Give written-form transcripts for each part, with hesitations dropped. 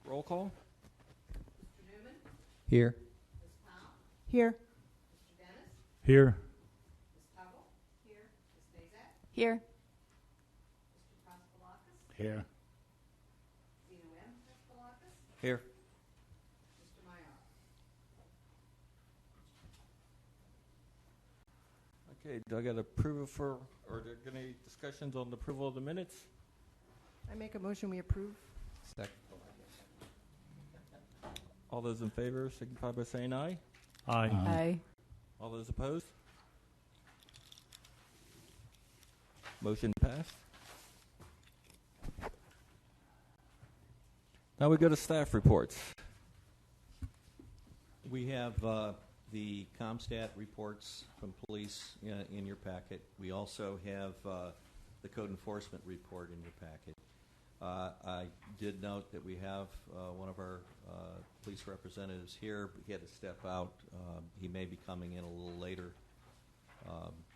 Roll call. Mr. Newman? Here. Ms. Powell? Here. Mr. Dennis? Here. Ms. Tuggle? Here. Ms. Nazat? Here. Mr. Paskalakis? Here. Zeno M. Paskalakis? Here. Mr. Mayor? Okay, do I got approval for, or are there any discussions on the approval of the minutes? I make a motion we approve. Second. All those in favor signify by saying aye. Aye. Aye. All those opposed? Motion passed. Now we go to staff reports. We have the ComStat reports from police in your packet. We also have the code enforcement report in your packet. I did note that we have one of our police representatives here. He had to step out. He may be coming in a little later.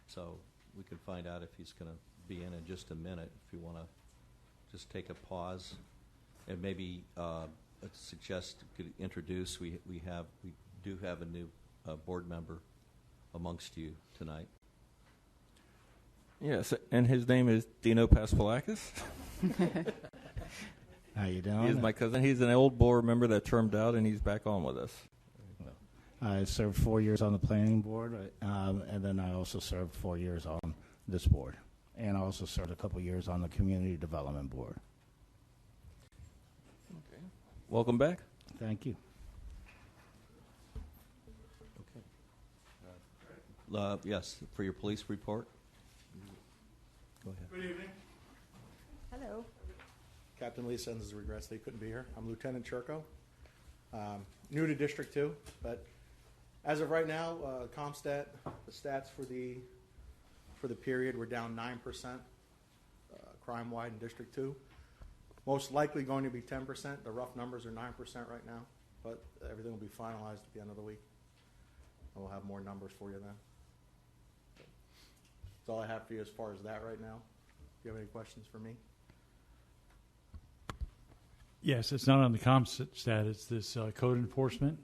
So we can find out if he's going to be in just a minute. If you want to just take a pause and maybe suggest could introduce. We do have a new board member amongst you tonight. Yes, and his name is Dino Paspalakis. How you doing? He is my cousin. He's an old board member that termed out, and he's back on with us. I served 4 years on the planning board, and then I also served 4 years on this board. And I also served a couple years on the community development board. Okay. Welcome back. Thank you. Okay. Yes, for your police report. Go ahead. Good evening. Hello. Captain Lee sends his regrets that he couldn't be here. I'm Lieutenant Churko. New to District 2, but as of right now, ComStat, the stats for the period were down 9% crime-wide in District 2. Most likely going to be 10%. The rough numbers are 9% right now, but everything will be finalized at the end of the week. And we'll have more numbers for you then. That's all I have for you as far as that right now. Do you have any questions for me? Yes, it's not on the ComStat. It's this code enforcement.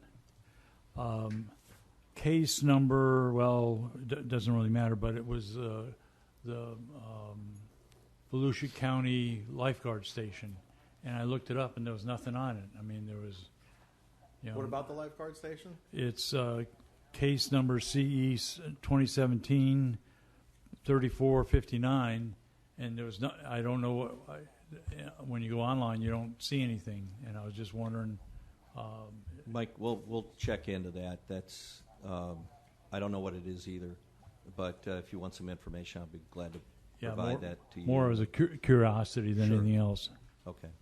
Case number, well, doesn't really matter, but it was the Volusia County Lifeguard Station. And I looked it up, and there was nothing on it. I mean, there was, you know. What about the lifeguard station? It's case number CE 2017-3459, and there was no, I don't know what, when you go online, you don't see anything. And I was just wondering. Mike, we'll check into that. That's I don't know what it is either, but if you want some information, I'll be glad to provide that to you. More as a curiosity than Sure. anything else. Okay.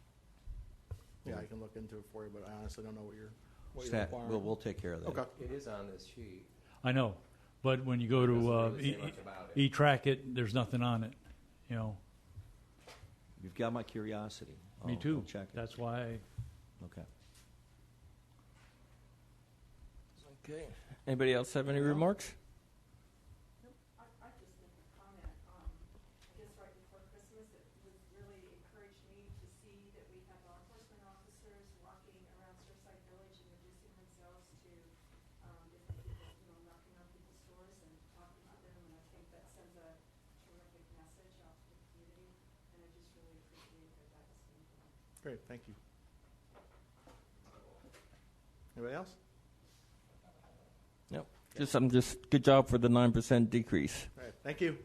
Yeah, I can look into it for you, but I honestly don't know what you're requiring. We'll take care of that. Okay. It is on this sheet. I know, but when you go Doesn't to really say much about it. e-track it, there's nothing on it. You know. You've got my curiosity. Me too. I'll check it. That's why. Okay. Okay. Anybody else have any remarks? I just make a comment. I guess right before Christmas, it would really encourage me to see that we have law enforcement officers walking around Surfside Village and introducing themselves to different people, knocking on people's doors and talking to them. And I think that sends a terrific message out to the community. And I just really appreciate that that's being done. Great, thank you. Anybody else? No. Just good job for the 9% decrease. All right, thank you.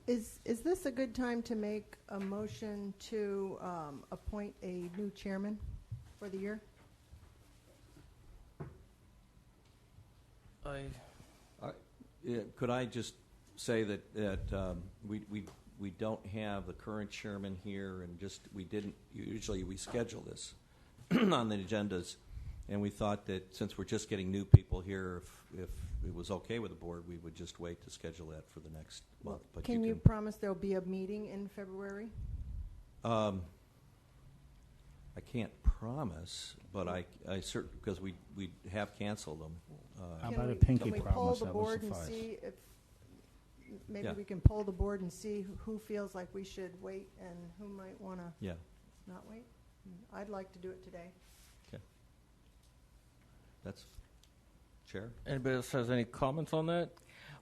Is this a good time to make a motion to appoint a new chairman for the year? Could I just say that we don't have the current chairman here, and we didn't usually we schedule this on the agendas, and we thought that since we're just getting new people here, if it was okay with the board, we would just wait to schedule that for the next month. But Can you promise there'll be a meeting in February? I can't promise, but I certainly, because we have canceled them. How about a pinky Can we promise? poll the That would board and suffice. see if maybe Yeah. we can poll the board and see who feels like we should wait and who might want to Yeah. not wait? I'd like to do it today. Okay. That's Chair. Anybody else has any comments on that?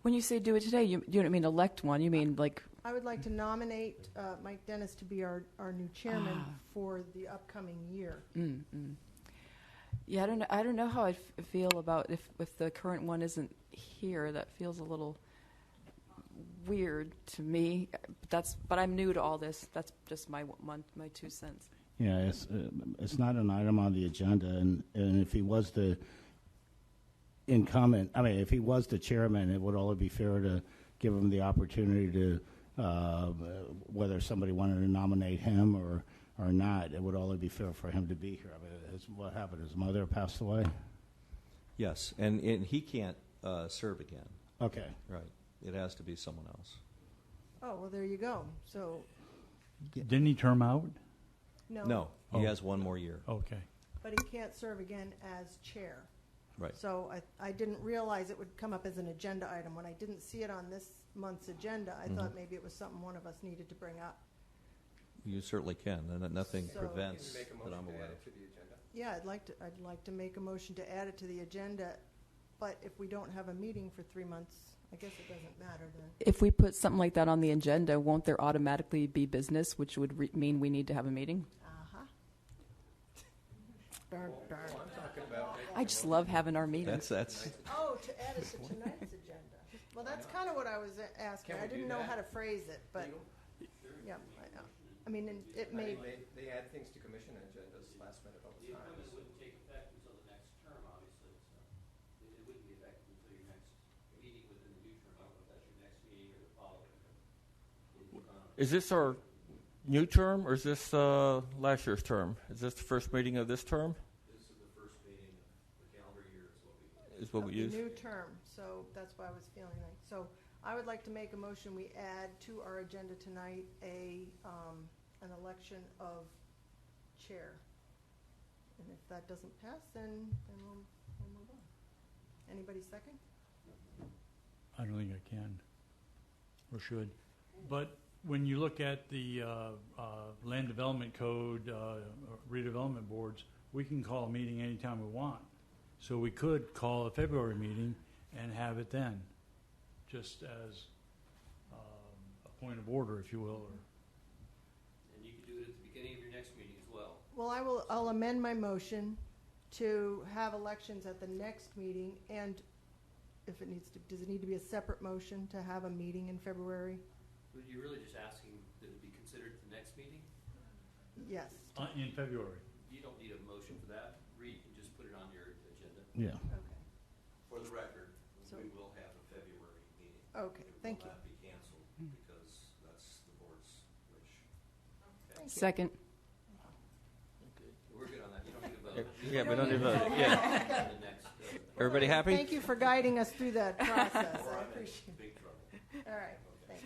When you say do it today, you don't mean elect one. You mean like I would like to nominate Mike Dennis to be our new chairman for the upcoming year. Yeah, I don't know how I feel about if the current one isn't here. That feels a little weird to me. But I'm new to all this. That's just my 2 cents. Yeah, it's not an item on the agenda, and if he was the if he was the chairman, it would only be fair to give him the opportunity to whether somebody wanted to nominate him or not. It would only be fair for him to be here. I mean, what happened? His mother passed away. Yes, and he can't serve again. Okay. Right. It has to be someone else. Oh, well, there you go. So, Didn't he term out? No, he Oh. has one more year. Okay. but he can't serve again as chair. Right. So I didn't realize it would come up as an agenda item. When I didn't see it on this month's agenda, I thought maybe it was something one of us needed to bring up. You certainly can, and nothing So- prevents Can you make a that motion I'm to aware add of. it to the agenda? Yeah, I'd like to make a motion to add it to the agenda, but if we don't have a meeting for 3 months, I guess it doesn't matter then. If we put something like that on the agenda, won't there automatically be business, which would mean we need to have a meeting? Uh-huh. Darn, darn. I'm talking about I just love having our meetings. That's Oh, to add it to tonight's agenda. Well, that's kind of what I was asking. Can we I didn't do know that? how to phrase it, but, yeah, I mean, and it may, They add things to commission agendas last minute all the time. Wouldn't take effect until the next term, obviously, so it wouldn't be effective until your next meeting within the new term. I don't know if that's your next meeting or the following. Is this our new term, or is this last year's term? Is this the first meeting of this term? This is the first meeting of the calendar year Is what we of the use? new term, so that's why I was feeling like. So I would like to make a motion, we add to our agenda tonight an election of chair. And if that doesn't pass, then we'll move on. Anybody second? I don't think I can or should. But when you look at the land development code, redevelopment boards, we can call a meeting anytime we want. So we could call a February meeting and have it then, just as a point of order, if you will. And you could do it at the beginning of your next meeting as well. Well, I'll amend my motion to have elections at the next meeting, and if it needs to, does it need to be a separate motion to have a meeting in February? But you're really just asking that it be considered at the next meeting? Yes. In February. You don't need a motion for that. Reed can just put it on your agenda. Yeah. Okay. For the record, So- we will have a February meeting. Okay, thank you. It will not be canceled because that's the board's wish. Thank you. Second. We're good on that. You don't need a vote. Yeah, we don't need a vote. Yeah. The next, Everybody happy? Thank you for guiding us through that process. I appreciate it. Big trouble. All right, thanks.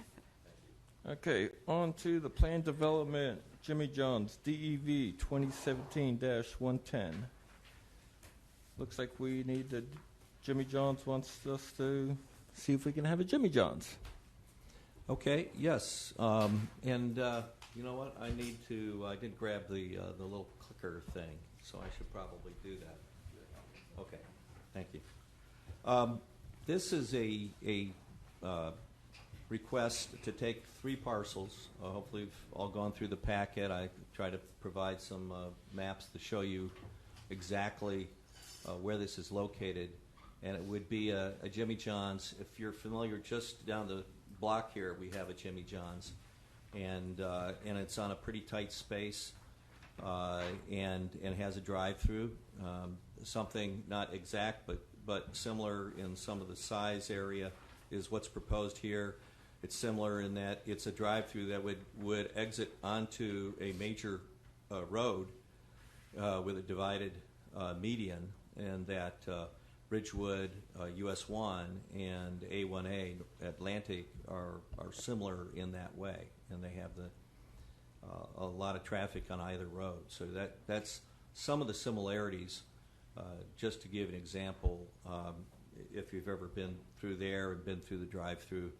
Okay, on to the plan development, Jimmy John's, DEV 2017-110. Looks like we need to, Jimmy John's wants us to see if we can have a Jimmy John's. Okay, yes, and you know what, I did grab the little clicker thing, so I should probably do that. Okay, thank you. This is a request to take 3 parcels. Hopefully you've all gone through the packet. I try to provide some maps to show you exactly where this is located. And it would be a Jimmy John's. If you're familiar, just down the block here, we have a Jimmy John's. And it's on a pretty tight space and has a drive-through. Something not exact, but similar in some of the size area is what's proposed here. It's similar in that it's a drive-through that would exit onto a major road with a divided median, and that Ridgewood, US 1, and A1A Atlantic are similar in that way, and they have a lot of traffic on either road. So that's some of the similarities. Just to give an example, if you've ever been through there and been through the drive-through,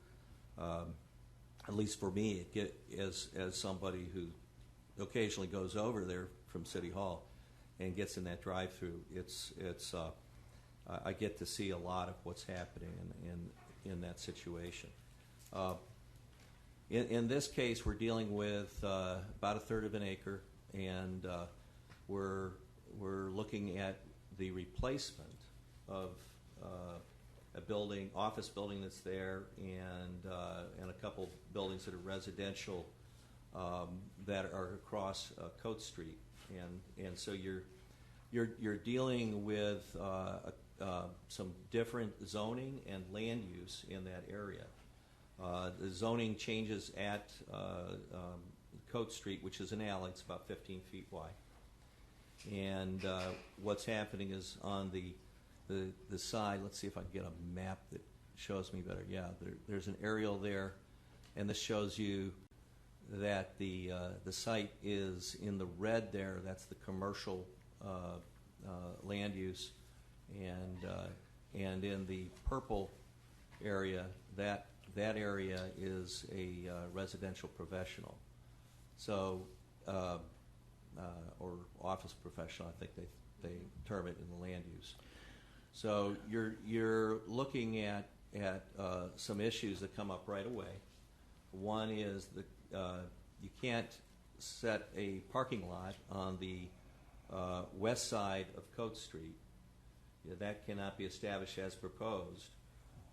at least for me, as somebody who occasionally goes over there from City Hall and gets in that drive-through, I get to see a lot of what's happening in that situation. In this case, we're dealing with about a third of an acre, and we're looking at the replacement of a building, office building that's there, and a couple buildings that are residential that are across Coate Street, and so you're dealing with some different zoning and land use in that area. The zoning changes at Coate Street, which is an alley. It's about 15 feet wide. And what's happening is on the side, let's see if I can get a map that shows me better. Yeah, there's an aerial there, and this shows you that the site is in the red there. That's the commercial land use, and in the purple area, that area is a residential professional, so or office professional, I think they term it in the land use. So you're looking at some issues that come up right away. One is that you can't set a parking lot on the west side of Coate Street. That cannot be established as proposed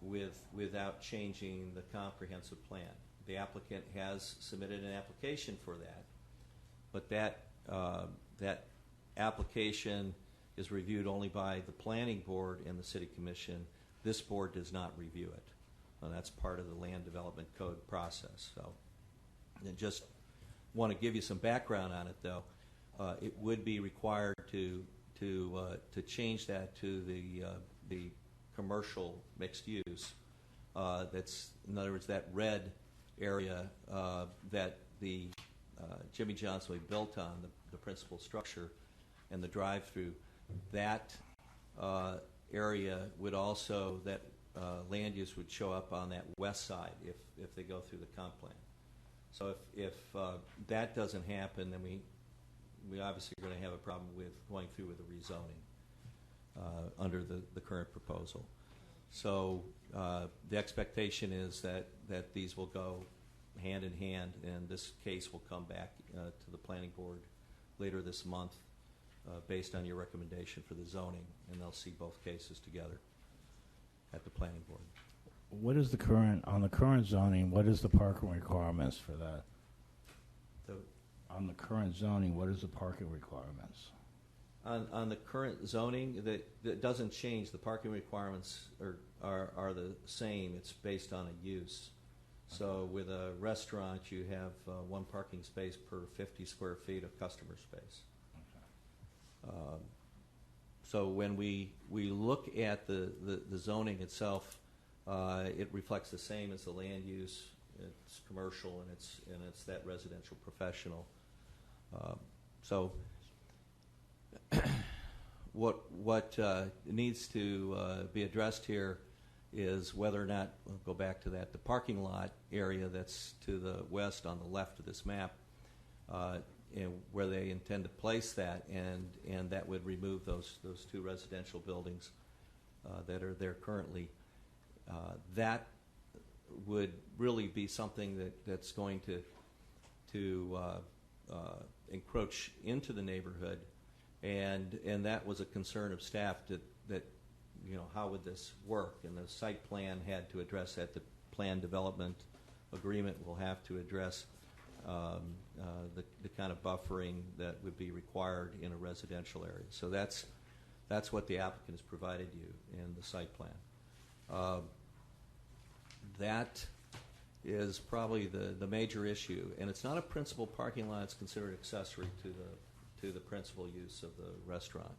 without changing the comprehensive plan. The applicant has submitted an application for that, but that application is reviewed only by the Planning Board and the City Commission. This board does not review it. That's part of the Land Development Code process. So I just want to give you some background on it, though. It would be required to change that to the commercial mixed use. That's, in other words, that red area that the Jimmy John's will be built on, the principal structure and the drive-through. That area would also, that land use would show up on that west side if they go through the comp plan. So if that doesn't happen, then we obviously are going to have a problem with going through with the rezoning under the current proposal. So the expectation is that these will go hand in hand, and this case will come back to the Planning Board later this month based on your recommendation for the zoning, and they'll see both cases together at the Planning Board. What is the current zoning, what is the parking requirements for that? On the current zoning, what is the parking requirements? On the current zoning, that doesn't change. The parking requirements are the same. It's based on a use. So with a restaurant, you have one parking space per 50 square feet of customer space. Okay. So when we look at the zoning itself, it reflects the same as the land use. It's commercial, and it's that residential professional. So what needs to be addressed here is whether or not, we'll go back to that, the parking lot area that's to the west on the left of this map, and where they intend to place that, and that would remove those two residential buildings that are there currently. That would really be something that's going to encroach into the neighborhood, and that was a concern of staff that how would this work, and the site plan had to address that. The plan development agreement will have to address the kind of buffering that would be required in a residential area. So that's what the applicant has provided you in the site plan. That is probably the major issue, and it's not a principal parking lot. It's considered accessory to the principal use of the restaurant.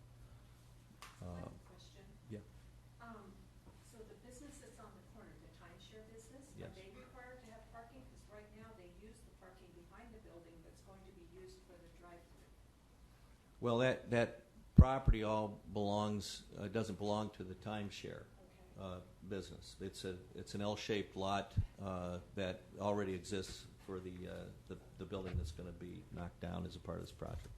I have a question. Yeah. So the business that's on the corner, the timeshare business, Yes. are they required to have parking? Because right now they use the parking behind the building that's going to be used for the drive-through. Well, that property all doesn't belong to the timeshare business. It's an L-shaped lot that already exists for the building that's going to be knocked down as a part of this project.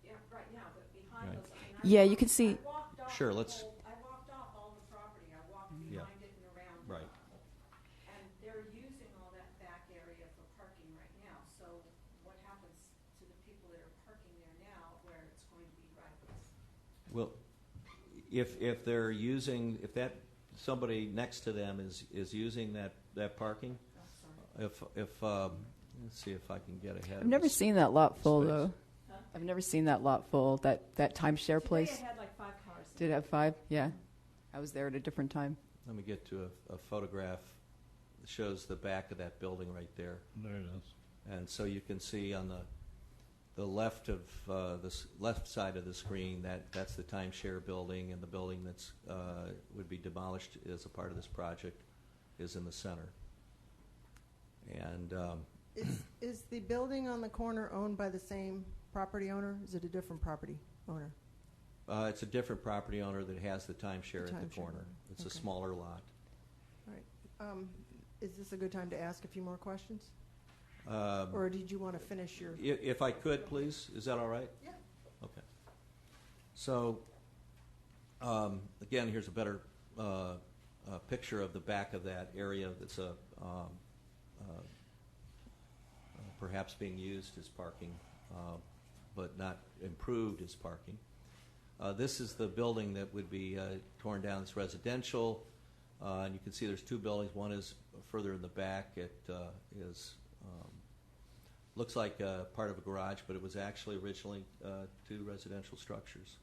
Yeah, right now, but behind Right. those, I mean, Yeah, you can see- I walked off Sure, the let's- whole- I walked off all the property. I walked Yeah. behind it and around. Right. And they're using all that back area for parking right now. So what happens to the people that are parking there now where it's going to be driveways? Well, if they're using, if that, somebody next to them is using that parking, Oh, sorry. if let's see if I can get ahead. I've of never this seen that lot full, space. though. Huh? I've never seen that lot full, that timeshare place. Today I had like 5 cars. Did it have 5? Yeah. I was there at a different time. Let me get to a photograph that shows the back of that building right there. There it is. And so you can see on the left of this left side of the screen that's the timeshare building, and the building that's would be demolished as a part of this project is in the center. And Is the building on the corner owned by the same property owner? Is it a different property owner? it's a different property owner that has the timeshare at the timeshare corner. owner. It's a Okay. smaller lot. All right. Is this a good time to ask a few more questions? Um, Or did you want to finish your? If I could, please, is that all right? Yeah. Okay. So, again, here's a better picture of the back of that area that's perhaps being used as parking, but not improved as parking. This is the building that would be torn down. It's residential, and you can see there's 2 buildings. One is further in the back. It is looks like part of a garage, but it was actually originally 2 residential structures.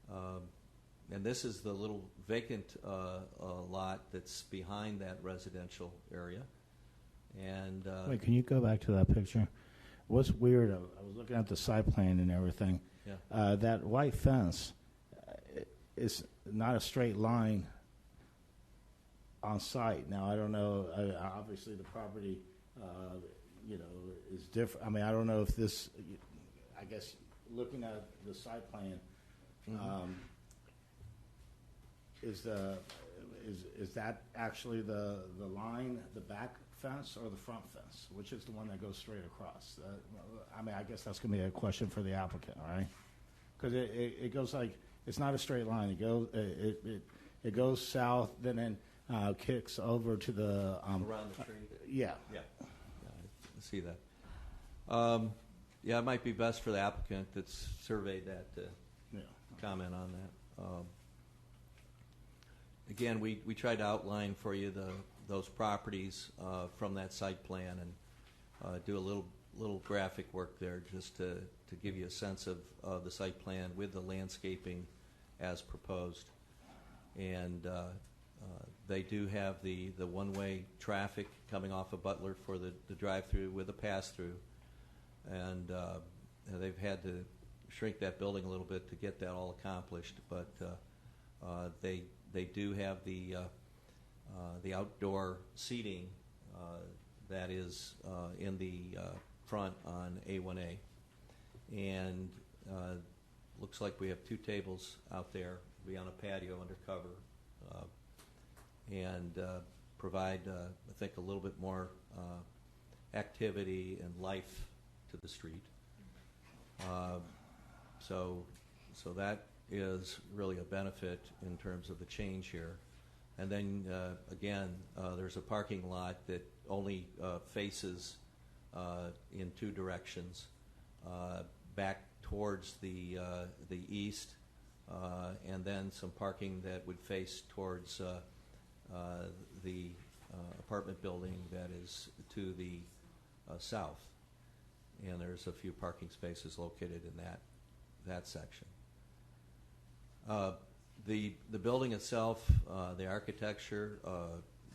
And this is the little vacant lot that's behind that residential area. And Wait, can you go back to that picture? What's weird, I was looking at the site plan and everything. yeah, That white fence is not a straight line on site. Now, I don't know, obviously the property, is different. I mean, I don't know if this, I guess, looking at the site plan, is that actually the line, the back fence or the front fence? Which is the one that goes straight across? I mean, I guess that's going to be a question for the applicant, right? Because it goes like, it's not a straight line. It goes south, then kicks over to the around the tree. yeah. Yeah, I see that. Yeah, it might be best for the applicant that's surveyed that to comment on that. Again, we tried to outline for you those properties from that site plan and do a little graphic work there just to give you a sense of the site plan with the landscaping as proposed. And they do have the one-way traffic coming off of Butler for the drive-through with a pass-through. And they've had to shrink that building a little bit to get that all accomplished. But they do have the outdoor seating that is in the front on A1A. And looks like we have 2 tables out there. We'll be on a patio under cover. And provide, I think, a little bit more activity and life to the street. So that is really a benefit in terms of the change here. And then again, there's a parking lot that only faces in 2 directions, back towards the east, and then some parking that would face towards the apartment building that is to the south. And there's a few parking spaces located in that section. The building itself, the architecture,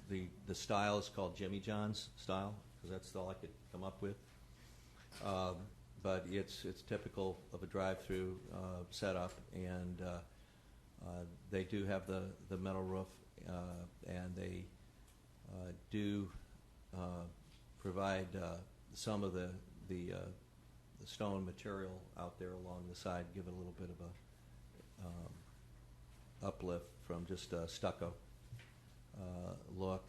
the style is called Jimmy John's style, because that's all I could come up with. But it's typical of a drive-through setup, and they do have the metal roof, and they do provide some of the stone material out there along the side, give it a little bit of a uplift from just a stucco look.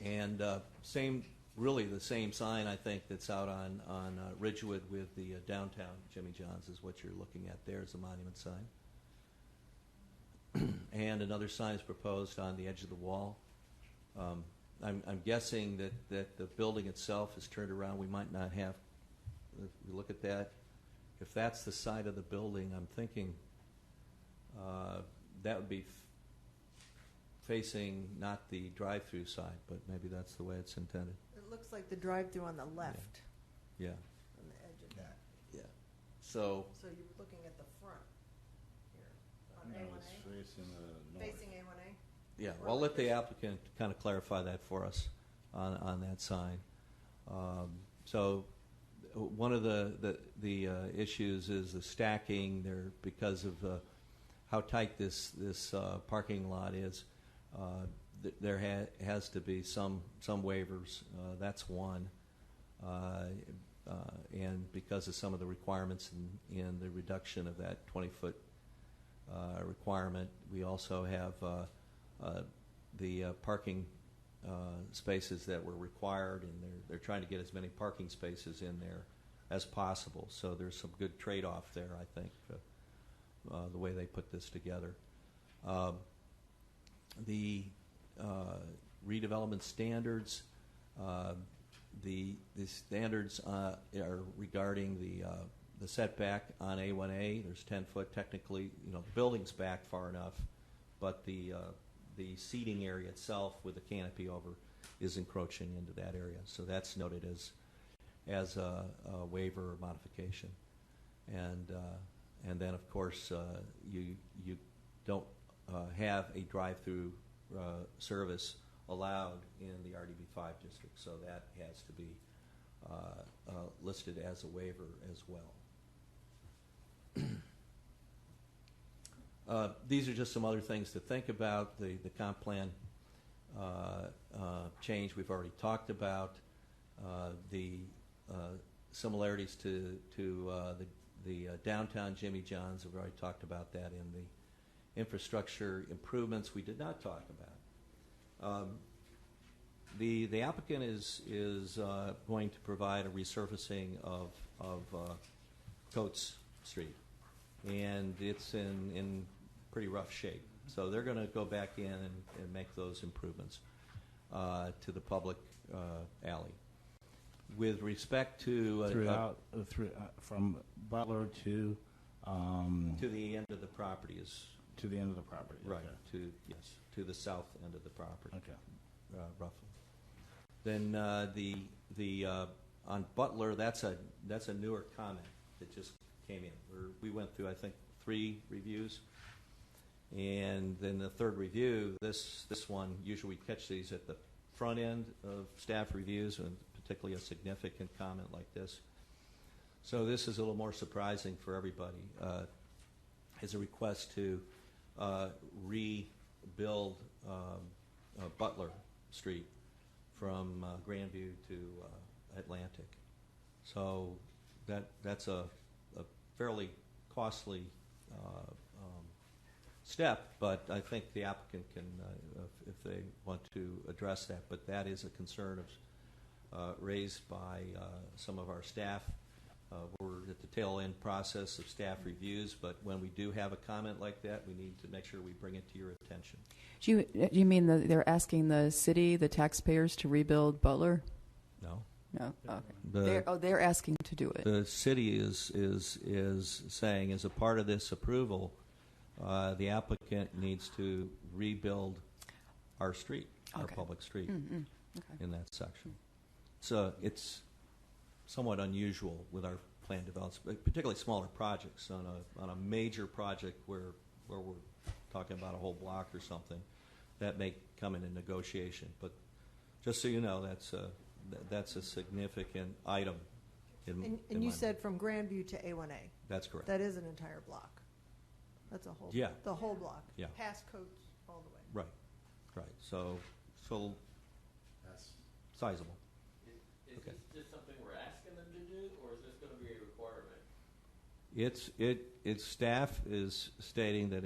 And same really the same sign, I think, that's out on Ridgewood with the downtown Jimmy John's is what you're looking at there as a monument sign. And another sign is proposed on the edge of the wall. I'm guessing that the building itself is turned around. We might not have, if we look at that, if that's the side of the building, I'm thinking that would be facing not the drive-through side, but maybe that's the way it's intended. It looks like the drive-through on the left, Yeah, on the edge of that. yeah. So, So you're looking at the front here, on No, it's A1A? facing the north. Facing A1A? yeah, Or well, I'll like let the this? applicant kind of clarify that for us on that sign. So one of the issues is the stacking there because of how tight this parking lot is. There has to be some waivers. That's one. And because of some of the requirements in the reduction of that 20-foot requirement, we also have the parking spaces that were required, and they're trying to get as many parking spaces in there as possible. So there's some good trade-off there, I think, the way they put this together. The redevelopment standards, the standards are regarding the setback on A1A. There's 10 foot technically. The building's back far enough, but the seating area itself with the canopy over is encroaching into that area. So that's noted as a waiver or modification. And then of course you don't have a drive-through service allowed in the RDB5 district, so that has to be listed as a waiver as well. These are just some other things to think about. The comp plan change we've already talked about. The similarities to the downtown Jimmy John's, we've already talked about that. In the infrastructure improvements we did not talk about. The applicant is going to provide a resurfacing of Coates Street, and it's in pretty rough shape. So they're going to go back in and make those improvements to the public alley. With respect to from Butler to the end of the property is to the end of the property. right Okay. to the south end of the property. Okay. Roughly. Then the on Butler, that's a newer comment that just came in. We went through, I think, 3 reviews, and then the third review, this one, usually we catch these at the front end of staff reviews, and particularly a significant comment like this. So this is a little more surprising for everybody. Is a request to rebuild Butler Street from Grandview to Atlantic. So that's a fairly costly step, but I think the applicant can, if they want to address that, but that is a concern raised by some of our staff. We're at the tail end process of staff reviews, but when we do have a comment like that, we need to make sure we bring it to your attention. Do you mean that they're asking the city, the taxpayers, to rebuild Butler? No. No. Okay. They're asking to do it. The city is saying, as a part of this approval, the applicant needs to rebuild our street, our public street, in that section. So it's somewhat unusual with our plan developments, particularly smaller projects. On a major project where we're talking about a whole block or something, that may come into negotiation. But just so you know, that's a significant item. And you said from Grandview to A1A. That's correct. That is an entire block. That's a whole. Yeah. The whole block. Yeah. Past Coates all the way. Right. So Yes. sizable. Is this just something we're asking them to do, or is this going to be a requirement? Its staff is stating that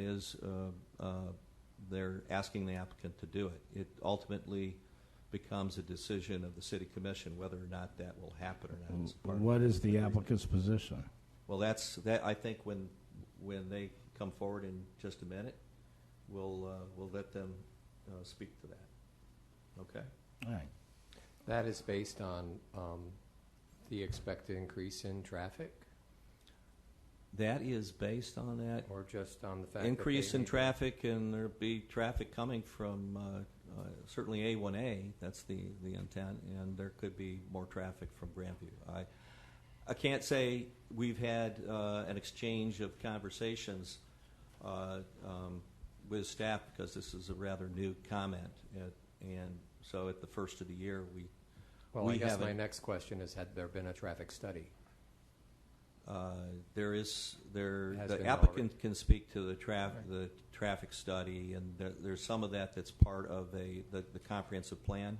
they're asking the applicant to do it. It ultimately becomes a decision of the city commission whether or not that will happen or not. as part of What the is the applicant's position? Well, that's that. I think when they come forward in just a minute, we'll let them speak to that. Okay. All right. That is based on the expected increase in traffic, That is based on that or just on the fact increase that in traffic, and there'll be traffic coming from certainly A1A. That's the intent, and there could be more traffic from Grandview. I can't say we've had an exchange of conversations with staff because this is a rather new comment, and so at the first of the year Well, we I guess haven't- my next question is: had there been a traffic study? There is Has the been applicant can speak to the traffic study, and there's some of that that's part of the comprehensive plan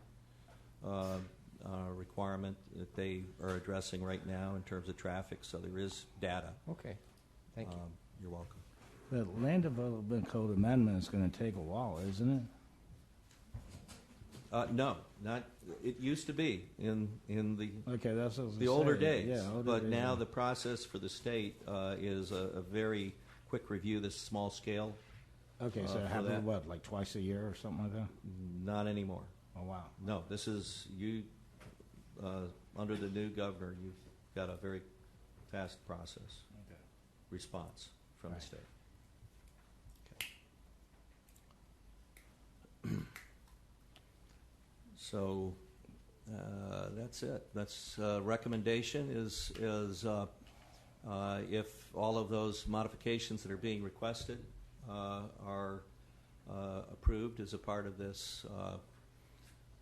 requirement that they are addressing right now in terms of traffic. So there is data. Okay, thank you. You're welcome. The Land Development Code amendment is going to take a while, isn't it? No, not. It used to be in the Okay, that's what I was the gonna older say. days, Yeah, older but days, now yeah. the process for the state is a very quick review. This small scale, Okay, so for it happens, that. what, like twice a year or something like that? not anymore. Oh, wow. No, this is you under the new governor. You've got a very fast process Okay. response from the Right. state. So that's it. That's recommendation is if all of those modifications that are being requested are approved as a part of this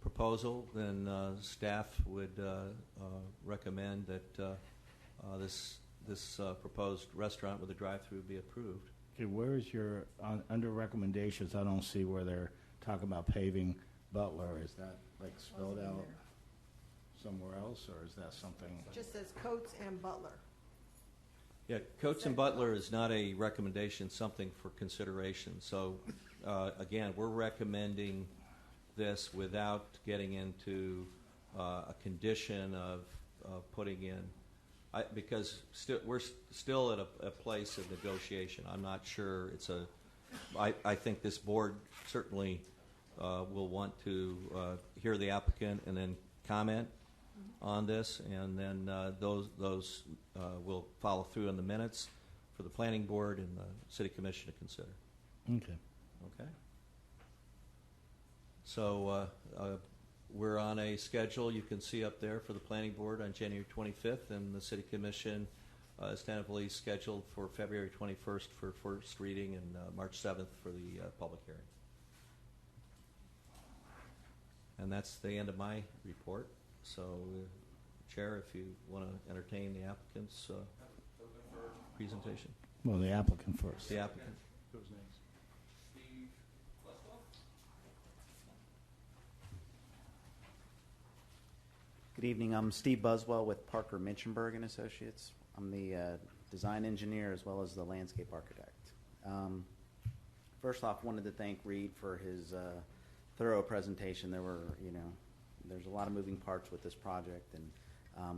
proposal, then staff would recommend that this proposed restaurant with a drive-through be approved. Okay, where is your, under recommendations, I don't see where they're talking about paving Butler. Is that like spelled Wasn't in out there. somewhere else, or is that something? Just says Coates and Butler. Yeah, Coates and Butler is not a recommendation, something for consideration. So, again, we're recommending this without getting into a condition of putting in, because we're still at a place of negotiation. I'm not sure it's I think this board certainly will want to hear the applicant and then comment on this, and then those will follow through in the minutes for the planning board and the city commission to consider. Okay. Okay. So we're on a schedule you can see up there for the planning board on January 25th, and the city commission is tentatively scheduled for February 21st for first reading and March 7th for the public hearing. And that's the end of my report. So, Chair, if you want to entertain the applicant's presentation. Well, the applicant first. The applicant. Who's next? Good evening. I'm Steve Buswell with Parker Minchenberg and Associates. I'm the design engineer as well as the landscape architect. First off, wanted to thank Reed for his thorough presentation. There's a lot of moving parts with this project, and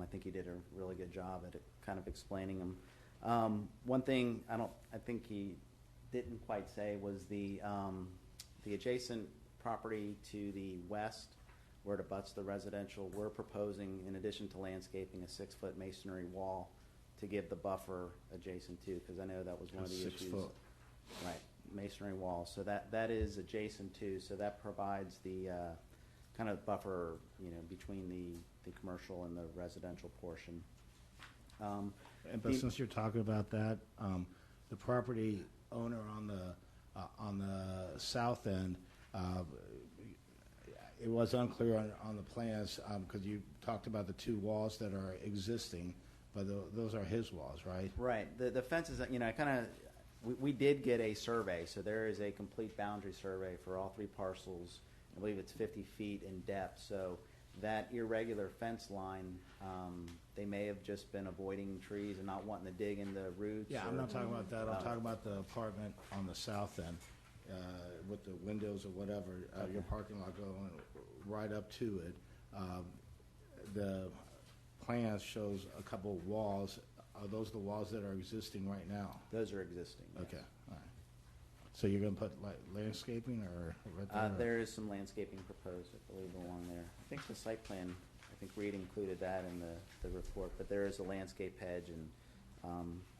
I think he did a really good job at it, kind of explaining them. One thing I think he didn't quite say was the adjacent property to the west, where it abuts the residential, we're proposing, in addition to landscaping, a 6-foot masonry wall to give the buffer adjacent to, because I know that was one of the 6 issues. foot. Right, masonry wall. So that is adjacent to, so that provides the kind of buffer, between the commercial and the residential portion. But since you're talking about that, the property owner on the south end, it was unclear on the plans because you talked about the 2 walls that are existing, but those are his walls, right? Right. The fences, we did get a survey, so there is a complete boundary survey for all 3 parcels. I believe it's 50 feet in depth. So that irregular fence line, they may have just been avoiding trees and not wanting to dig in the roots. Yeah, I'm not talking about that. I'm talking about the apartment on the south end. with the windows or whatever, your parking lot going right up to it. The plan shows a couple of walls. Are those the walls that are existing right now? Those are existing. yes. Okay, all right. So you're going to put like landscaping or right there? There is some landscaping proposed, I believe, along there. I think the site plan, I think Reed included that in the report, but there is a landscape hedge and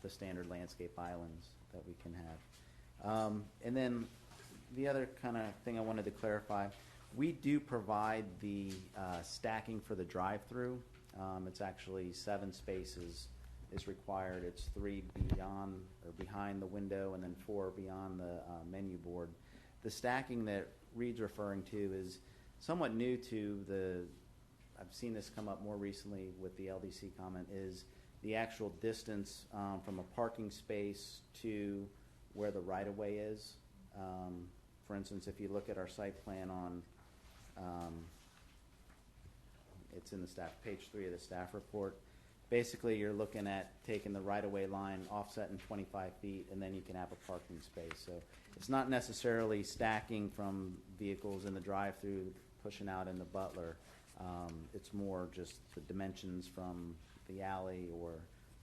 the standard landscape islands that we can have. And then the other kind of thing I wanted to clarify, we do provide the stacking for the drive-through. It's actually 7 spaces is required. It's 3 beyond or behind the window and then 4 beyond the menu board. The stacking that Reed's referring to is somewhat new to I've seen this come up more recently with the LDC comment, is the actual distance from a parking space to where the right-of-way is. For instance, if you look at our site plan on, it's in the staff, page 3 of the staff report. Basically, you're looking at taking the right-of-way line, offsetting 25 feet, and then you can have a parking space. So it's not necessarily stacking from vehicles in the drive-through, pushing out into Butler. It's more just the dimensions from the alley or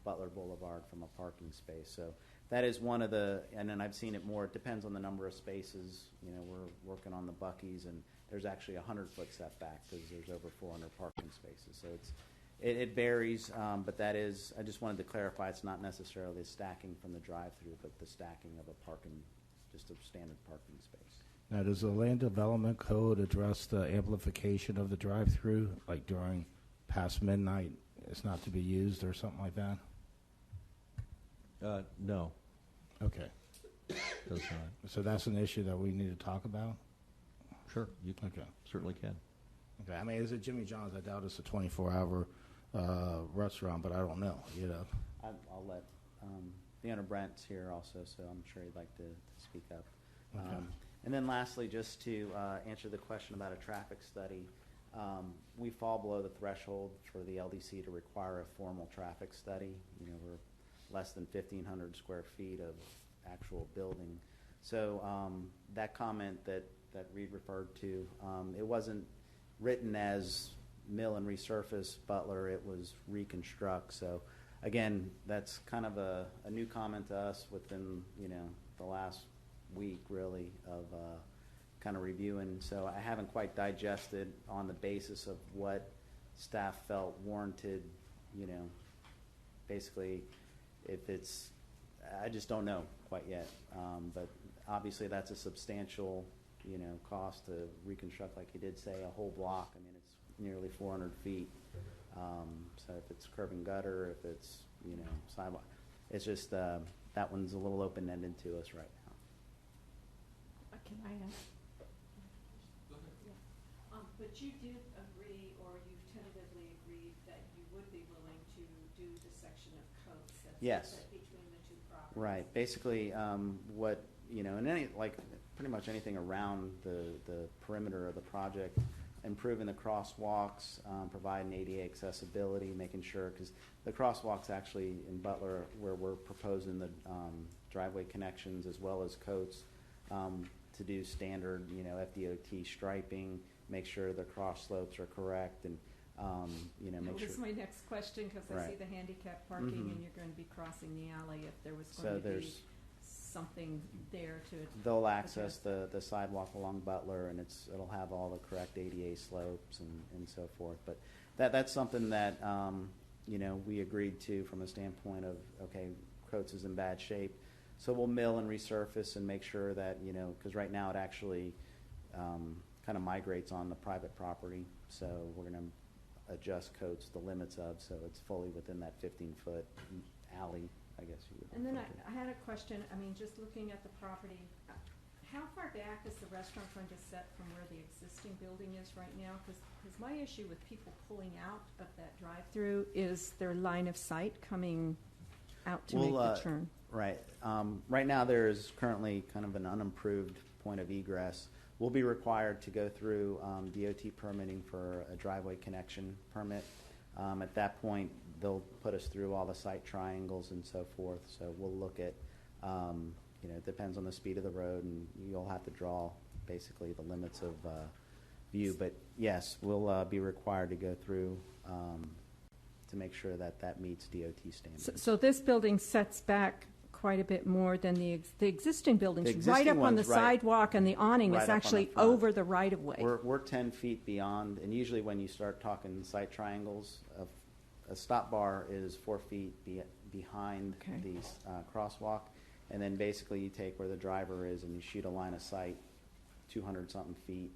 Butler Boulevard from a parking space. So that is one of the, and then I've seen it more, it depends on the number of spaces. You know, we're working on the Buc-ee's, and there's actually a 100-foot setback because there's over 400 parking spaces. So it varies, but that is, I just wanted to clarify, it's not necessarily stacking from the drive-through, but the stacking of a parking, just a standard parking space. Now, does the land development code address the amplification of the drive-through, like during past midnight, it's not to be used or something like that? No, Okay. does not. So that's an issue that we need to talk about? Sure, you can, Okay. certainly can. Okay. I mean, is it Jimmy John's? I doubt it's a 24-hour restaurant, but I don't know, you know. I'll let the owner Brent's here also, so I'm sure he'd like to speak up. Okay. And then lastly, just to answer the question about a traffic study, we fall below the threshold for the LDC to require a formal traffic study. You know, we're less than 1,500 square feet of actual building. So that comment that Reed referred to, it wasn't written as mill and resurface Butler, it was reconstruct. So again, that's kind of a new comment to us within, you know, the last week really of kind of reviewing. So I haven't quite digested on the basis of what staff felt warranted, you know, basically if it's, I just don't know quite yet. But obviously that's a substantial, you know, cost to reconstruct, like you did say, a whole block. I mean, it's nearly 400 feet. So if it's curb and gutter, if it's, you know, sidewalk, it's just that one's a little open-ended to us right now. Can I ask? Yeah. But you did agree, or you've tentatively agreed that you would be willing to do the section of codes that's Yes. between the two properties. Right. Basically, what, you know, and like pretty much anything around the perimeter of the project, improving the crosswalks, providing ADA accessibility, making sure, because the crosswalks actually in Butler, where we're proposing the driveway connections as well as coats, to do standard, you know, FDOT striping, make sure the cross slopes are correct, and you know, make That sure. was my next question, because I see Right. the handicap parking, Mhm. and you're going to be crossing the alley. If there was So going to be there's- something there to They'll access the sidewalk along Butler, and it'll have all the correct ADA slopes and so forth. But that's something that you know, we agreed to from a standpoint of, okay, Coates is in bad shape, so we'll mill and resurface and make sure that, you know, because right now it actually kind of migrates on the private property, so we're going to adjust Coates the limits of, so it's fully within that 15-foot alley, I guess you would. And then refer to. I had a question. I mean, just looking at the property, how far back is the restaurant going to set from where the existing building is right now? Because my issue with people pulling out of that drive-through is their line of sight coming out to make the turn. Right. Right now, there is currently kind of an unimproved point of egress. We'll be required to go through DOT permitting for a driveway connection permit. At that point, they'll put us through all the site triangles and so forth. So we'll look at it depends on the speed of the road, and you'll have to draw basically the limits of view. But yes, we'll be required to go through to make sure that that meets DOT standards. So this building sets back quite a bit more than the existing buildings. The existing right up on the one's right- sidewalk, and the awning right is up on actually the front. over the right-of-way. We're 10 feet beyond, and usually when you start talking site triangles, a stop bar is 4 feet behind Okay. the crosswalk, and then basically you take where the driver is and you shoot a line of sight 200-something feet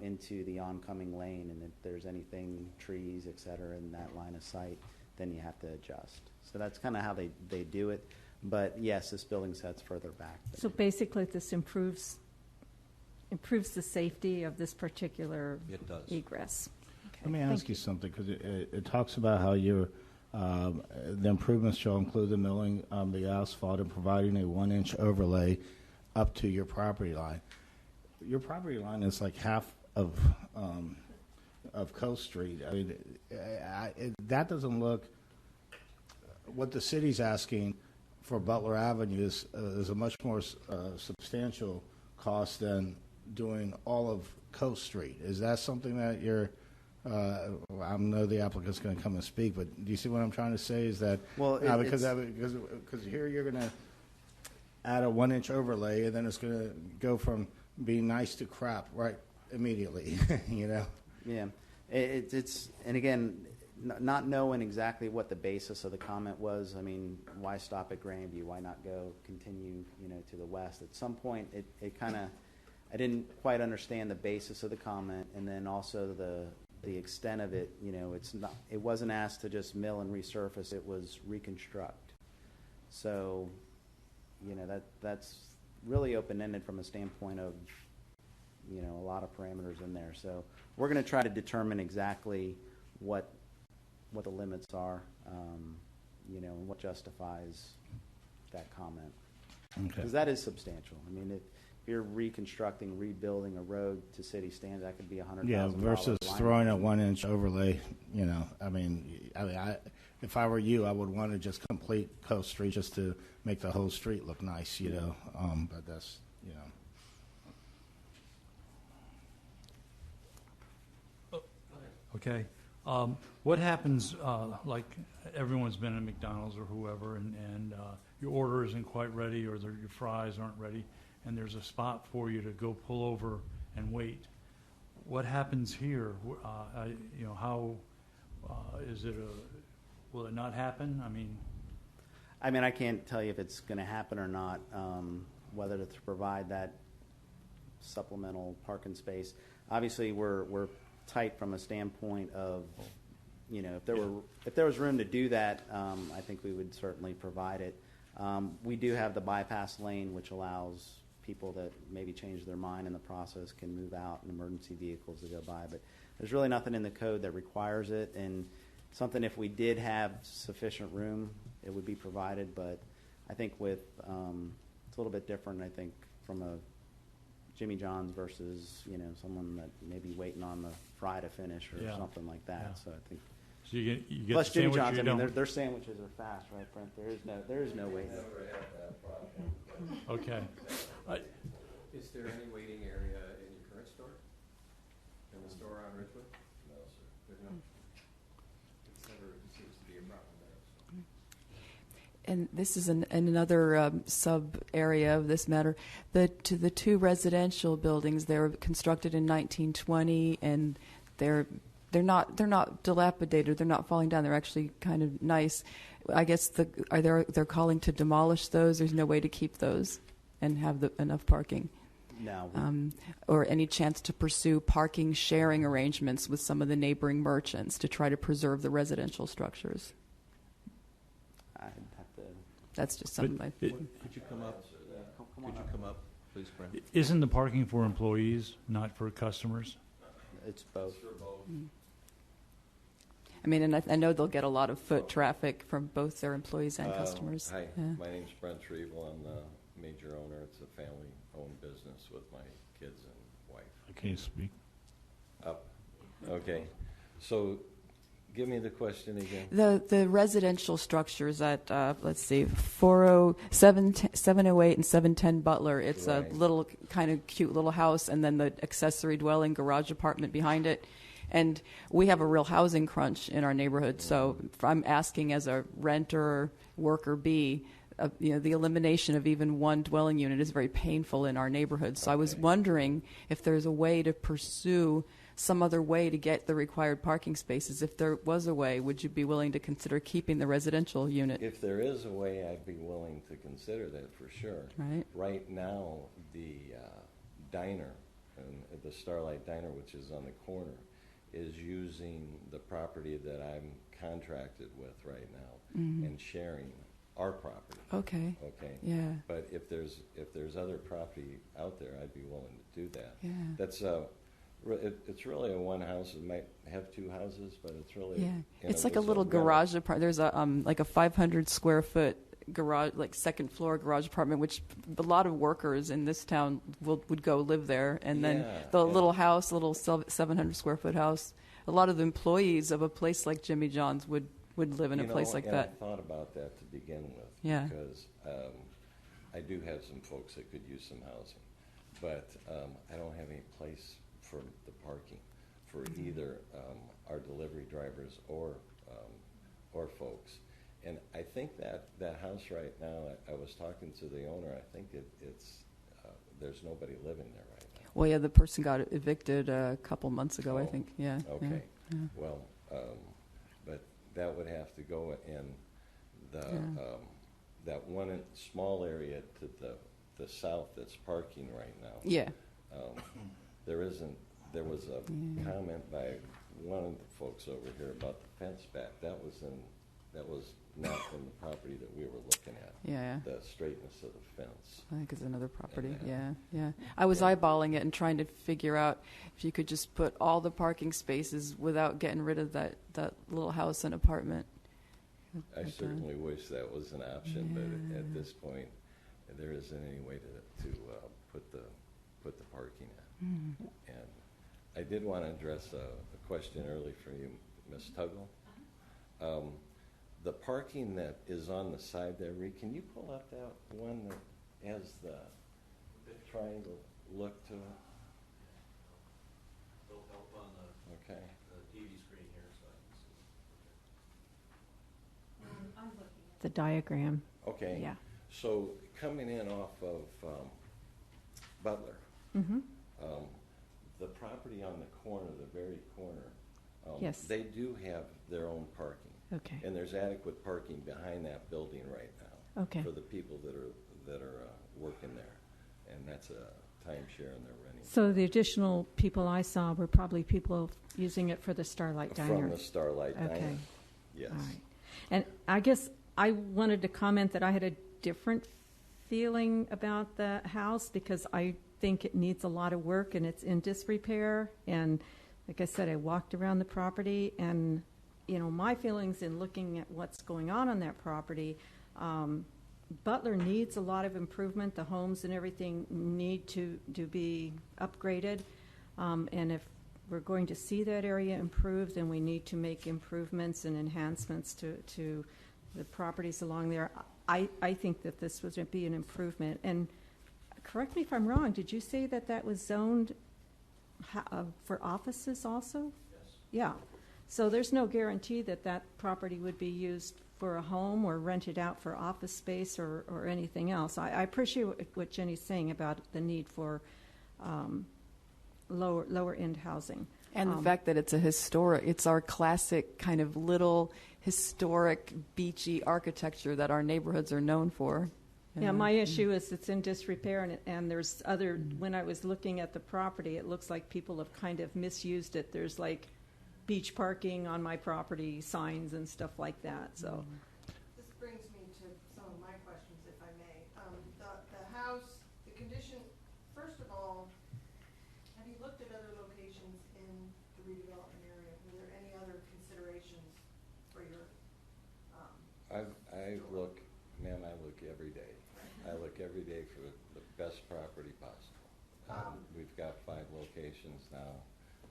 into the oncoming lane, and if there's anything, trees, et cetera, in that line of sight, then you have to adjust. So that's kind of how they do it. But yes, this building set's further back. So basically, this improves the safety of this particular It does. egress. Okay, Let me thank ask you something, because it talks about how the improvements shall include the milling the asphalt and providing a 1-inch overlay up to your property line. Your property line is like half of Coast Street. I mean, that doesn't look. What the city's asking for Butler Avenue is a much more substantial cost than doing all of Coast Street. Is that something that you're? I know the applicant's going to come and speak, but do you see what I'm trying to say? Is that because here you're going to add a 1-inch overlay, and then it's going to go from being nice to crap right immediately. Yeah, it's and again, not knowing exactly what the basis of the comment was. I mean, why stop at Grandview? Why not continue, to the west? At some point, it kind of, I didn't quite understand the basis of the comment, and then also the extent of it. It wasn't asked to just mill and resurface. It was reconstruct. So, that's really open-ended from a standpoint of, a lot of parameters in there. So we're going to try to determine exactly what the limits are, and what justifies that comment. Okay. Because that is substantial. I mean, if you're reconstructing, rebuilding a road to city standards, that could be $100,000. Yeah, versus throwing a 1-inch overlay. If I were you, I would want to just complete Coast Street just to make the whole street look nice. But that's Okay. What happens, like everyone's been at McDonald's or whoever, and your order isn't quite ready, or your fries aren't ready, and there's a spot for you to go pull over and wait. What happens here? How is it? Will it not happen? I mean, I can't tell you if it's going to happen or not. Whether to provide that supplemental parking space. Obviously, we're tight from a standpoint of, if there was room to do that, I think we would certainly provide it. We do have the bypass lane, which allows people that maybe change their mind in the process can move out and emergency vehicles to go by. But there's really nothing in the code that requires it, and something if we did have sufficient room, it would be provided. But I think with it's a little bit different. I think from a Jimmy John's versus someone that may be waiting on the fry to finish or something like that. Yeah. So I think. So you get Plus the Jimmy sandwich, John's, you don't. their sandwiches are fast, right, Brent? There is no waiting. Okay. Is there any waiting area in your current store? In the store on Ridgewood? No, sir. There's not. It seems to be a problem there. So. And this is another sub area of this matter. The two residential buildings, they were constructed in 1920, and they're not dilapidated. They're not falling down. They're actually kind of nice. I guess they're calling to demolish those. There's no way to keep those and have enough parking. No. Or any chance to pursue parking sharing arrangements with some of the neighboring merchants to try to preserve the residential structures. I'd have to. That's just something Could you come up? Could you come up, please, Brent? Isn't the parking for employees, not for customers? It's both. I mean, and I know they'll get a lot of foot traffic from both their employees and customers. Hi, Yeah. my name's Brent Trevel. I'm the major owner. It's a family-owned business with my kids and wife. Can you speak? Up. Okay. So Give me the question again. The residential structures at, let's see, 708 and 710 Butler. It's Right. a little kind of cute little house, and then the accessory dwelling garage apartment behind it. And we have a real housing crunch in our neighborhood. So if I'm asking as a renter, worker bee, the elimination of even one dwelling unit is very painful in our neighborhood. So I was wondering if there's a way to pursue some other way to get the required parking spaces. If there was a way, would you be willing to consider keeping the residential unit? If there is a way, I'd be willing to consider that for sure. Right. Right now, the diner, the Starlight Diner, which is on the corner, is using the property that I'm contracted with right now and sharing our property. Okay. Okay. Yeah. But if there's other property out there, I'd be willing to do that. Yeah. That's it's really a one house. It might have two houses, but it's really It's like a little garage apartment. There's a like a 500 square foot garage, like second floor garage apartment, which a lot of workers in this town would go live there. And then little house, little 700 square foot house. A lot of the employees of a place like Jimmy John's would live in a place like that. I thought about that to begin with. Yeah. Because I do have some folks that could use some housing, but I don't have any place for the parking for either our delivery drivers or folks. And I think that house right now, I was talking to the owner, I think it's there's nobody living there right now. Well, yeah, the person got evicted a couple months ago, I think. Yeah. Okay. Yeah. Well, but that would have to go in the that one small area to the south that's parking right now. Yeah. There was a comment by one of the folks over here about the fence back. That was not from the property that we were looking at. Yeah. The straightness of the fence. I think it's another property. And, Yeah. I was eyeballing it and trying to figure out if you could just put all the parking spaces without getting rid of that little house and apartment. I certainly wish that was an option, but at this point, there isn't any way to put the parking in. And I did want to address a question early for you, Ms. Tuggle. The parking that is on the side there, Reed, can you pull up that one that has the triangle look to it? It'll help on the TV screen here, so I can see. I'm looking at the diagram. Okay. Yeah. So coming in off of Butler, the property on the corner, the very corner, Yes. they do have their own parking. Okay. And there's adequate parking behind that building right now. Okay. For the people that are working there. And that's a timeshare and they're renting. So the additional people I saw were probably people using it for the Starlight Diner. From the Starlight Diner. Okay. Yes. All right. And I guess I wanted to comment that I had a different feeling about the house because I think it needs a lot of work and it's in disrepair. And like I said, I walked around the property and, my feelings in looking at what's going on that property, Butler needs a lot of improvement. The homes and everything need to be upgraded. And if we're going to see that area improve, then we need to make improvements and enhancements to the properties along there. I think that this would be an improvement. And correct me if I'm wrong, did you say that was zoned for offices also? Yes. Yeah. So there's no guarantee that property would be used for a home or rented out for office space or anything else. I appreciate what Jenny's saying about the need for lower end housing. And the fact that it's our classic kind of little historic beachy architecture that our neighborhoods are known for. Yeah, my issue is it's in disrepair, and there's other, when I was looking at the property, it looks like people have kind of misused it. There's like beach parking on my property signs and stuff like that, so. This brings me to some of my questions, if I may. The house, the condition, first of all, have you looked at other locations in the redevelopment area? Were there any other considerations for your, I look every day. I look every day for the best property possible. We've got 5 locations now.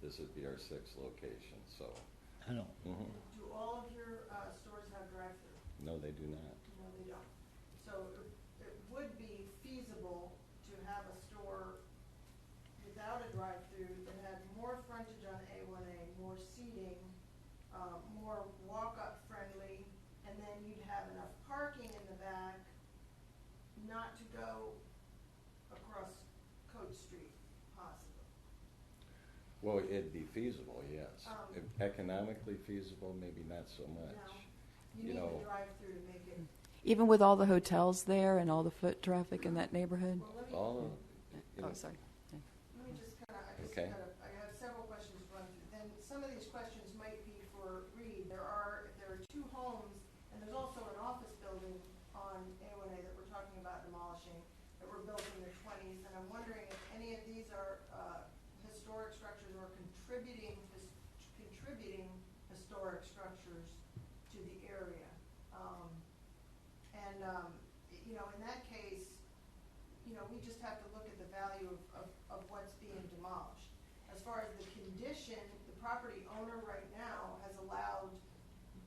This would be our 6th location, so I don't. Mhm. Do all of your stores have drive-through? No, they do not. No, they don't. So it would be feasible to have a store without a drive-through that had more frontage on A1A, more seating, more walk-up friendly, and then you'd have enough parking in the back not to go across Coach Street, possibly. Well, it'd be feasible, yes. Um, If economically feasible, maybe not so No, much. you You need know- the drive-through to make it. Even with all the hotels there and all the foot traffic in that neighborhood? Well, let me, All of, you know, Oh, sorry. let me just kind of, Okay. I have several questions to run through. Then some of these questions might be for Reed. There are two homes, and there's also an office building on A1A that we're talking about demolishing, that were built in the 20s, and I'm wondering if any of these are historic structures or contributing historic structures to the area. In that case, we just have to look at the value of what's being demolished. As far as the condition, the property owner right now has allowed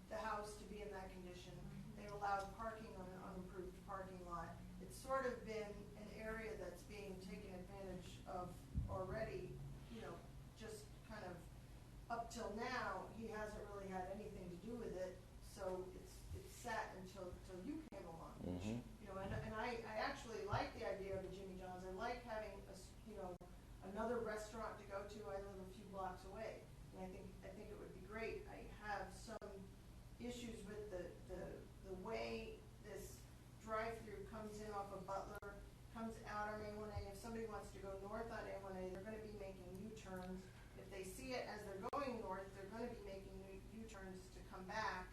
the house to be in that condition. They've allowed parking on an unimproved parking lot. It's sort of been an area that's being taken advantage of already, just kind of up till now, he hasn't really had anything to do with it, so it's sat until you came along. Mhm. And I actually like the idea of a Jimmy John's. I like having another restaurant to go to. I live a few blocks away, and I think it would be great. I have some issues with the way this drive-through comes in off of Butler, comes out on A1A. If somebody wants to go north on A1A, they're going to be making U-turns. If they see it as they're going north, they're going to be making U-turns to come back.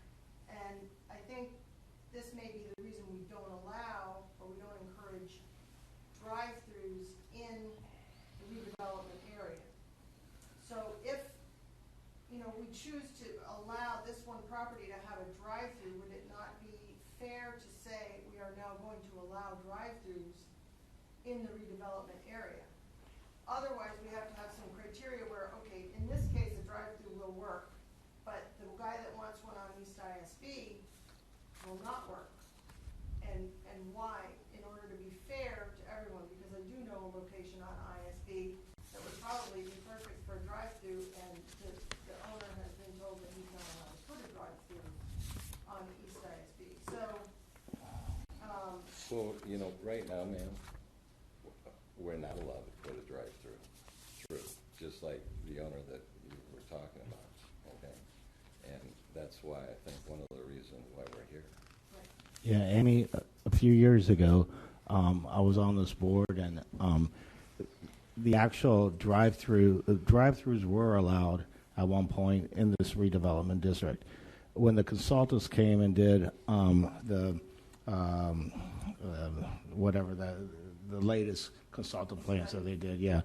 And I think this may be the reason we don't allow or we don't encourage drive-throughs in the redevelopment area. So if, we choose to allow this one property to have a drive-through, would it not be fair to say we are now going to allow drive-throughs in the redevelopment area? Otherwise, we have to have some criteria where, okay, in this case, a drive-through will work, but the guy that wants one on East ISB will not work. And why? In order to be fair to everyone, because I do know a location on ISB that would probably be perfect for a drive-through, and the owner has been told that he's not allowed to put a drive-through on East ISB. So, Well, right now, ma'am, we're not allowed to put a drive-through through, just like the owner that you were talking about, okay? And that's why I think one of the reasons why we're here. Yeah, Amy, a few years ago, I was on this board, and the actual drive-throughs were allowed at one point in this redevelopment district. When the consultants came and did the latest consultant plans that they did,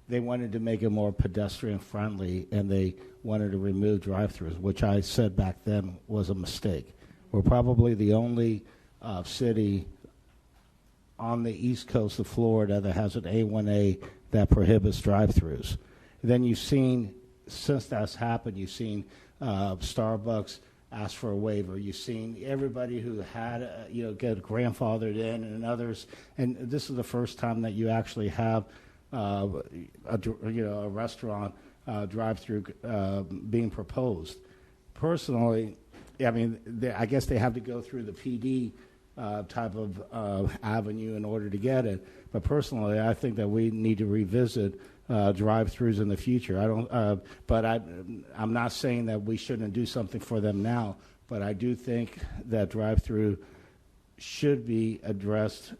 they wanted to make it more pedestrian friendly, and they wanted to remove drive-throughs, which I said back then was a mistake. We're probably the only city on the east coast of Florida that has an A1A that prohibits drive-throughs. Then you've seen, since that's happened, you've seen Starbucks ask for a waiver. You've seen everybody who had, get grandfathered in, and others. And this is the first time that you actually have a restaurant drive-through being proposed. Personally, I guess they have to go through the PD type of avenue in order to get it. But personally, I think that we need to revisit drive-throughs in the future. I'm not saying that we shouldn't do something for them now, but I do think that drive-through should be addressed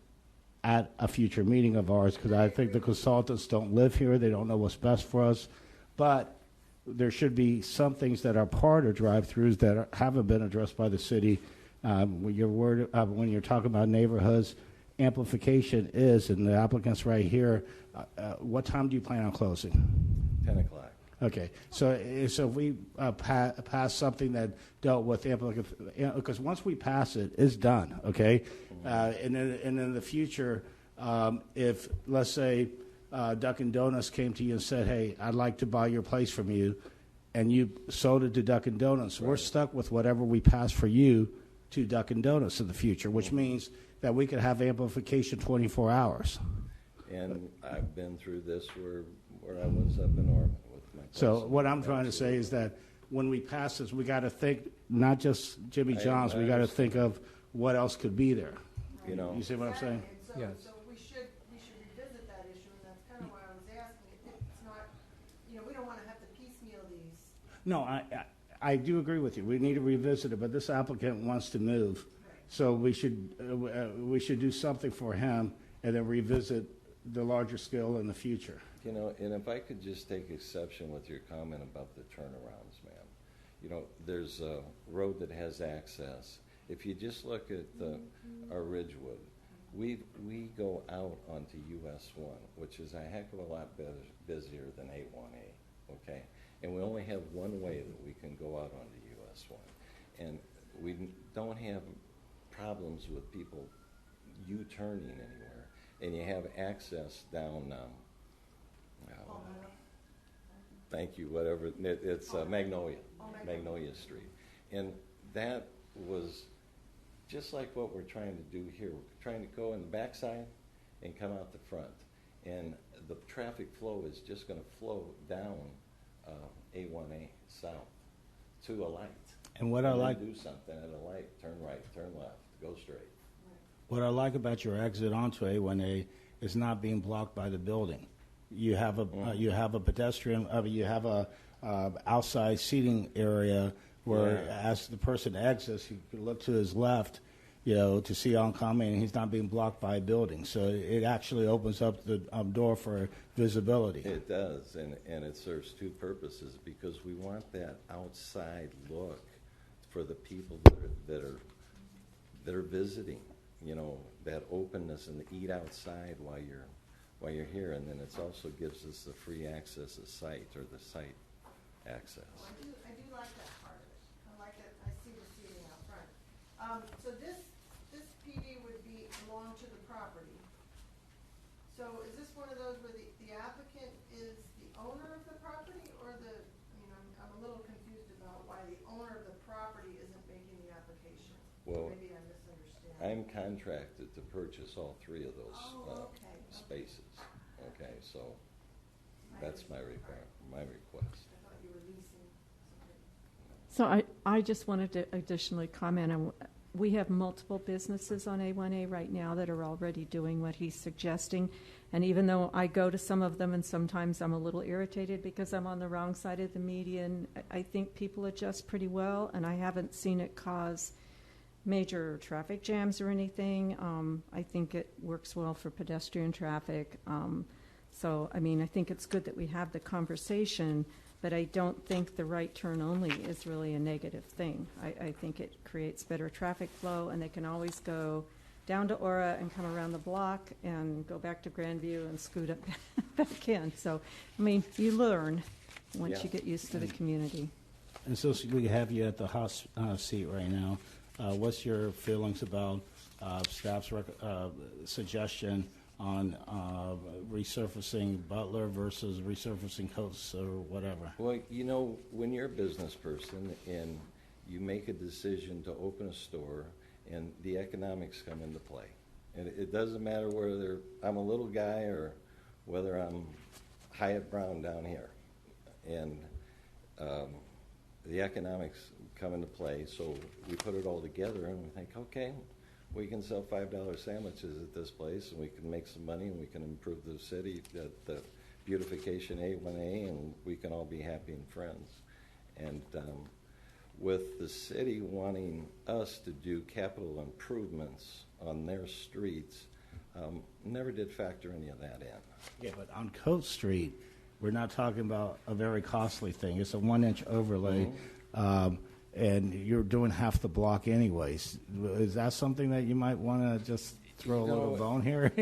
at a future meeting of ours, because I think the consultants don't live here. They don't know what's best for us. But there should be some things that are part of drive-throughs that haven't been addressed by the city. When you're talking about neighborhoods, amplification is, and the applicant's right here, what time do you plan on closing? 10 o'clock. Okay, so if we pass something that dealt with amplification, because once we pass it, it's done, okay? And in the future, if, let's say, Dunkin' Donuts came to you and said, hey, I'd like to buy your place from you, and you sold it to Dunkin' Donuts. We're Right. stuck with whatever we pass for you to Dunkin' Donuts in the future, which means that we could have amplification 24 hours. And I've been through this where I was up in Ormond with my. So place. what I'm trying to say is that when we pass this, we got to think not just Jimmy I John's. We got to understand. think of what else could be there. You know, You see what I'm saying? Exactly. And Yes. so we should revisit that issue, and that's kind of why I was asking. It's not, we don't want to have to piecemeal these. No, I do agree with you. We need to revisit it, but this applicant wants to move, so we should do something for him and then revisit the larger scale in the future. you know, and if I could just take exception with your comment about the turnarounds, ma'am. You know, there's a road that has access. If you just look at our Ridgewood, we go out onto US 1, which is a heck of a lot busier than A1A, okay? And we only have one way that we can go out onto US 1. And we don't have problems with people U-turning anywhere. And you have access down, thank you, whatever, it's Magnolia Street. And that was just like what we're trying to do here. We're trying to go in the backside and come out the front. And the traffic flow is just going to flow down A1A south to a light. And what I then like, do something at a light, turn right, turn left, go straight. what I like about your exit onto A1A is not being blocked by the building. You have a pedestrian, you have a outside seating area where as the person exits, he can look to his left, to see oncoming, and he's not being blocked by a building. So it actually opens up the door for visibility. It does, and it serves two purposes, because we want that outside look for the people that are visiting, that openness and to eat outside while you're here, and then it also gives us the free access of site, or the site access. I do like that part of it. I like it. I see the seating out front. So this PD would belong to the property. So is this one of those where the applicant is the owner of the property, or I'm a little confused about why the owner of the property isn't making the application. Well, Maybe I misunderstand. I'm contracted to purchase all three of those Okay. spaces. Okay, so that's my request. I thought you were leasing something. So I just wanted to additionally comment on, we have multiple businesses on A1A right now that are already doing what he's suggesting. And even though I go to some of them and sometimes I'm a little irritated because I'm on the wrong side of the median, I think people adjust pretty well, and I haven't seen it cause major traffic jams or anything. I think it works well for pedestrian traffic. So, I think it's good that we have the conversation, but I don't think the right turn only is really a negative thing. I think it creates better traffic flow, and they can always go down to Aura and come around the block and go back to Grandview and scoot up back in. So, you learn once you get used to the community. And so we have you at the hot seat right now. What's your feelings about staff's suggestion on resurfacing Butler versus resurfacing Coates or whatever? Well, when you're a business person and you make a decision to open a store, and the economics come into play, and it doesn't matter whether I'm a little guy or whether I'm Hyatt Brown down here, and the economics come into play, so we put it all together and we think, okay, we can sell $5 sandwiches at this place, and we can make some money, and we can improve the city, the beautification A1A, and we can all be happy and friends. And with the city wanting us to do capital improvements on their streets, never did factor any of that in. Yeah, but on Coates Street, we're not talking about a very costly thing. It's a 1-inch overlay. Mm-hmm. And you're doing half the block anyways. Is that something that you might want to just throw a little bone here?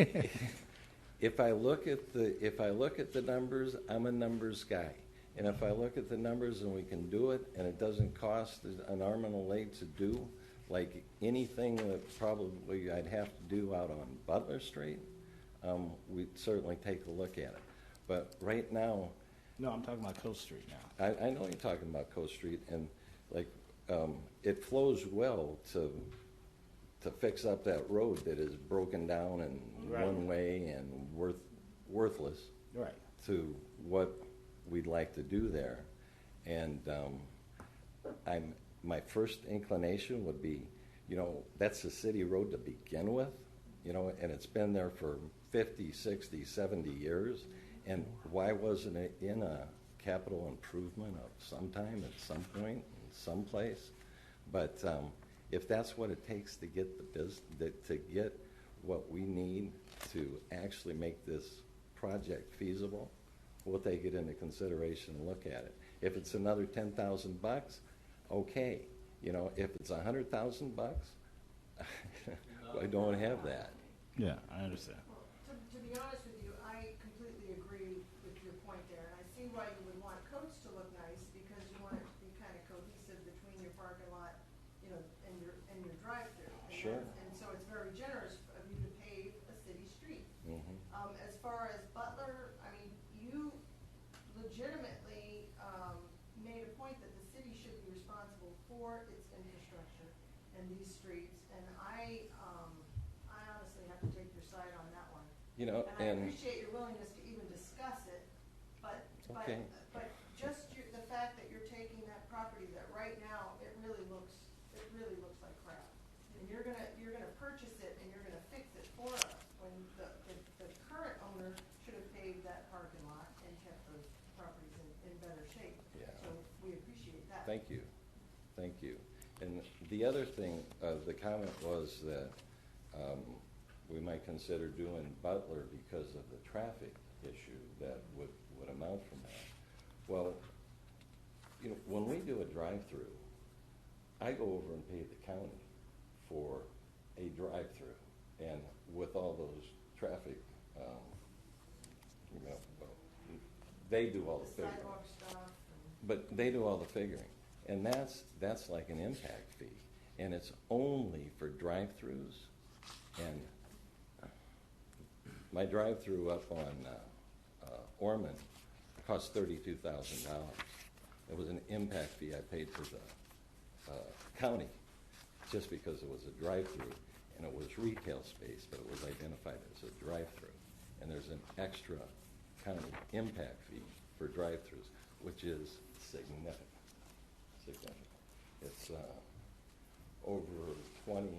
If I look at the numbers, I'm a numbers guy. And if I look at the numbers and we can do it, and it doesn't cost an arm and a leg to do, like anything that probably I'd have to do out on Butler Street, we'd certainly take a look at it. But right now, No, I'm talking about Coast Street now. I know you're talking about Coast Street, and like, it flows well to fix up that road that is broken down and Right. one way and worthless Right. to what we'd like to do there. And my first inclination would be, that's a city road to begin with, and it's been there for 50, 60, 70 years. And why wasn't it in a capital improvement of some time at some point, in some place? But if that's what it takes to get to get what we need to actually make this project feasible, we'll take it into consideration and look at it. If it's another $10,000, okay. If it's $100,000, I don't have that. Yeah, I understand. Well, to be honest with you, I completely agree with your point there, and I see why you would want coats to look nice, because you want it to be kind of cohesive between your parking lot, and your drive-through. Sure. And so it's very generous of you to pave a city street. Mhm. As far as Butler, I mean, you legitimately made a point that the city should be responsible for its infrastructure and these streets, and I honestly have to take your side on that one. And I appreciate your willingness to even discuss it, but Okay. just the fact that you're taking that property that right now, it really looks like crap. And you're gonna purchase it and you're gonna fix it for us, when the current owner should have paved that parking lot and kept those properties in better shape. Yeah. So we appreciate that. Thank you. And the other thing, the comment was that we might consider doing Butler because of the traffic issue that would amount from that. Well, when we do a drive-through, I go over and pay the county for a drive-through, and with all those traffic, they do all the figuring. Sidewalk stuff. But they do all the figuring, and that's like an impact fee, and it's only for drive-throughs. And my drive-through up on Ormond cost $32,000. It was an impact fee I paid to the county, just because it was a drive-through, and it was retail space, but it was identified as a drive-through. And there's an extra county impact fee for drive-throughs, which is significant. It's over $24,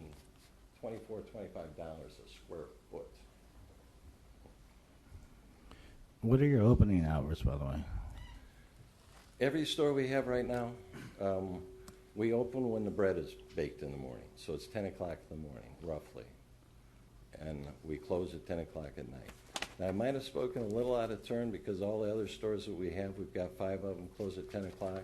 $25 a square foot. What are your opening hours, by the way? Every store we have right now, we open when the bread is baked in the morning. So it's 10 o'clock in the morning, roughly. And we close at 10 o'clock at night. Now, I might have spoken a little out of turn, because all the other stores that we have, we've got 5 of them close at 10 o'clock.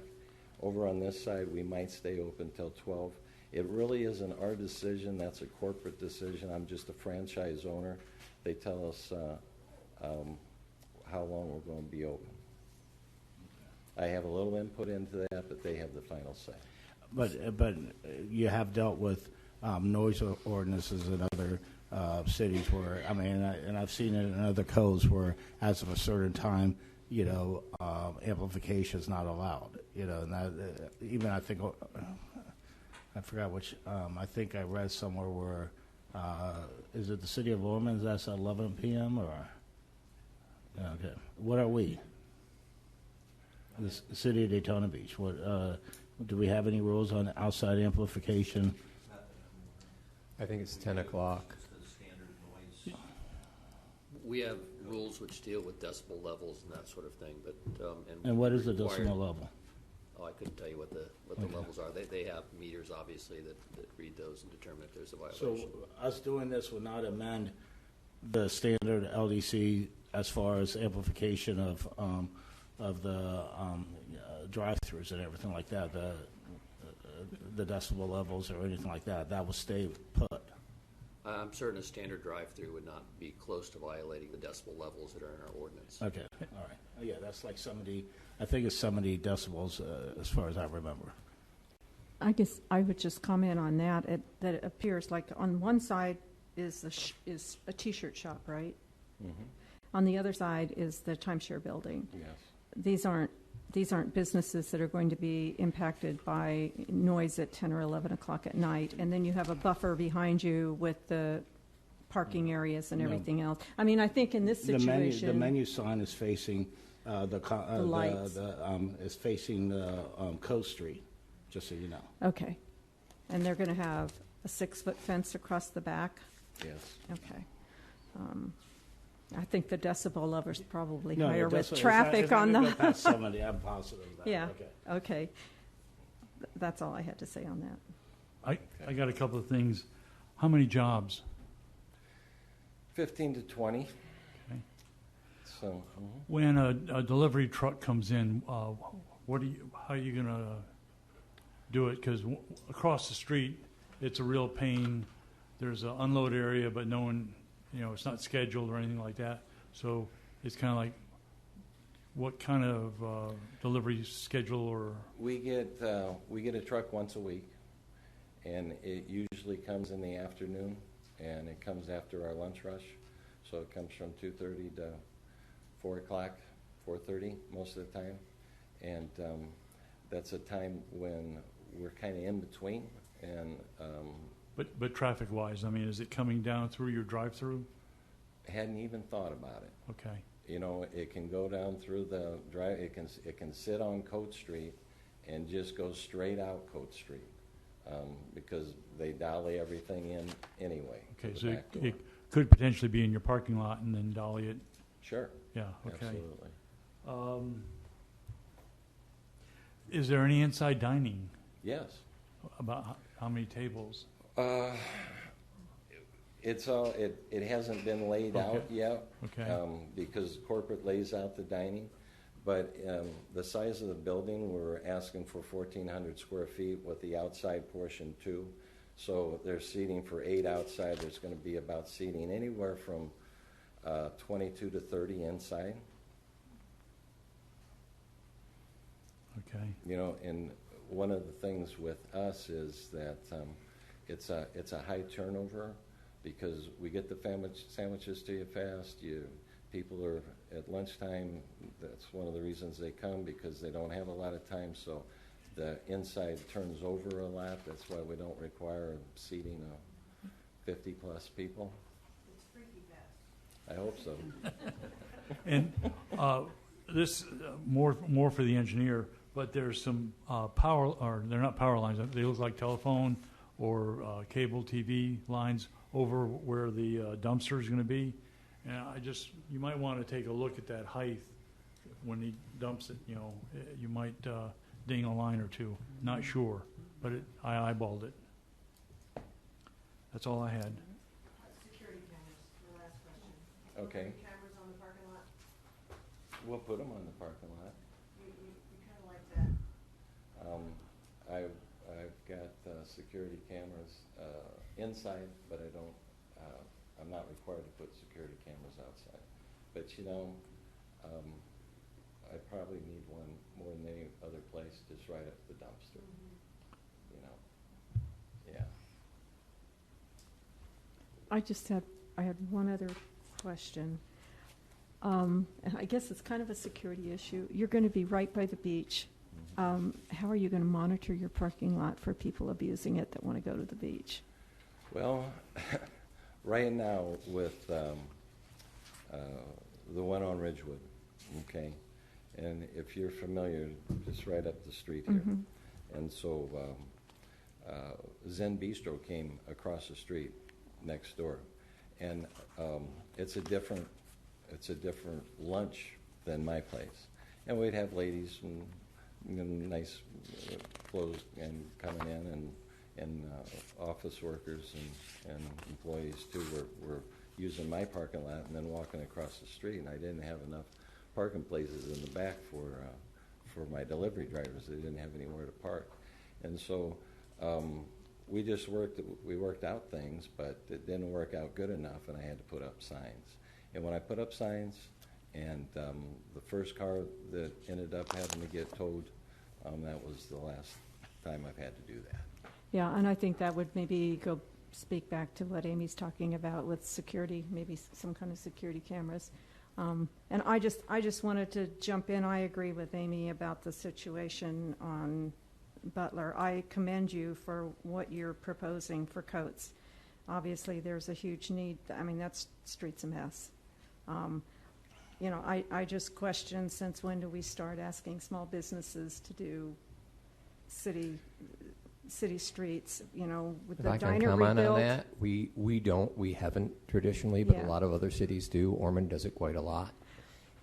Over on this side, we might stay open till 12. It really isn't our decision. That's a corporate decision. I'm just a franchise owner. They tell us how long we're going to be open. I have a little input into that, but they have the final say. But you have dealt with noise ordinances in other cities where, and I've seen it in other codes where, as of a certain time, amplification is not allowed. And that, even I think, I forgot which. I think I read somewhere where, is it the city of Ormond? That's 11 p.m. or? Okay. What are we? The city of Daytona Beach. What do we have any rules on outside amplification? I think it's 10 o'clock. We have rules which deal with decibel levels and that sort of thing, but And what is the required- decimal level? Oh, I couldn't tell you what the Okay. levels are. They have meters, obviously, that read those and determine if there's a So violation. us doing this would not amend the standard LDC as far as amplification of the drive-throughs and everything like that, the decibel levels or anything like that. That will stay put. I'm certain a standard drive-through would not be close to violating the decibel levels that are in our ordinance. Okay, all right. Yeah, that's like 70, I think it's 70 decibels as far as I remember. I guess I would just comment on that. That it appears like on one side is is a T-shirt shop, right? Mm-hmm. On the other side is the timeshare building. Yes. these aren't businesses that are going to be impacted by noise at 10 or 11 o'clock at night. And then you have a buffer behind you with the parking areas and No. everything else. I mean, I think in this situation... The menu sign is facing the lights. is facing Coast Street, just so you know. Okay. And they're going to have a 6-foot fence across the back? Yes. Okay. I think the decibel level's probably No, higher it with does- traffic it's not on gonna the... go past 70, I'm positive of that. Yeah, Okay. okay. That's all I had to say on that. I got a couple of things. How many jobs? 15 to 20. Okay. So, When a delivery truck comes in, how are you going to do it? Because across the street, it's a real pain. There's an unload area, but no one, it's not scheduled or anything like that. So it's kind of like, what kind of delivery schedule or? we get a truck once a week, and it usually comes in the afternoon, and it comes after our lunch rush. So it comes from 2:30 to 4 o'clock, 4:30 most of the time. And that's a time when we're kind of in between. And But traffic-wise, I mean, is it coming down through your drive-through? hadn't even thought about it. Okay. It can go down through the drive. It can sit on Coat Street and just go straight out Coat Street because they dolly everything in anyway. Okay, to so the back door. it could potentially be in your parking lot and then dolly it. Sure. Yeah, okay. Absolutely. Is there any inside dining? Yes. About how many tables? It's all. It hasn't been laid Okay. out yet. Okay. Because corporate lays out the dining, but the size of the building, we're asking for 1,400 square feet with the outside portion too. So there's seating for 8 outside. There's going to be about seating anywhere from 22 to 30 inside. Okay. And one of the things with us is that it's a high turnover because we get the sandwiches to you fast. People are at lunchtime. That's one of the reasons they come, because they don't have a lot of time. So the inside turns over a lot. That's why we don't require seating of 50-plus people. It's freaky fast. I hope so. And this more for the engineer, but there's some power, or they're not power lines. They look like telephone or cable TV lines over where the dumpster is going to be. And you might want to take a look at that height when he dumps it. You might ding a line or two. Not sure, but I eyeballed it. That's all I had. Security cameras, the last question. Okay. Cameras on the parking lot? We'll put them on the parking lot. You kind of like that. I've got security cameras inside, but I'm not required to put security cameras outside. But I probably need one more than any other place, just right at the dumpster. Yeah. I had one other question. And I guess it's kind of a security issue. You're going to be right by the beach. How are you going to monitor your parking lot for people abusing it that want to go to the beach? Well, right now with the one on Ridgewood, okay, and if you're familiar, just right up the street here. And so Zen Bistro came across the street next door, and it's a different lunch than my place. And we'd have ladies and nice clothes and coming in, and office workers and employees too were using my parking lot and then walking across the street. And I didn't have enough parking places in the back for my delivery drivers. They didn't have anywhere to park, and so we worked out things, but it didn't work out good enough, and I had to put up signs. And when I put up signs, and the first car that ended up having to get towed, that was the last time I've had to do that. Yeah, and I think that would maybe speak back to what Amy's talking about with security, maybe some kind of security cameras. And I just wanted to jump in. I agree with Amy about the situation on Butler. I commend you for what you're proposing for Coates. Obviously, there's a huge need. I mean, that street's a mess. You know, I just question, since when do we start asking small businesses to do city streets, you know, with If the I can diner comment rebuilt? on that, we haven't traditionally, but Yeah. a lot of other cities do. Ormond does it quite a lot.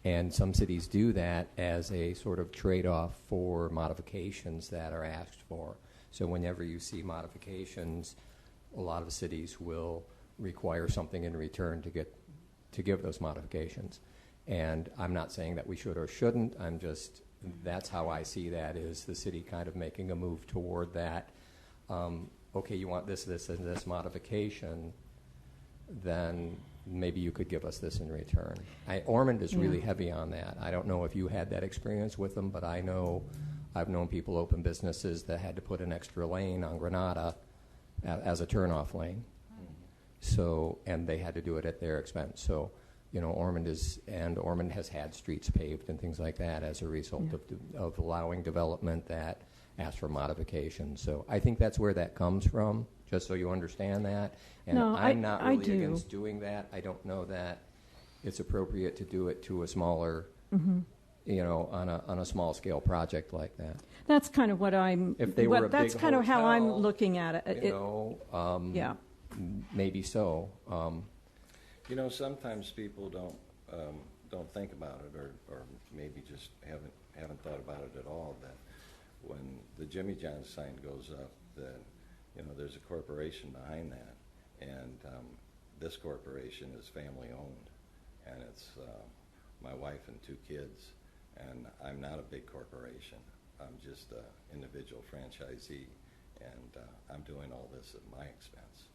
And some cities do that as a sort of trade-off for modifications that are asked for. So whenever you see modifications, a lot of cities will require something in return to give those modifications. And I'm not saying that we should or shouldn't. That's how I see that, is the city kind of making a move toward that. Okay, you want this, and this modification, then maybe you could give us this in return. Ormond is really heavy on that. I don't know if you had that experience with them, but I've known people open businesses that had to put an extra lane on Granada as a turnoff lane. So, and they had to do it at their expense. So, you know, Ormond has had streets paved and things like that as a result of allowing development that asks for modifications. So I think that's where that comes from, just so you understand that. And No, I'm not I really do. against doing that. I don't know that it's appropriate to do it to a smaller, you know, on a small scale project like that. That's kind of what I'm. If they were a that's big kind of how I'm hotel, looking at it. You know, yeah. maybe so. You know, sometimes people don't think about it, or maybe just haven't thought about it at all, that when the Jimmy John's sign goes up, that, you know, there's a corporation behind that, and this corporation is family owned, and it's my wife and 2 kids, and I'm not a big corporation. I'm just an individual franchisee, and I'm doing all this at my expense.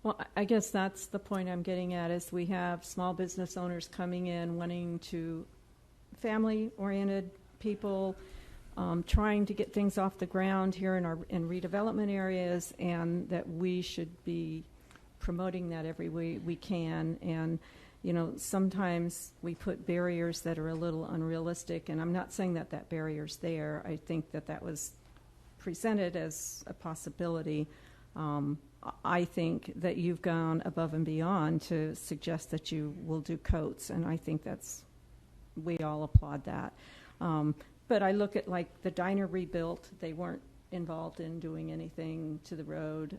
Well, I guess that's the point I'm getting at, is we have small business owners coming in wanting to, family-oriented people, trying to get things off the ground here in redevelopment areas, and that we should be promoting that every way we can. And, you know, sometimes we put barriers that are a little unrealistic, and I'm not saying that that barrier's there. I think that was presented as a possibility. I think that you've gone above and beyond to suggest that you will do Coates, and I think we all applaud that. But I look at, like, the diner rebuilt. They weren't involved in doing anything to the road.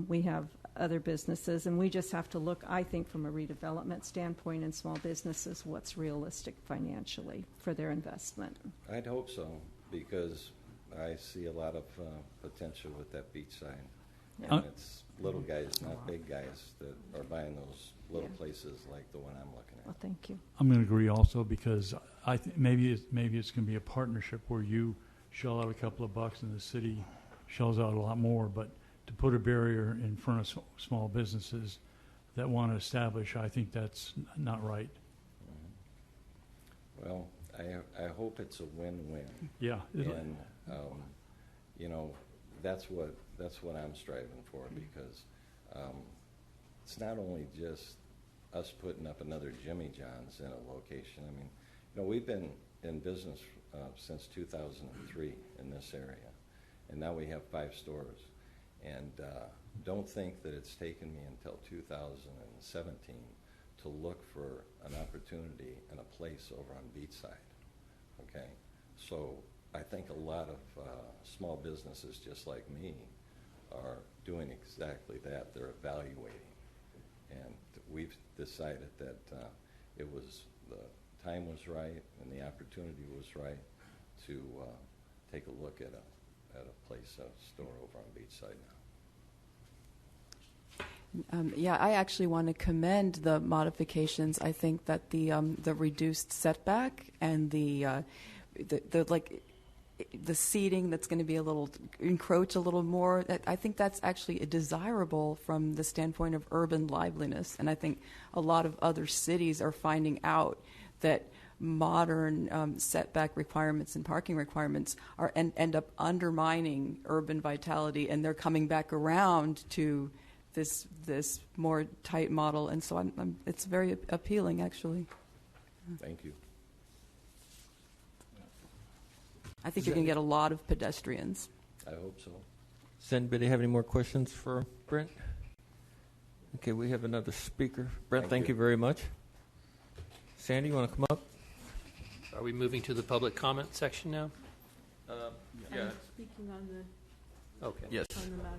We have other businesses, and we just have to look, I think, from a redevelopment standpoint in small businesses, what's realistic financially for their investment. I'd hope so, because I see a lot of potential with that Beachside. And it's little guys, not big guys, that are buying those little places like the one I'm looking at. Well, thank you. I'm going to agree also, because I think maybe it's going to be a partnership where you shell out a couple of bucks and the city shells out a lot more. But to put a barrier in front of small businesses that want to establish, I think that's not right. Well, I hope it's a win-win. Yeah. And you know, that's what I'm striving for, because it's not only just us putting up another Jimmy John's in a location. I mean, you know, we've been in business since 2003 in this area, and now we have 5 stores. And don't think that it's taken me until 2017 to look for an opportunity and a place over on Beachside. Okay, so I think a lot of small businesses just like me are doing exactly that. They're evaluating, and we've decided that the time was right and the opportunity was right to take a look at a place, a store over on Beachside now. Yeah, I actually want to commend the modifications. I think that the reduced setback and the seating that's going to be encroach a little more, I think that's actually desirable from the standpoint of urban liveliness. And I think a lot of other cities are finding out that modern setback requirements and parking requirements end up undermining urban vitality, and they're coming back around to this more tight model. And so it's very appealing, actually. Thank you. I think you're going to get a lot of pedestrians. I hope so. Does anybody have any more questions for Brent? Okay, we have another speaker. Brent, thank you very much. Sandy, you want to come up? Are we moving to the public comment section now? Yeah. Speaking on the, Okay. Yes. on the matter.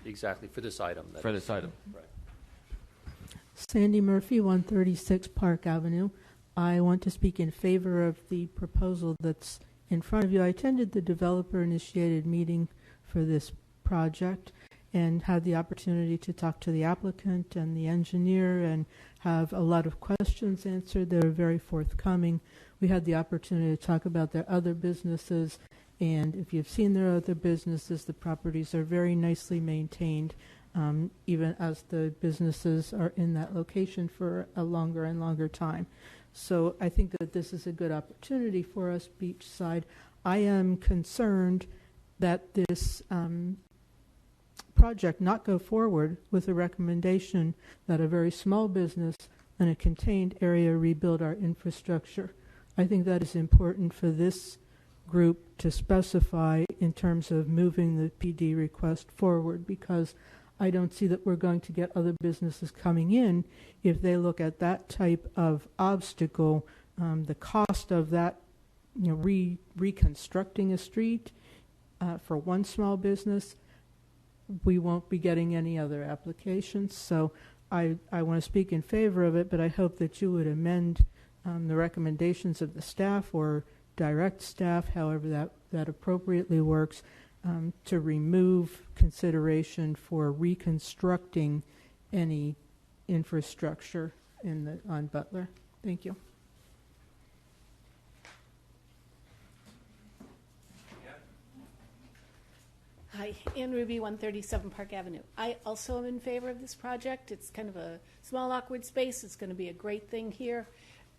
Exactly, for this item. that For is. this item. Right. Sandy Murphy, 136 Park Avenue. I want to speak in favor of the proposal that's in front of you. I attended the developer-initiated meeting for this project and had the opportunity to talk to the applicant and the engineer and have a lot of questions answered. They were very forthcoming. We had the opportunity to talk about their other businesses, and if you've seen their other businesses, the properties are very nicely maintained, even as the businesses are in that location for a longer and longer time. So I think that this is a good opportunity for us, Beachside. I am concerned that this project not go forward with a recommendation that a very small business in a contained area rebuild our infrastructure. I think that is important for this group to specify in terms of moving the PD request forward, because I don't see that we're going to get other businesses coming in if they look at that type of obstacle. The cost of that, reconstructing a street for one small business, we won't be getting any other applications. So I want to speak in favor of it, but I hope that you would amend the recommendations of the staff or direct staff, however that appropriately works, to remove consideration for reconstructing any infrastructure on Butler. Thank you. Hi, Ann Ruby, 137 Park Avenue. I also am in favor of this project. It's kind of a small, awkward space. It's going to be a great thing here.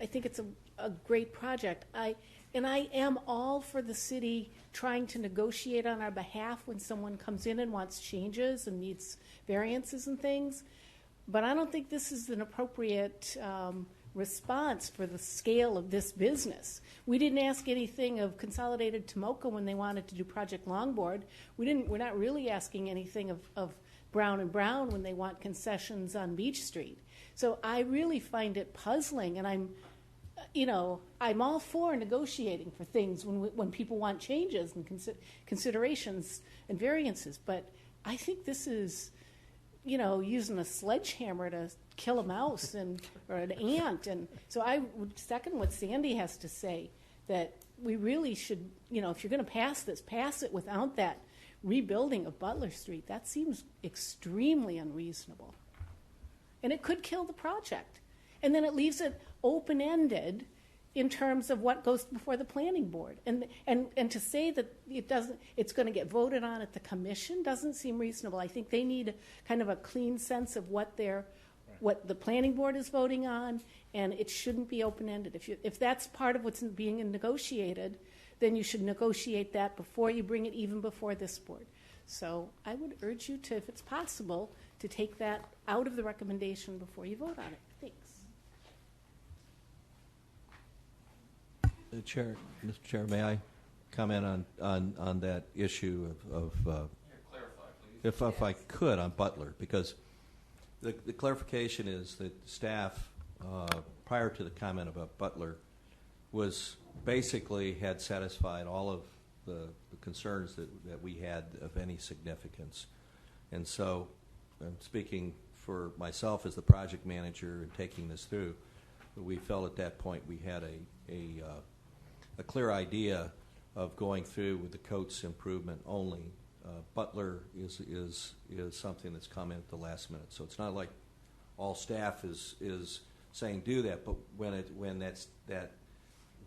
I think it's a great project. I am all for the city trying to negotiate on our behalf when someone comes in and wants changes and needs variances and things. But I don't think this is an appropriate response for the scale of this business. We didn't ask anything of Consolidated Tomoka when they wanted to do Project Longboard. We're not really asking anything of Brown and Brown when they want concessions on Beach Street. So I really find it puzzling, and I'm all for negotiating for things when people want changes and considerations and variances. But I think this is, using a sledgehammer to kill a mouse or an ant. And so I would second what Sandy has to say, that we really should, if you're going to pass this, pass it without that rebuilding of Butler Street. That seems extremely unreasonable. And it could kill the project. And then it leaves it open-ended in terms of what goes before the planning board. And to say that it's going to get voted on at the commission doesn't seem reasonable. I think they need kind of a clean sense of what the planning board is voting on, and it shouldn't be open-ended. If that's part of what's being negotiated, then you should negotiate that before you bring it even before this board. So I would urge you to, if it's possible, to take that out of the recommendation before you vote on it. Thanks. Mr. Chair, may I comment on that issue of if I could, on Butler, because the clarification is that staff, prior to the comment about Butler, was basically had satisfied all of the concerns that we had of any significance. And so I'm speaking for myself as the project manager and taking this through, we felt at that point we had a clear idea of going through with the Coates improvement only. Butler is something that's come in at the last minute, so it's not like all staff is saying do that. But when that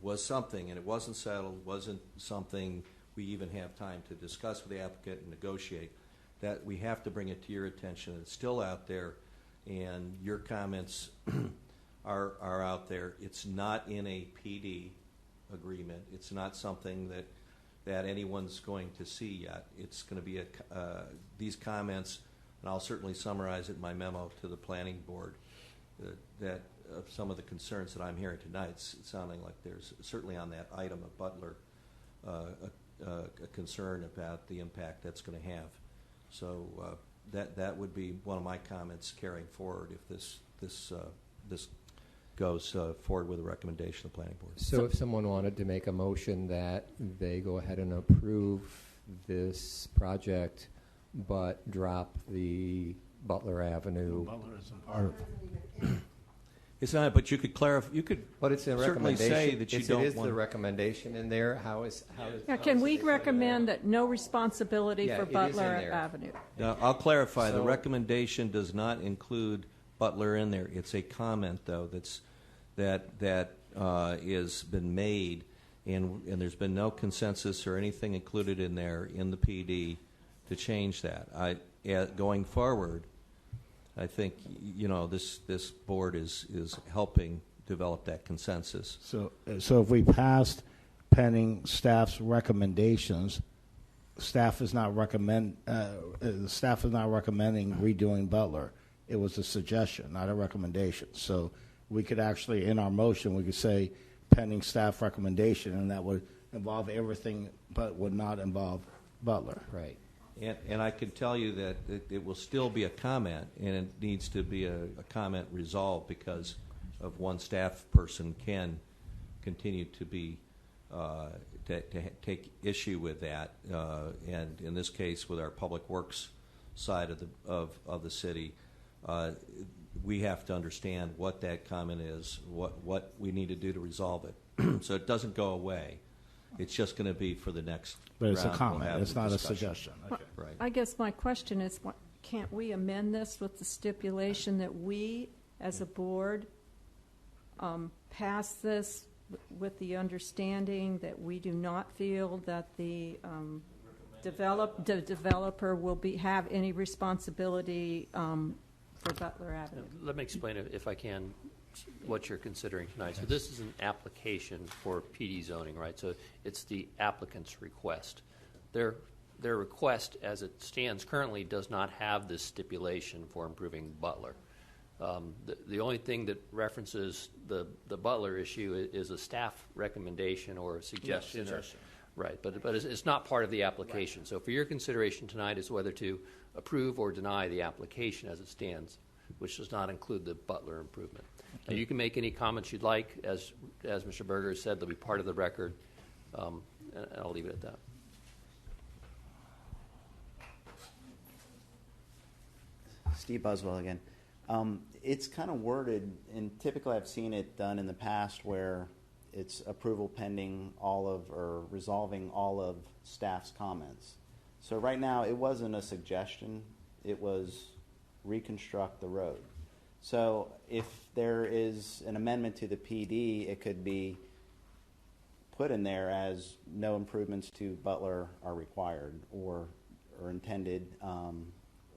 was something and it wasn't settled, wasn't something we even have time to discuss with the applicant and negotiate, that we have to bring it to your attention. It's still out there, and your comments are out there. It's not in a PD agreement. It's not something that anyone's going to see yet. It's going to be these comments, and I'll certainly summarize it in my memo to the planning board, that of some of the concerns that I'm hearing tonight, it's sounding like there's certainly on that item of Butler a concern about the impact that's going to have. So that would be one of my comments carrying forward if this goes forward with a recommendation of the planning board. So if someone wanted to make a motion that they go ahead and approve this project but drop the Butler Avenue. Butler isn't part of it. It's not, but you could clarify. You could, but it's a certainly recommendation. say that you don't It is want the recommendation in there. How is Can we recommend that no responsibility Yeah, for it is Butler in there. Avenue? Now, I'll clarify. The So- recommendation does not include Butler in there. It's a comment, though, that has been made, and there's been no consensus or anything included in there in the PD to change that. Going forward, I think this board is helping develop that consensus. So if we passed pending staff's recommendations, staff is not recommending redoing Butler. It was a suggestion, not a recommendation. So we could actually, in our motion, we could say pending staff recommendation, and that would involve everything, but would not involve Butler. Right. And I can tell you that it will still be a comment, and it needs to be a comment resolved because of one staff person can continue to be to take issue with that, and in this case, with our public works side of the city, we have to understand what that comment is, what we need to do to resolve it, so it doesn't go away. It's just going to be for the next But it's a round we'll comment. have It's the not a discussion. suggestion. Okay. Right. I guess my question is, can't we amend this with the stipulation that we, as a board, pass this with the understanding that we do not feel that the developer will have any responsibility for Butler Avenue? Let me explain, if I can, what you're considering tonight. So this is an application for PD zoning, right? So it's the applicant's request. Their request, as it stands currently, does not have this stipulation for improving Butler. The only thing that references the Butler issue is a staff recommendation or a suggestion. Right, but it's not part of the application. Right. So for your consideration tonight is whether to approve or deny the application as it stands, which does not include the Butler improvement. Now, you can make any comments you'd like. As Mr. Berger said, they'll be part of the record, and I'll leave it at that. Steve Buswell again. It's kind of worded, and typically I've seen it done in the past where it's approval pending or resolving all of staff's comments. So right now it wasn't a suggestion, it was reconstruct the road. So if there is an amendment to the PD, it could be put in there as no improvements to Butler are required or intended,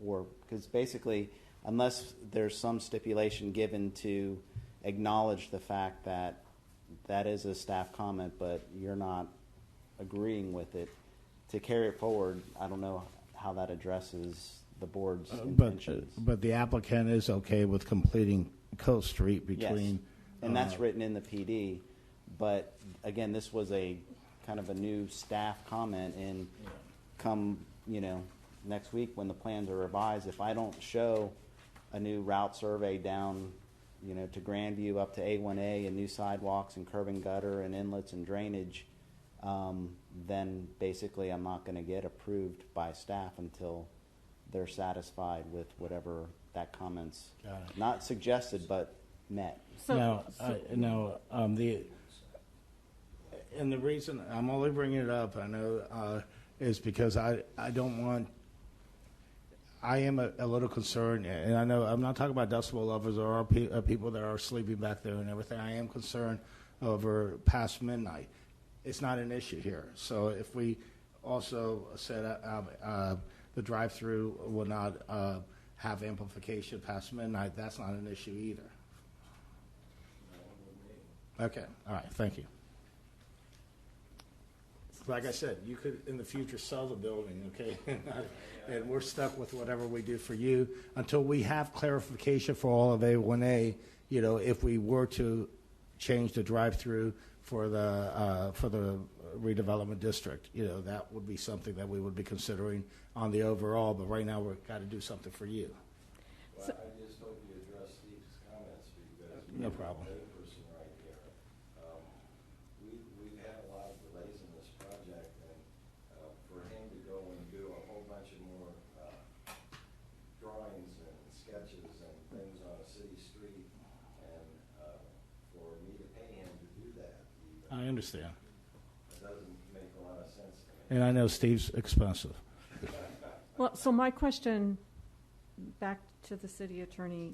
or because basically unless there's some stipulation given to acknowledge the fact that that is a staff comment but you're not agreeing with it, to carry it forward, I don't know how that addresses the board's intentions. But the applicant is okay with completing Coast Street between... Yes. And that's written in the PD. But again, this was a kind of a new staff comment, and come, next week when the plans are revised, if I don't show a new route survey down, to Grandview up to A1A and new sidewalks and curb and gutter and inlets and drainage, then basically I'm not going to get approved by staff until they're satisfied with whatever that comment's not suggested but met. And the reason I'm only bringing it up, I know, is because I don't want. I am a little concerned, and I know I'm not talking about decibel lovers or people that are sleeping back there and everything. I am concerned over past midnight. It's not an issue here. So if we also said the drive-through will not have amplification past midnight, that's not an issue either. Okay. All right. Thank you. Like I said, you could in the future sell the building, okay? And we're stuck with whatever we do for you until we have clarification for all of A1A. You know, if we were to change the drive-through for the redevelopment district, you know, that would be something that we would be considering on the overall. But right now, we've got to do something for you. Well, I just hope you address Steve's comments because No problem. you're the person right here. We've had a lot of delays in this project, and for him to go and do a whole bunch of more drawings and sketches and things on a city street, and for me to pay him to do that, I understand. it doesn't make a lot of sense to me. And I know Steve's expensive. Well, so my question back to the city attorney,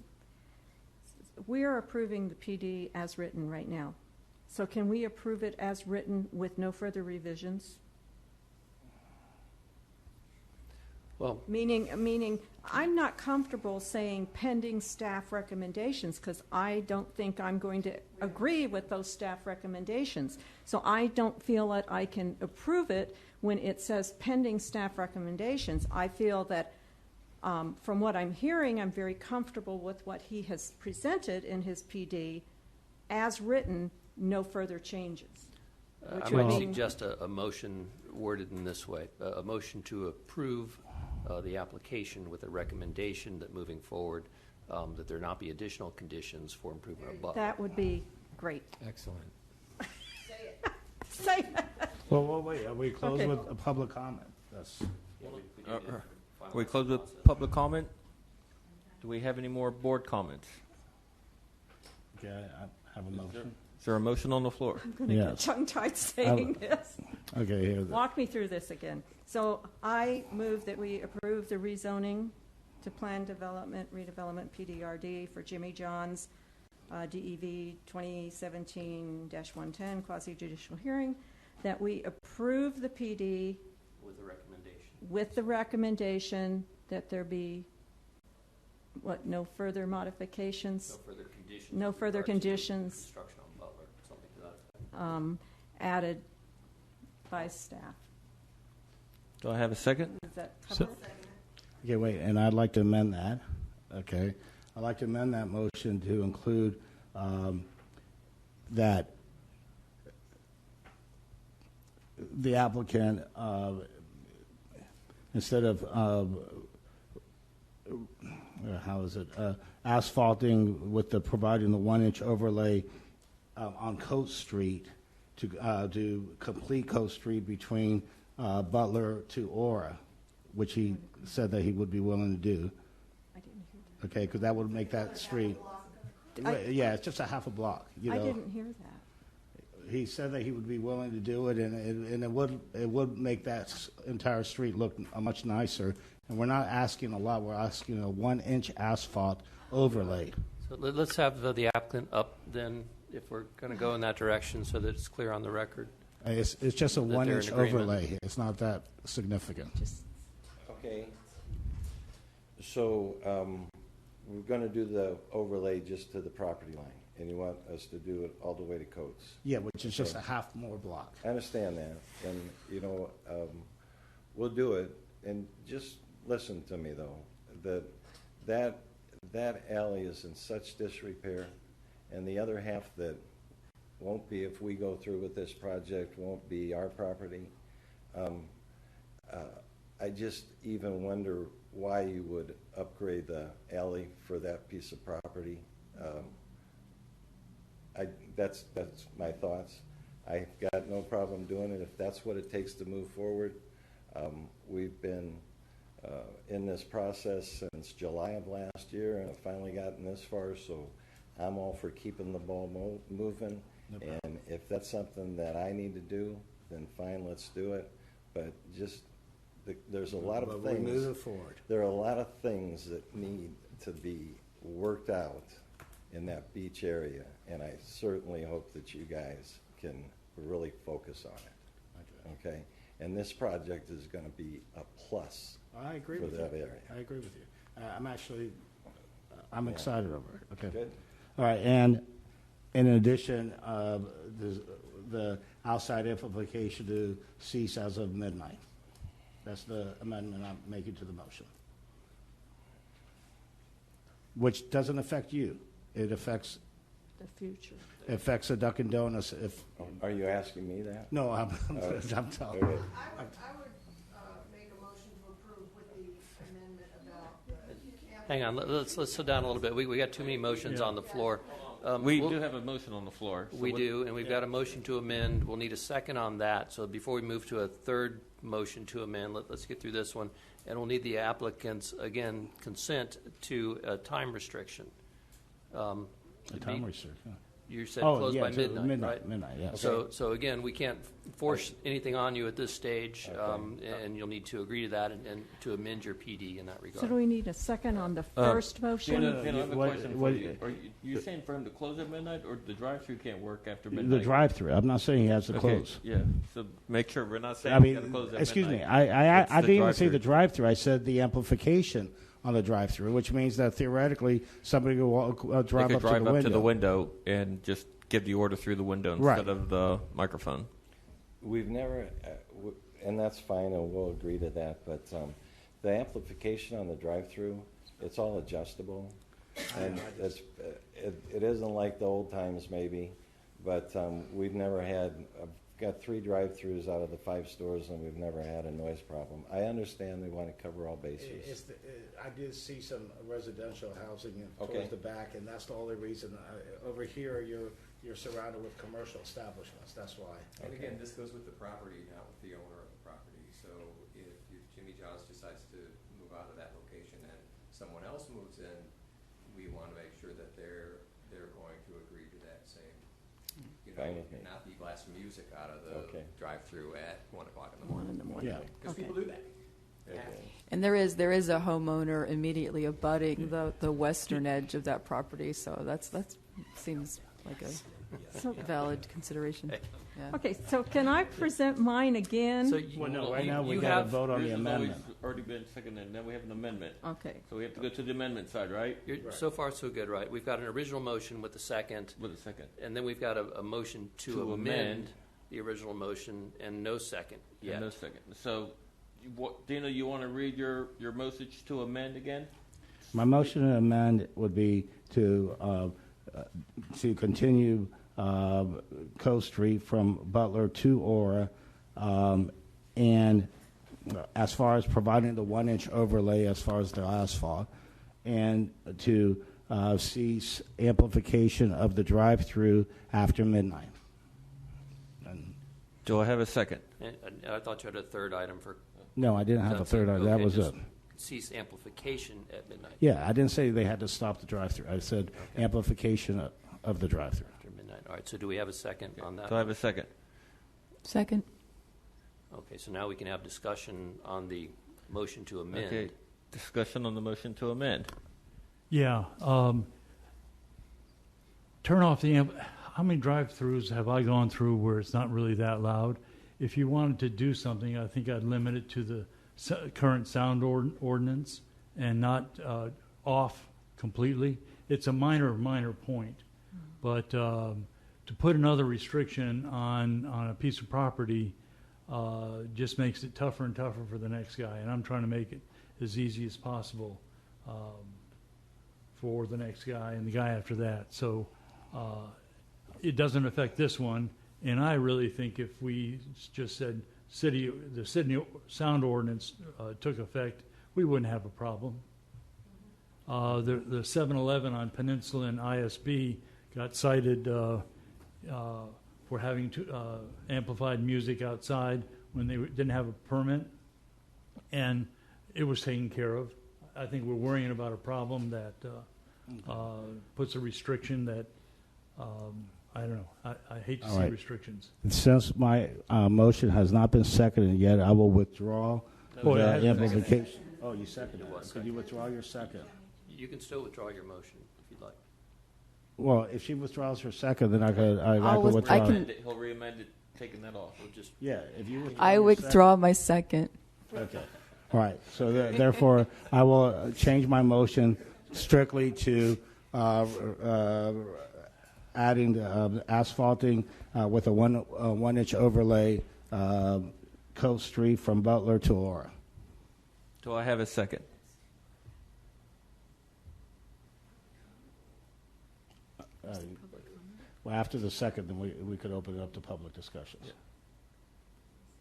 we are approving the PD as written right now. So can we approve it as written with no further revisions? Well, Meaning, I'm not comfortable saying pending staff recommendations because I don't think I'm going to agree with those staff recommendations. So I don't feel that I can approve it when it says pending staff recommendations. I feel that from what I'm hearing, I'm very comfortable with what he has presented in his PD as written, no further changes. I might suggest a motion worded in this way, a motion to approve the application with a recommendation that moving forward, that there not be additional conditions for improvement above. That would be great. Excellent. Say it. Well, wait. Are we closed Okay. with a public comment? That's. We close with public comment. Do we have any more board comments? Okay, I have a motion. Is there a motion on the floor? I'm going to get tongue-tied saying this. Okay, here. Walk me through this again. So I move that we approve the rezoning to plan development, redevelopment PDRD for Jimmy John's DEV 2017-110 quasi-judicial hearing, that we approve the PD With a recommendation. with the recommendation that there be, no further modifications? No further conditions. No with further regard to conditions. Construction on Butler, something to that effect. Added by staff. Do I have a second? Does that So- cover it? Okay, wait, and I'd like to amend that. Okay, I'd like to amend that motion to include that the applicant, instead of how is it, asphalting with the providing the 1-inch overlay on Coat Street to do complete Coat Street between Butler to Aura, which he said that he would be willing to do. I didn't hear that. Okay, because that would make that street. Yeah, it's just a half a block. You know, I didn't hear that. he said that he would be willing to do it, and it would make that entire street look much nicer. And we're not asking a lot. We're asking a 1-inch asphalt overlay. So let's have the applicant up then, if we're going to go in that direction, so that it's clear on the record. It's just a That they're in 1-inch agreement. overlay. It's not that significant. Okay. So we're going to do the overlay just to the property line, and you want us to do it all the way to Coates. Yeah, which is just Okay. a half more block. I understand that, and, we'll do it, and just listen to me, though, that alley is in such disrepair, and the other half that won't be, if we go through with this project, won't be our property. I just even wonder why you would upgrade the alley for that piece of property. That's my thoughts. I've got no problem doing it if that's what it takes to move forward. We've been in this process since July of last year, and have finally gotten this far, so I'm all for keeping the ball moving. No problem. And if that's something that I need to do, then fine, let's do it. But just, there's a lot of But we things. move it forward. There are a lot of things that need to be worked out in that beach area, and I certainly hope that you guys can really focus on it. Okay? And this project is going to be a plus I agree for with that you. area. I agree with you. I'm Yeah. excited over it. Okay. Good? All right, and in addition, the outside amplification to cease as of midnight. That's the amendment I'm making to the motion. Which doesn't affect you. It affects The future. the Dunkin' Donuts. If Are you asking me that? no, I'm Oh. telling. Okay. I would make a motion to approve with the amendment about the. Hang on, let's slow down a little bit. We got too many motions on the floor. We we'll- do have a motion on the floor. so We what- do, and we've got a motion to amend. We'll need a second on that. So before we move to a third motion to amend, let's get through this one. And we'll need the applicant's, again, consent to a time restriction. A time restriction. You said Oh, close yeah, by to midnight, right? midnight, yes. So again, we can't force anything on you at this stage, and you'll need to agree to that and to amend your PD in that regard. So do we need a second on the first motion? Dana, I have a What- question for what- you. Are you saying for him to close at midnight, or the drive-through can't work after midnight? The drive-through. I'm not saying he has to Okay, close. yeah, so make sure we're not saying I we mean, gotta close at excuse me. midnight. I It's didn't even say drive-through. the drive-through. I said the amplification on the drive-through, which means that theoretically somebody could walk, They drive could up drive to the up window. to the window and just give the order through the window Right. instead of the microphone. We've never, and that's fine, and we'll agree to that, but the amplification on the drive-through, it's all adjustable. And it isn't like the old times maybe, but we've never had, I've got 3 drive-throughs out of the 5 stores, and we've never had a noise problem. I understand they want to cover all bases. I did see some residential housing Okay. towards the back, and that's the only reason. Over here, you're surrounded with commercial establishments. That's why. And again, this goes with the property, not with the owner of the property. So if Jimmy John's decides to move out of that location and someone else moves in, we want to make sure that they're going to agree to that same, Fine with me. and not be blasting music out of the Okay. drive-through at 1 o'clock in the morning. Yeah. Because Okay. people do that. Okay. And there is a homeowner immediately abutting the western edge of that property, so that seems like a valid consideration. Yeah. Okay, so can I present mine again? So you, Well, no, well, right you- now we you got to have- vote on Yours the has amendment. always already been seconded, and then we have an amendment. Okay. So we have to go to the amendment side, right? So far, so good, right? We've got an original motion with a second, With a second. and then we've got a motion to To amend amend. the original motion, and no second Yeah, yet. no second. So, Dina, you want to read your message to amend again? My motion to amend would be to continue Coast Street from Butler to Aura, and as far as providing the 1-inch overlay as far as the asphalt, and to cease amplification of the drive-through after midnight. And Do I have a second? And I thought you had a third item for. no, I didn't have a third item. That Okay, was just it. Cease amplification at midnight. Yeah, I didn't say they had to stop the drive-through. I said Okay. amplification of the drive-through. After midnight. All right, so do we have a second on that? Do I have a second? Second. Okay, so now we can have discussion on the motion to amend. Okay. Discussion on the motion to amend. Yeah. Turn off the amp. How many drive-throughs have I gone through where it's not really that loud? If you wanted to do something, I think I'd limit it to the current sound ordinance and not off completely. It's a minor point, but to put another restriction on a piece of property just makes it tougher and tougher for the next guy. And I'm trying to make it as easy as possible for the next guy and the guy after that. So it doesn't affect this one. And I really think if we just said the city sound ordinance took effect, we wouldn't have a problem. The 7-Eleven on Peninsula and ISB got cited for having amplified music outside when they didn't have a permit, and it was taken care of. I think we're worrying about a problem that puts a restriction that I don't know. I hate to All see right. restrictions. Since my motion has not been seconded yet, I will withdraw Oh, the it has been amplification. Oh, you seconded It was it. Could you withdraw your second? You can still withdraw your motion if you'd like. Well, if she withdraws her second, then I could I'll could with- I withdraw. can- He'll re-amend it, taking that off. We'll just Yeah, if you withdraw I your withdraw my second. Okay. All right. So therefore, I will change my motion strictly to adding the asphalting with a 1 inch overlay Cove Street from Butler to Aurora. Do I have a second? Well, after the second, then we could open it up to public discussions. Yeah.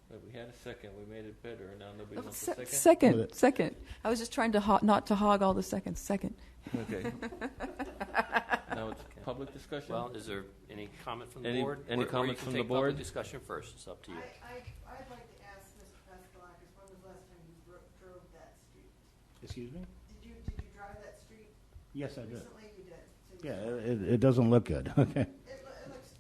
But we had a second. We made it better, and now nobody Oh, wants a second. Second. I was just trying to not to hog all the seconds. Second. Okay. Now it's public discussion. Well, is there any comment from the Any- board? any Or comments from the you can take board? public discussion first. It's up to you. I'd like to ask Mr. Pascalakis, when was the last time you drove that street? Excuse me? Did you drive that street Yes, I did. recently? You did. So you- Yeah, it doesn't look good. Okay. It looks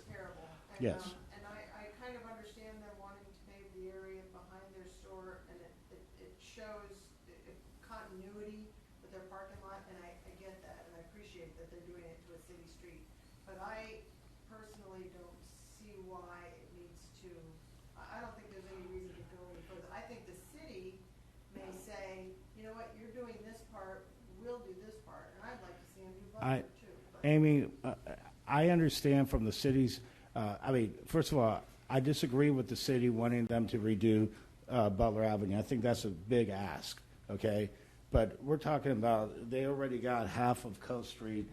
terrible. And, Yes. And I kind of understand them wanting to pave the area behind their store, and it shows continuity with their parking lot, and I get that, and I appreciate that they're doing it to a city street. But I personally don't see why it needs to, I don't think there's any reason to go any further. I think the city may say, you know what, you're doing this part, we'll do this part, and I'd like to see them do both too. But- Amy, I understand from the cities, first of all, I disagree with the city wanting them to redo Butler Avenue. I think that's a big ask, okay? But we're talking about, they already got half of Coast Street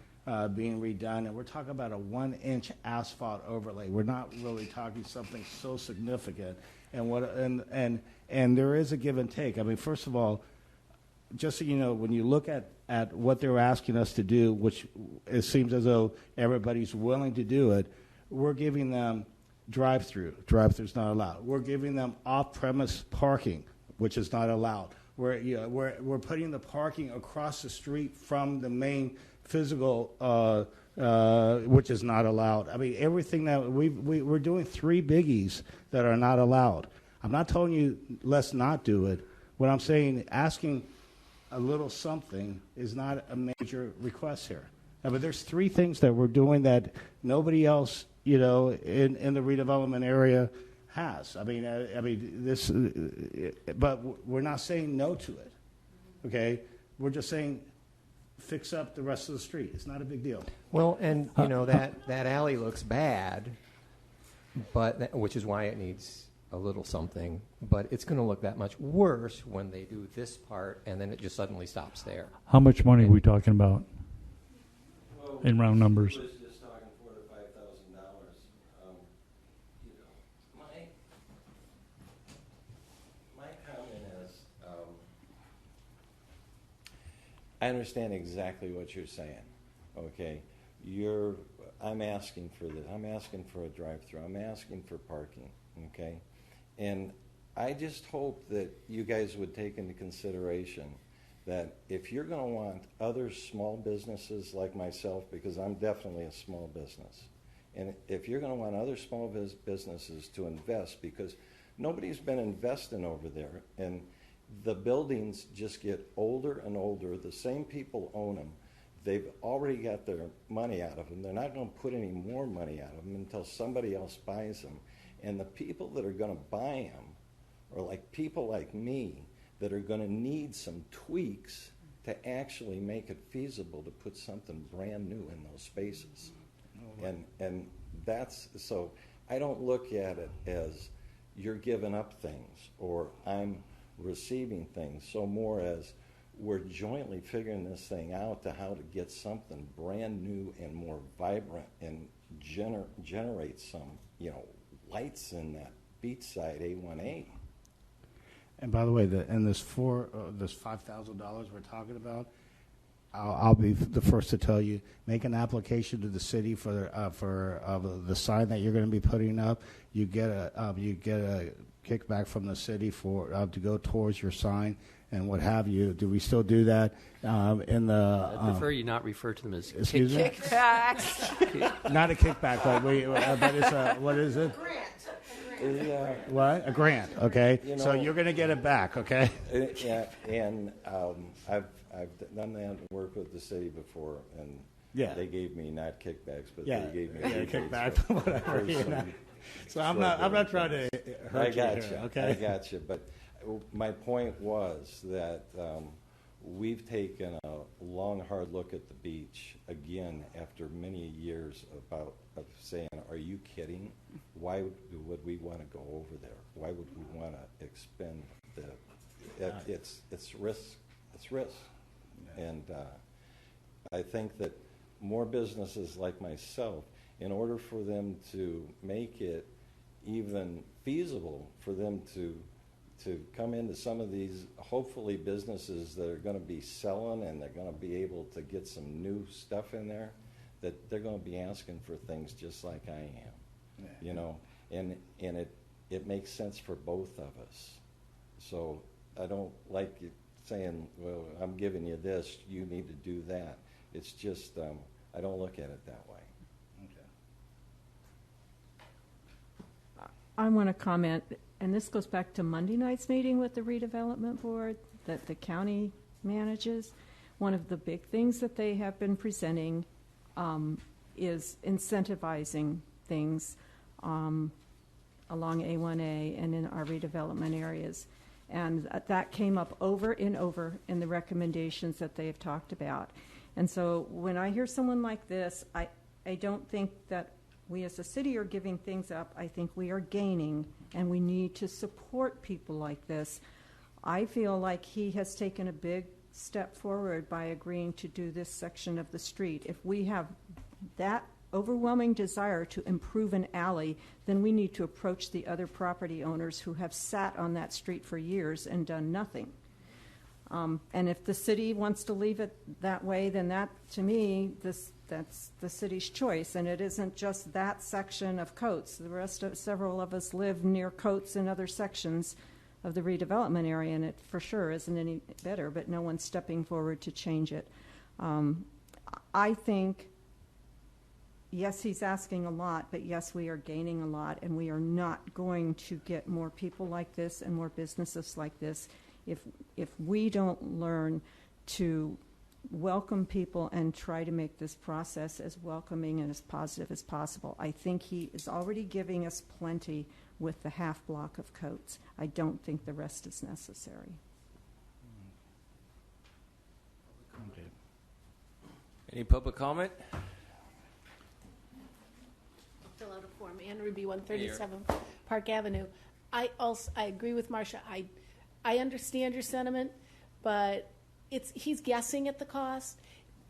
being redone, and we're talking about a 1 inch asphalt overlay. We're not really talking something so significant. And there is a give and take. I mean, first of all, just so you know, when you look at what they're asking us to do, which it seems as though everybody's willing to do it, we're giving them drive-through. Drive-through's not allowed. We're giving them off-premise parking, which is not allowed. We're putting the parking across the street from the main physical, which is not allowed. I mean, everything that we're doing 3 biggies that are not allowed. I'm not telling you let's not do it. What I'm saying, asking a little something is not a major request here. But there's 3 things that we're doing that nobody else, in the redevelopment area has. But we're not saying no to it. Okay, we're just saying fix up the rest of the street. It's not a big deal. Well, and that alley looks bad, but which is why it needs a little something. But it's going to look that much worse when they do this part, and then it just suddenly stops there. How much money are we talking about in round numbers? He was just talking $4,000 to $5,000. My comment is, I understand exactly what you're saying. Okay, I'm asking for this. I'm asking for a drive-through. I'm asking for parking. Okay, and I just hope that you guys would take into consideration that if you're going to want other small businesses like myself, because I'm definitely a small business, and if you're going to want other small businesses to invest, because nobody's been investing over there, and the buildings just get older and older. The same people own them. They've already got their money out of them. They're not going to put any more money out of them until somebody else buys them. And the people that are going to buy them are like people like me that are going to need some tweaks to actually make it feasible to put something brand new in those spaces. And that's, so I don't look at it as you're giving up things or I'm receiving things, so more as we're jointly figuring this thing out to how to get something brand new and more vibrant and generate some, lights in that Beachside A1A. And by the way, this $5,000 we're talking about, I'll be the first to tell you, make an application to the city for the sign that you're going to be putting up. You get a kickback from the city for to go towards your sign and what have you. Do we still do that in the? I prefer you not refer to them as kickbacks. Not a kickback, but it's a, what is it? What? A grant, okay? So you're going to get it back, okay? Yeah, and I've done that work with the city before, and they gave me not kickbacks, but they gave me kickback, whatever. So I'm not trying to hurt you here, okay? I got you, but my point was that we've taken a long, hard look at the beach again after many years of saying, are you kidding? Why would we want to go over there? Why would we want to expend it's risk. It's risk. And I think that more businesses like myself, in order for them to make it even feasible for them to come into some of these, hopefully, businesses that are going to be selling and they're going to be able to get some new stuff in there, that they're going to be asking for things just like I am, you know, and it makes sense for both of us. So I don't like it saying, well, I'm giving you this, you need to do that. It's just, I don't look at it that way. I want to comment, and this goes back to Monday night's meeting with the redevelopment board that the county manages. One of the big things that they have been presenting is incentivizing things along A1A and in our redevelopment areas. And that came up over and over in the recommendations that they have talked about. And so when I hear someone like this, I don't think that we as a city are giving things up. I think we are gaining, and we need to support people like this. I feel like he has taken a big step forward by agreeing to do this section of the street. If we have that overwhelming desire to improve an alley, then we need to approach the other property owners who have sat on that street for years and done nothing. And if the city wants to leave it that way, then that, to me, that's the city's choice. And it isn't just that section of Coates. The rest of several of us live near Coates and other sections of the redevelopment area, and it for sure isn't any better, but no one's stepping forward to change it. I think, yes, he's asking a lot, but yes, we are gaining a lot, and we are not going to get more people like this and more businesses like this if we don't learn to welcome people and try to make this process as welcoming and as positive as possible. I think he is already giving us plenty with the half block of Coates. I don't think the rest is necessary. Okay. Any public comment? Fill out a form. Ann Ruby, 137 Park Avenue. I agree with Marcia. I understand your sentiment, but he's guessing at the cost.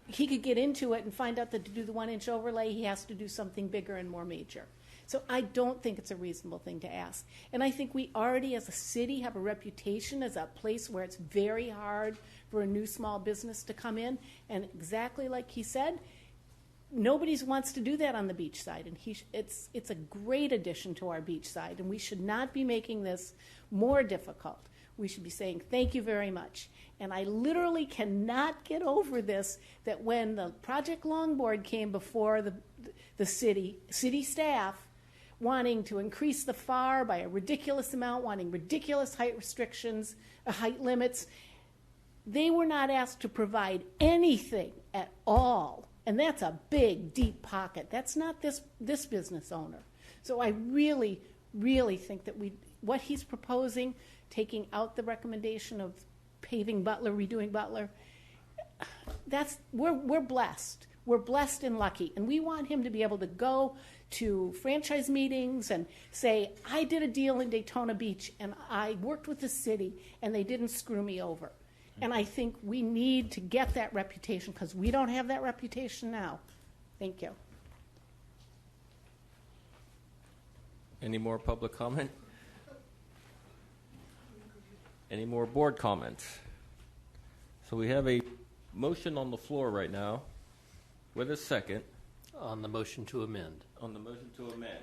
He could get into it and find out that to do the 1-inch overlay, he has to do something bigger and more major. So I don't think it's a reasonable thing to ask. And I think we already, as a city, have a reputation as a place where it's very hard for a new small business to come in. And exactly like he said, nobody wants to do that on the beachside. And it's a great addition to our beachside. And we should not be making this more difficult. We should be saying, thank you very much. And I literally cannot get over this, that when the Project Longboard came before the city staff wanting to increase the FAR by a ridiculous amount, wanting ridiculous height restrictions, height limits, they were not asked to provide anything at all. And that's a big, deep pocket. That's not this business owner. So I really, really think that what he's proposing, taking out the recommendation of paving Butler, redoing Butler, we're blessed. We're blessed and lucky. And we want him to be able to go to franchise meetings and say, I did a deal in Daytona Beach and I worked with the city and they didn't screw me over. And I think we need to get that reputation because we don't have that reputation now. Thank you. Any more public comment? Any more board comments? So we have a motion on the floor right now with a second. On the motion to amend. On the motion to amend.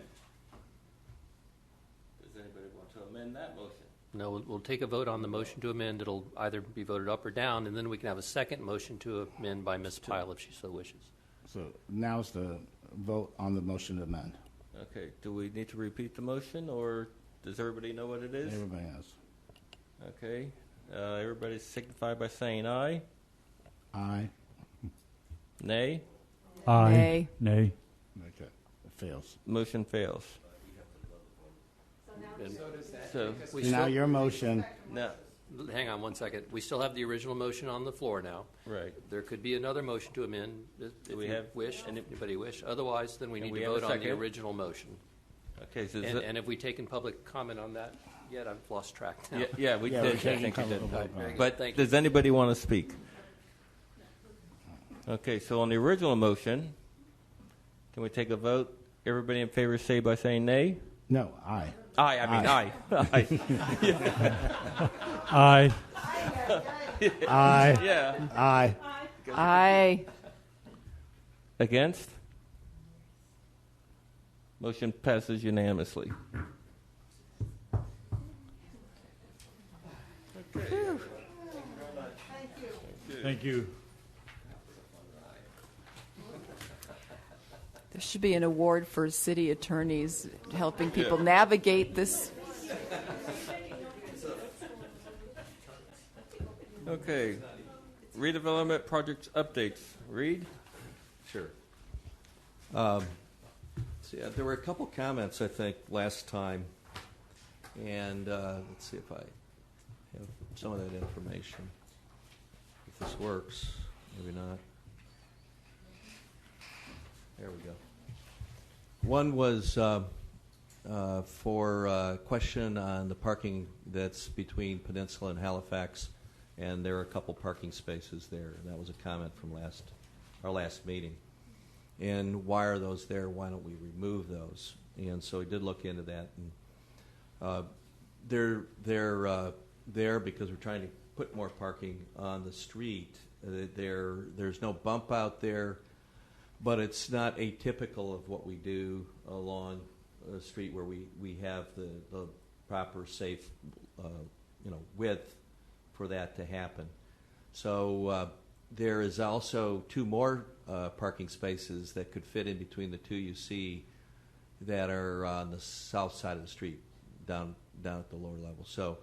Does anybody want to amend that motion? No, we'll take a vote on the motion to amend. It'll either be voted up or down, and then we can have a second motion to amend by Ms. Pyle if she so wishes. So now's the vote on the motion to amend. Okay. Do we need to repeat the motion, or does everybody know what it is? Everybody knows. Okay. Everybody signify by saying aye. Aye. Nay. Aye. Nay. Nay. Okay. It fails. Motion fails. So does that So take us we Now still- your motion. now, hang on one second. We still have the original motion on the floor now. Right. There could be another motion to amend if we you have- wish, and anybody wish. Otherwise, then we And need we to have a vote on the second? original motion. Okay, so And have we taken public comment on that yet? I've lost track now. yeah, we Yeah, did. we I taken think we did. public vote on it. But Thank you. does anybody want to speak? Okay, so on the original motion, can we take a vote? Everybody in favor say by saying nay? No, aye. Aye, I mean aye. Aye. Aye. Yeah. Aye. Aye. Against? Motion passes unanimously. Thank you. There should be an award for city attorneys helping people navigate this. Okay. Redevelopment project updates. Reed? Sure. There were a couple comments, I think, last time, and let's see if I have some of that information. If this works, maybe not. There we go. One was for a question on the parking that's between Peninsula and Halifax, and there are a couple parking spaces there. And that was a comment from our last meeting. And why are those there? Why don't we remove those? And so we did look into that. And they're there because we're trying to put more parking on the street. There's no bump out there, but it's not atypical of what we do along a street where we have the proper safe width for that to happen. So there is also two more parking spaces that could fit in between the two you see that are on the south side of the street, down at the lower level. So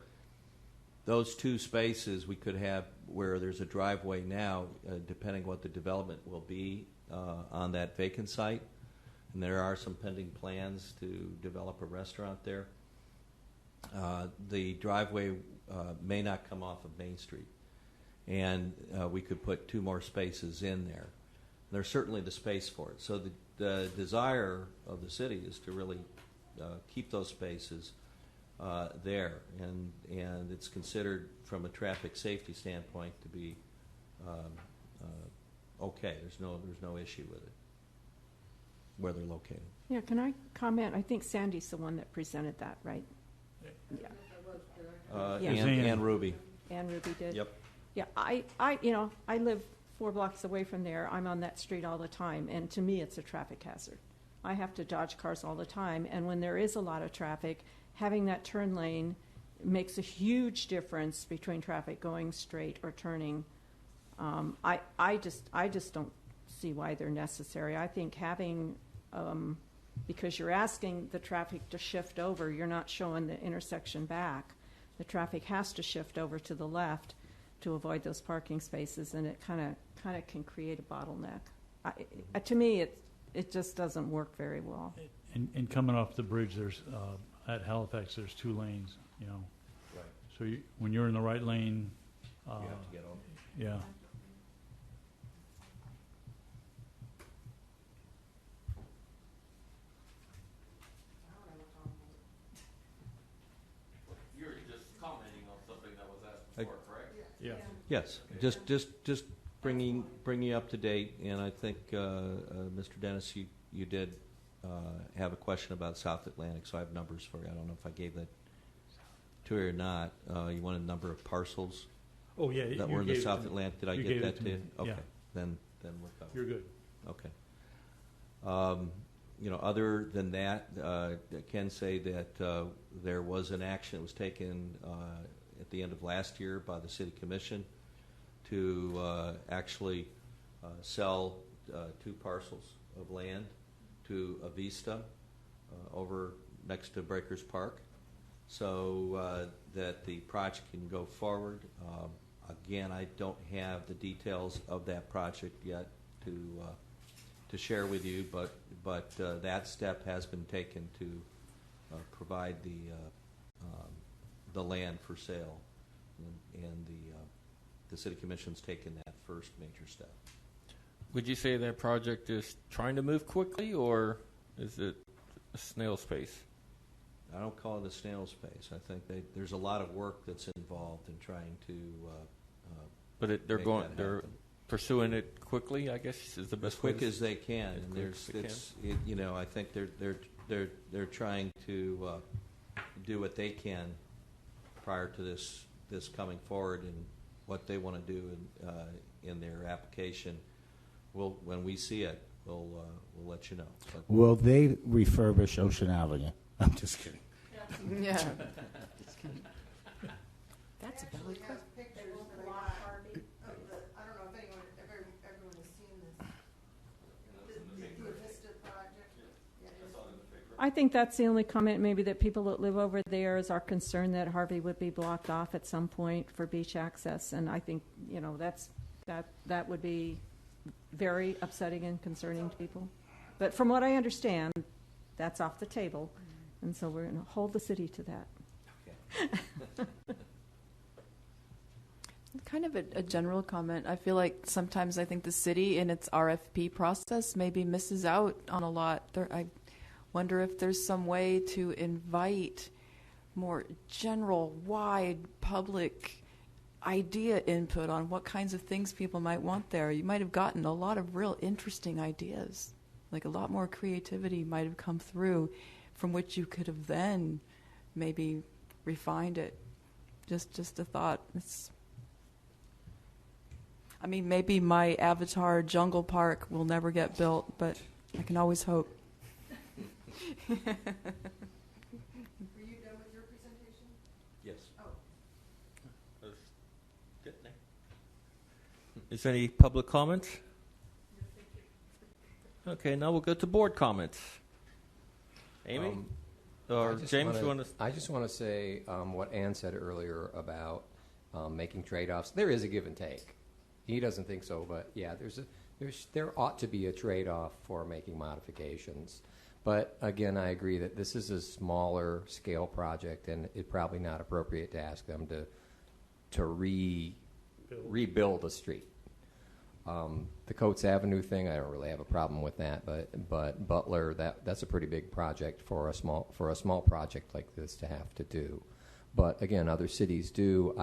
those two spaces we could have where there's a driveway now, depending what the development will be on that vacant site. And there are some pending plans to develop a restaurant there. The driveway may not come off of Main Street, and we could put two more spaces in there. There's certainly the space for it. So the desire of the city is to really keep those spaces there, and it's considered from a traffic safety standpoint to be okay. There's no issue with it where they're located. Yeah, can I comment? I think Sandy's the one that presented that, right? Yeah. Yeah. And Ruby. And Ruby did? Yep. Yeah, I live 4 blocks away from there. I'm on that street all the time, and to me, it's a traffic hazard. I have to dodge cars all the time, and when there is a lot of traffic, having that turn lane makes a huge difference between traffic going straight or turning. I just don't see why they're necessary. I think having, because you're asking the traffic to shift over, you're not showing the intersection back. The traffic has to shift over to the left to avoid those parking spaces, and it kind of can create a bottleneck. To me, it just doesn't work very well. And coming off the bridge, there's at Halifax, there's 2 lanes. Right. So when you're in the right lane, You have to get over. yeah. You were just commenting on something that was asked before, correct? Yeah. Yes, just bringing you up to date, and I think Mr. Dennis, you did have a question about South Atlantic, so I have numbers for you. I don't know if I gave that to you or not. You wanted a number of parcels Oh, yeah. that you were in the gave it South to me. Atlantic. Did I You get gave it that to to you? me, Okay, yeah. then we're covered. You're good. Okay. Other than that, I can say that there was an action that was taken at the end of last year by the City Commission to actually sell 2 parcels of land to Avista over next to Breakers Park, so that the project can go forward. Again, I don't have the details of that project yet to share with you, but that step has been taken to provide the land for sale and the city commission's taken that first major step. Would you say that project is trying to move quickly, or is it a snail's pace? I don't call it a snail's pace. I think there's a lot of work that's involved in trying to. But they're pursuing it quickly, I guess, is the best way. As quick as they can, and I think they're trying to do what they can prior to this coming forward, and what they want to do in their application. When we see it, we'll let you know. But Will they refurbish Ocean Avenue? I'm just kidding. Yeah. Just kidding. That's a valid question. Pictures that I got of the, I don't know if everyone has seen this. The Vista project. Yeah, I think that's the only comment maybe that people that live over there is our concern that Harvey would be blocked off at some point for beach access. And I think, that would be very upsetting and concerning to people. But from what I understand, that's off the table. And so we're going to hold the city to that. Okay. Kind of a general comment. I feel like sometimes I think the city in its RFP process maybe misses out on a lot. I wonder if there's some way to invite more general, wide, public idea input on what kinds of things people might want there. You might have gotten a lot of real interesting ideas. Like a lot more creativity might have come through from which you could have then maybe refined it. Just a thought. Maybe my Avatar jungle park will never get built, but I can always hope. Were you done with your presentation? Yes. Oh. Is there any public comments? Okay, now we'll go to board comments. Amy? Or James, you want to? I just want to say what Ann said earlier about making trade-offs. There is a give and take. He doesn't think so, but yeah, there ought to be a trade-off for making modifications. But again, I agree that this is a smaller scale project, and it's probably not appropriate to ask them to rebuild a street. The Coates Avenue thing, I don't really have a problem with that, but Butler, that's a pretty big project for a small project like this to have to do. But again, other cities do.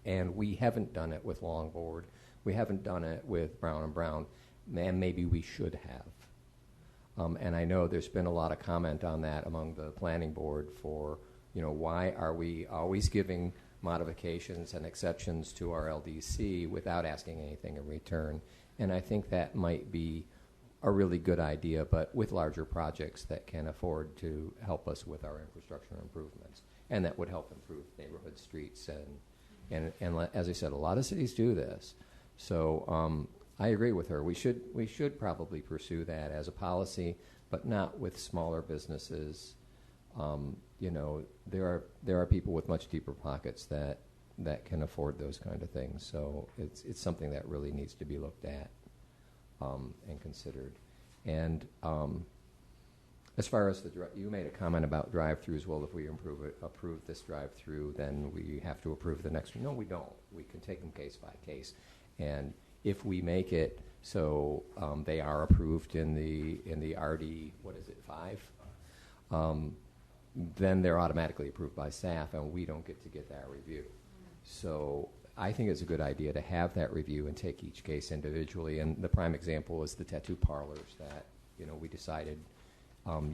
And we haven't done it with Longboard. We haven't done it with Brown and Brown, and maybe we should have. And I know there's been a lot of comment on that among the planning board for, why are we always giving modifications and exceptions to our LDC without asking anything in return. And I think that might be a really good idea, but with larger projects that can afford to help us with our infrastructure improvements. And that would help improve neighborhood streets. And as I said, a lot of cities do this. So I agree with her. We should probably pursue that as a policy, but not with smaller businesses. There are people with much deeper pockets that can afford those kind of things. So it's something that really needs to be looked at and considered. And as far as you made a comment about drive-throughs. Well, if we approve this drive-through, then we have to approve the next one. No, we don't. We can take them case by case. And if we make it so they are approved in the RD, 5, then they're automatically approved by staff, and we don't get that review. So I think it's a good idea to have that review and take each case individually. And the prime example is the tattoo parlors that we decided,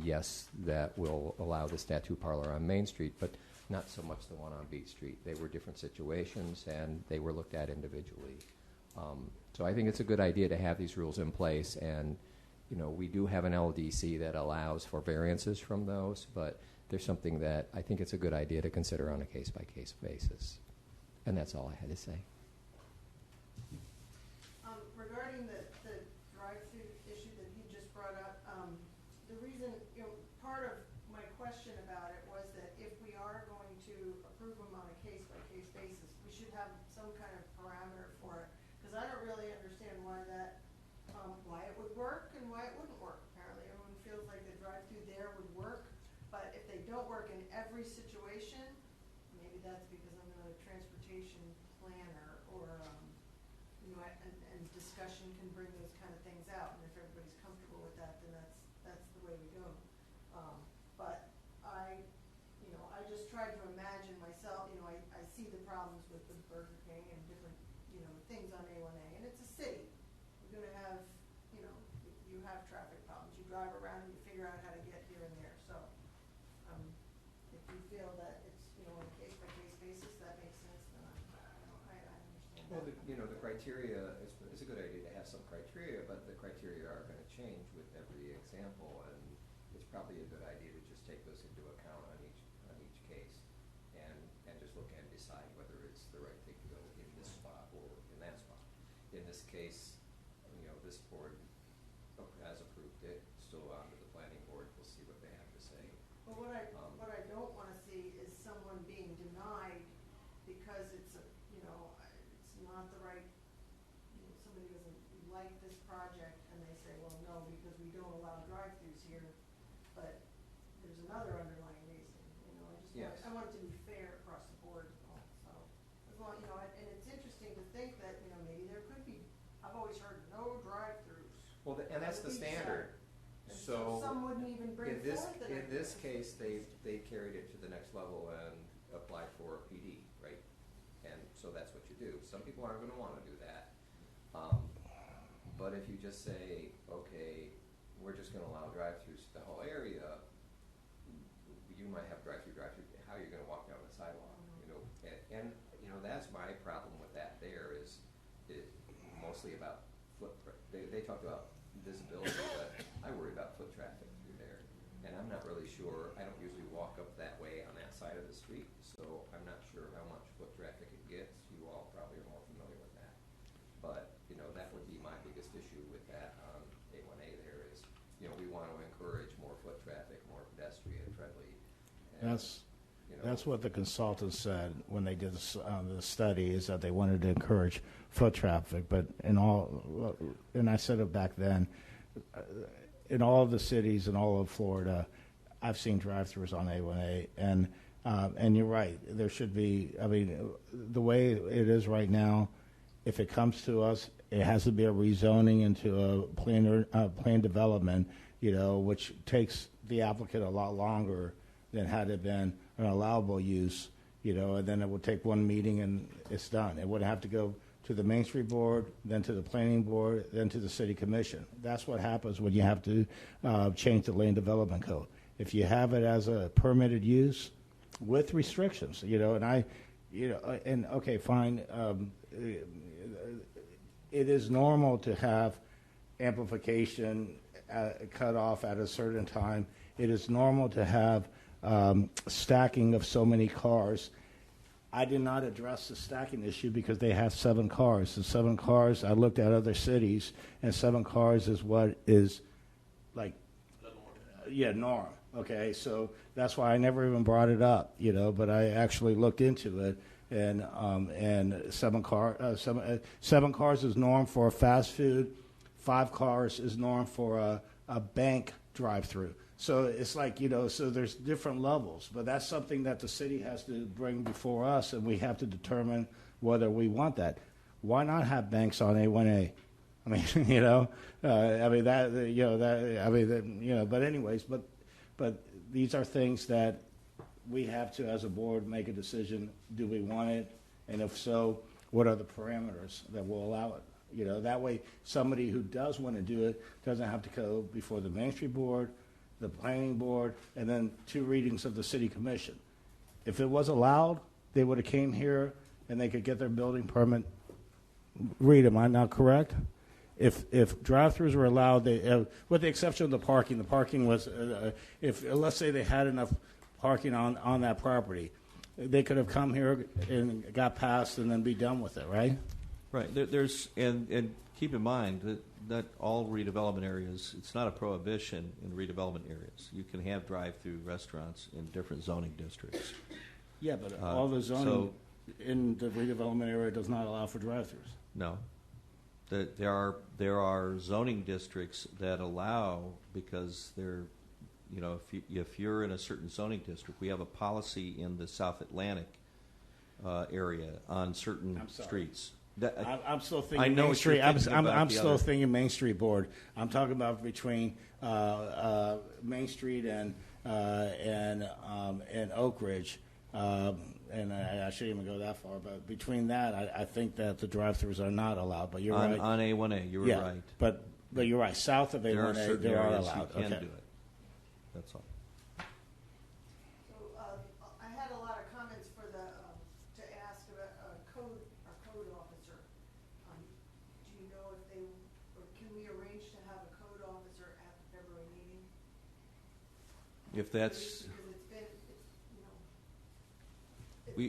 yes, that will allow this tattoo parlor on Main Street, but not so much the one on Beach Street. They were different situations, and they were looked at individually. So I think it's a good idea to have these rules in place. And we do have an LDC that allows for variances from those, but there's something that I think it's a good idea to consider on a case-by-case basis. And that's all I had to say. Regarding the drive-through issue that he just brought up, the reason, part of my question about it was that if we are going to approve them on a case-by-case basis, we should have some kind of parameter for it. Because I don't really understand why it would work and why it wouldn't work. Apparently everyone feels like the drive-through there would work, but if they don't work in every situation, maybe that's because I'm not a transportation transportation planner, or, and discussion can bring those kind of things out, and if everybody's comfortable with that, then that's the way we go. But I just tried to imagine myself, I see the problems with the Burger King and different, things on A1A, and it's a city. You're gonna have, you have traffic problems. You drive around and you figure out how to get here and there, so, if you feel that it's, on a case-by-case basis, that makes sense, then I understand Well, that. the criteria, it's a good idea to have some criteria, but the criteria are gonna change with every example, and it's probably a good idea to just take those into account on each case, and just look and decide whether it's the right thing to go in this spot or in that spot. In this case, this board has approved it, still on to the planning board, we'll see what they have to say. But what I don't wanna see is someone being denied because it's it's not the right, somebody doesn't like this project, and they say, well, no, because we don't allow drive-throughs here, but there's another underlying reason, Yes. I want it to be fair across the board, so, as long, and it's interesting to think that, maybe there could be, I've always heard no drive-throughs. Well, and that's the Beachside. standard. And So some wouldn't even bring in this, forth in this case, they carried it to the next level and applied for a PD, right? And so that's what you do. Some people aren't gonna wanna do that. But if you just say, okay, we're just gonna allow drive-throughs to the whole area, you might have drive-through, how are you gonna walk down the sidewalk, And that's my problem with that there is mostly about footprint. They talked about visibility, but I worry about foot traffic through there. And I'm not really sure, I don't usually walk up that way on that side of the street, so I'm not sure how much foot traffic it gets. You all probably are more familiar with that. But, that would be my biggest issue with that on A1A there is, we want to encourage more foot traffic, more pedestrian friendly. And, That's what the consultants said when they did the study, is that they wanted to encourage foot traffic. But and I said it back then, in all of the cities in all of Florida, I've seen drive-throughs on A1A, and you're right. There should be. I mean, the way it is right now, if it comes to us, it has to be a rezoning into a plan development, which takes the applicant a lot longer than had it been an allowable use, and then it would take one meeting and it's done. It would have to go to the Main Street Board, then to the Planning Board, then to the City Commission. That's what happens when you have to change the Land Development Code. If you have it as a permitted use with restrictions, and okay, fine. It is normal to have amplification cut off at a certain time. It is normal to have stacking of so many cars. I did not address the stacking issue because they have 7 cars. And 7 cars, I looked at other cities, and 7 cars is what is like, norm. Okay, so that's why I never even brought it up, but I actually looked into it. And 7 cars is norm for a fast food. 5 cars is norm for a bank drive-through. So it's like, so there's different levels, but that's something that the city has to bring before us, and we have to determine whether we want that. Why not have banks on A1A? I mean, but anyways, but these are things that we have to, as a board, make a decision. Do we want it? And if so, what are the parameters that will allow it? That way somebody who does want to do it doesn't have to go before the Main Street Board, the Planning Board, and then 2 readings of the City Commission. If it was allowed, they would have came here and they could get their building permit. Read, am I not correct? If drive-throughs were allowed, with the exception of the parking was, if let's say they had enough parking on that property, they could have come here and got passed and then be done with it, right? Right. There's and keep in mind that not all redevelopment areas. It's not a prohibition in redevelopment areas. You can have drive-through restaurants in different zoning districts. Yeah, but all the zoning in the redevelopment area does not allow for drive-throughs. No. There are zoning districts that allow, because they're, if you're in a certain zoning district, we have a policy in the South Atlantic area on certain I'm sorry. streets. I'm still I thinking know Main what Street. you're I'm thinking about the still other- thinking Main Street Board. I'm talking about between Main Street and Oak Ridge. And I shouldn't even go that far, but between that, I think that the drive-throughs are not allowed. But you're right. On A1A, you were Yeah, right. but you're right. South of There are A1A, certain they are areas allowed. you can Okay. do it. That's all. So, I had a lot of comments for the, to ask about, our code officer. Do you know if they, or can we arrange to have a code officer at the February meeting? If that's, Because it's been, you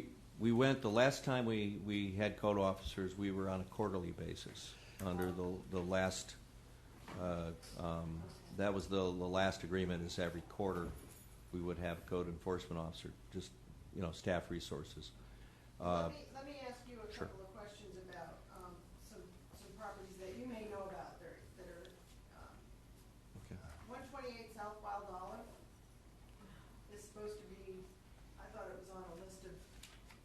know. we went, the last time we had code officers, we were on a quarterly basis under the last, that was the last agreement, is every quarter we would have a code enforcement officer, just, staff resources. Let me ask you a Sure. couple of questions about, some properties that you may know about that are, Okay. 128 South Wild Olive is supposed to be, I thought it was on a list of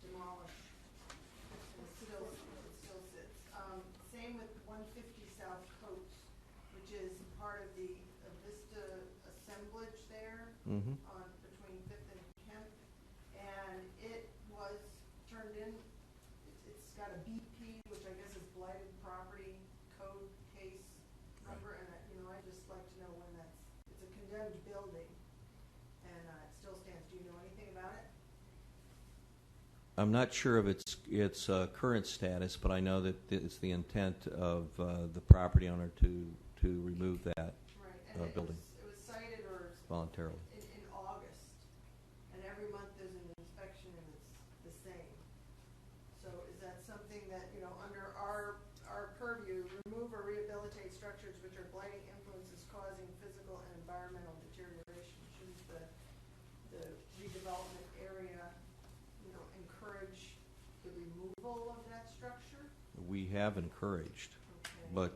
demolished, and it still sits. Same with 150 South Coates, which is part of the Vista assemblage there, Mm-hmm. on, between Fifth and Kemp, and it was turned in, it's got a BP, which I guess is blighted property code case number, and I'd just like to know when it's a condemned building, and it still stands. Do you know anything about it? I'm not sure of its current status, but I know that it's the intent of the property owner to remove that Right, and building it was cited or voluntarily. in August, and every month there's an inspection and it's the same. So is that something that, under our purview, remove or rehabilitate structures which are blighting influences causing physical and environmental deterioration? Shouldn't the redevelopment area, encourage the removal of that structure? We have encouraged, Okay. but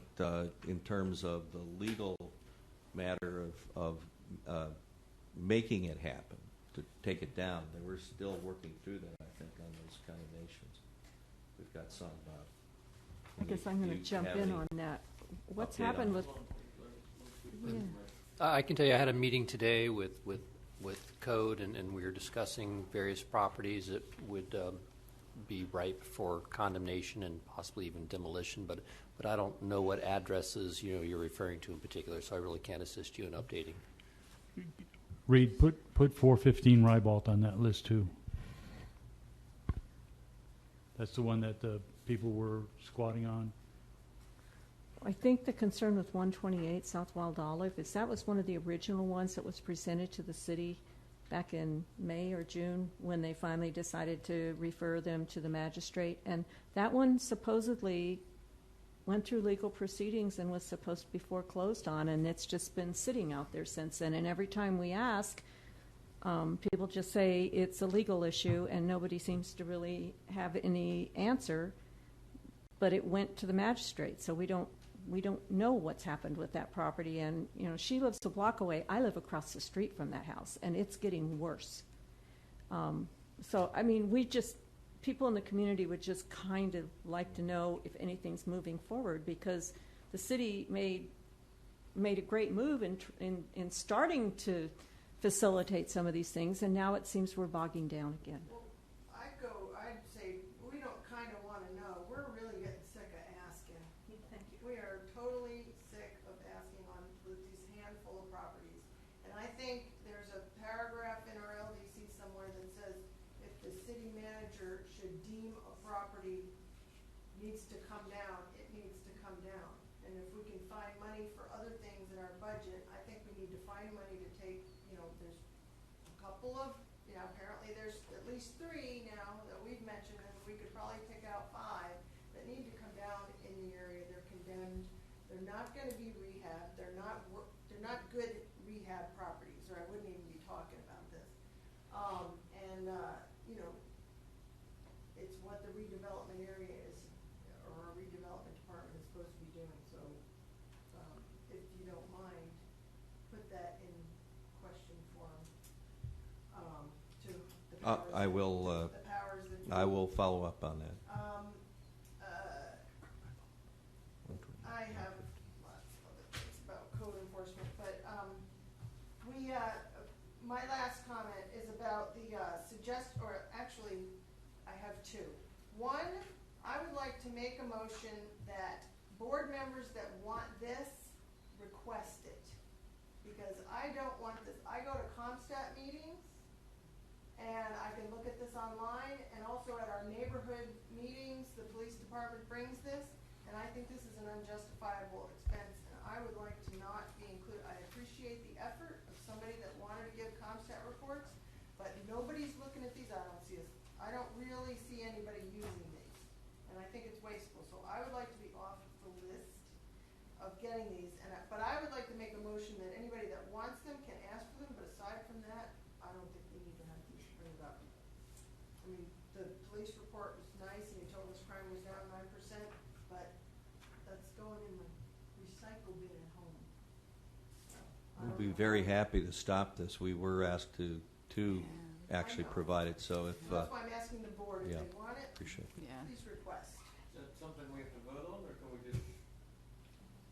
in terms of the legal matter of making it happen, to take it down, then we're still working through that, I think, on those condemnations. We've got some. I guess I'm going to jump in on that. What's happened with? Yeah. I can tell you, I had a meeting today with code, and we were discussing various properties that would be ripe for condemnation and possibly even demolition. But I don't know what addresses you're referring to in particular, so I really can't assist you in updating. Reed, put 415 Rybalt on that list too. That's the one that the people were squatting on. I think the concern with 128 South Wild Olive is that was one of the original ones that was presented to the city back in May or June when they finally decided to refer them to the magistrate. And that one supposedly went through legal proceedings and was supposed to be foreclosed on, and it's just been sitting out there since then. And every time we ask, people just say it's a legal issue, and nobody seems to really have any answer. But it went to the magistrate, so we don't know what's happened with that property. And she lives a block away. I live across the street from that house, and it's getting worse. So I mean, people in the community would just kind of like to know if anything's moving forward, because the city made a great move in starting to facilitate some of these things, and now it seems we're bogging down again. Well, I'd say we don't kind of want to know. We're really getting sick of asking. We are totally sick of asking on these handful of properties. And I think there's a paragraph in our LDC somewhere that says if the city manager should deem a property needs to come down, it needs to come down. And if we can find money for other things in our budget, I think we need to find money to take, there's a couple of, apparently there's at least 3 now that we've mentioned, and we could probably pick out 5 that need to come down in the area. They're condemned. They're not going to be rehabbed. They're not good rehab properties, or I wouldn't even be talking about this. It's what the redevelopment area is, or our redevelopment department is supposed to be doing. So, if you don't mind, put that in question form to the powers I will. the powers that I will follow up on that. I have lots of other things about code enforcement, but my last comment is about the actually, I have two. One, I would like to make a motion that board members that want this request it, because I don't want this. I go to ComStat meetings, and I can look at this online, and also at our neighborhood meetings, the police department brings this, and I think this is an unjustifiable expense, and I would like to not be included. I appreciate the effort of somebody that wanted to give ComStat reports, but nobody's looking at these. I don't really see anybody using these, and I think it's wasteful. So I would like to be off the list of getting these, but I would like to make a motion that anybody that wants them can ask for them, but aside from that, I don't think we need to have these bring it up. I mean, the police report was nice, and you told us crime was down 9%, but that's going in the recycle bin at home. We'll be very happy to stop this. We were asked to actually provide it, so if... that's why I'm asking the board if they want it, appreciate it. please request. Is that something we have to vote on, or can we just,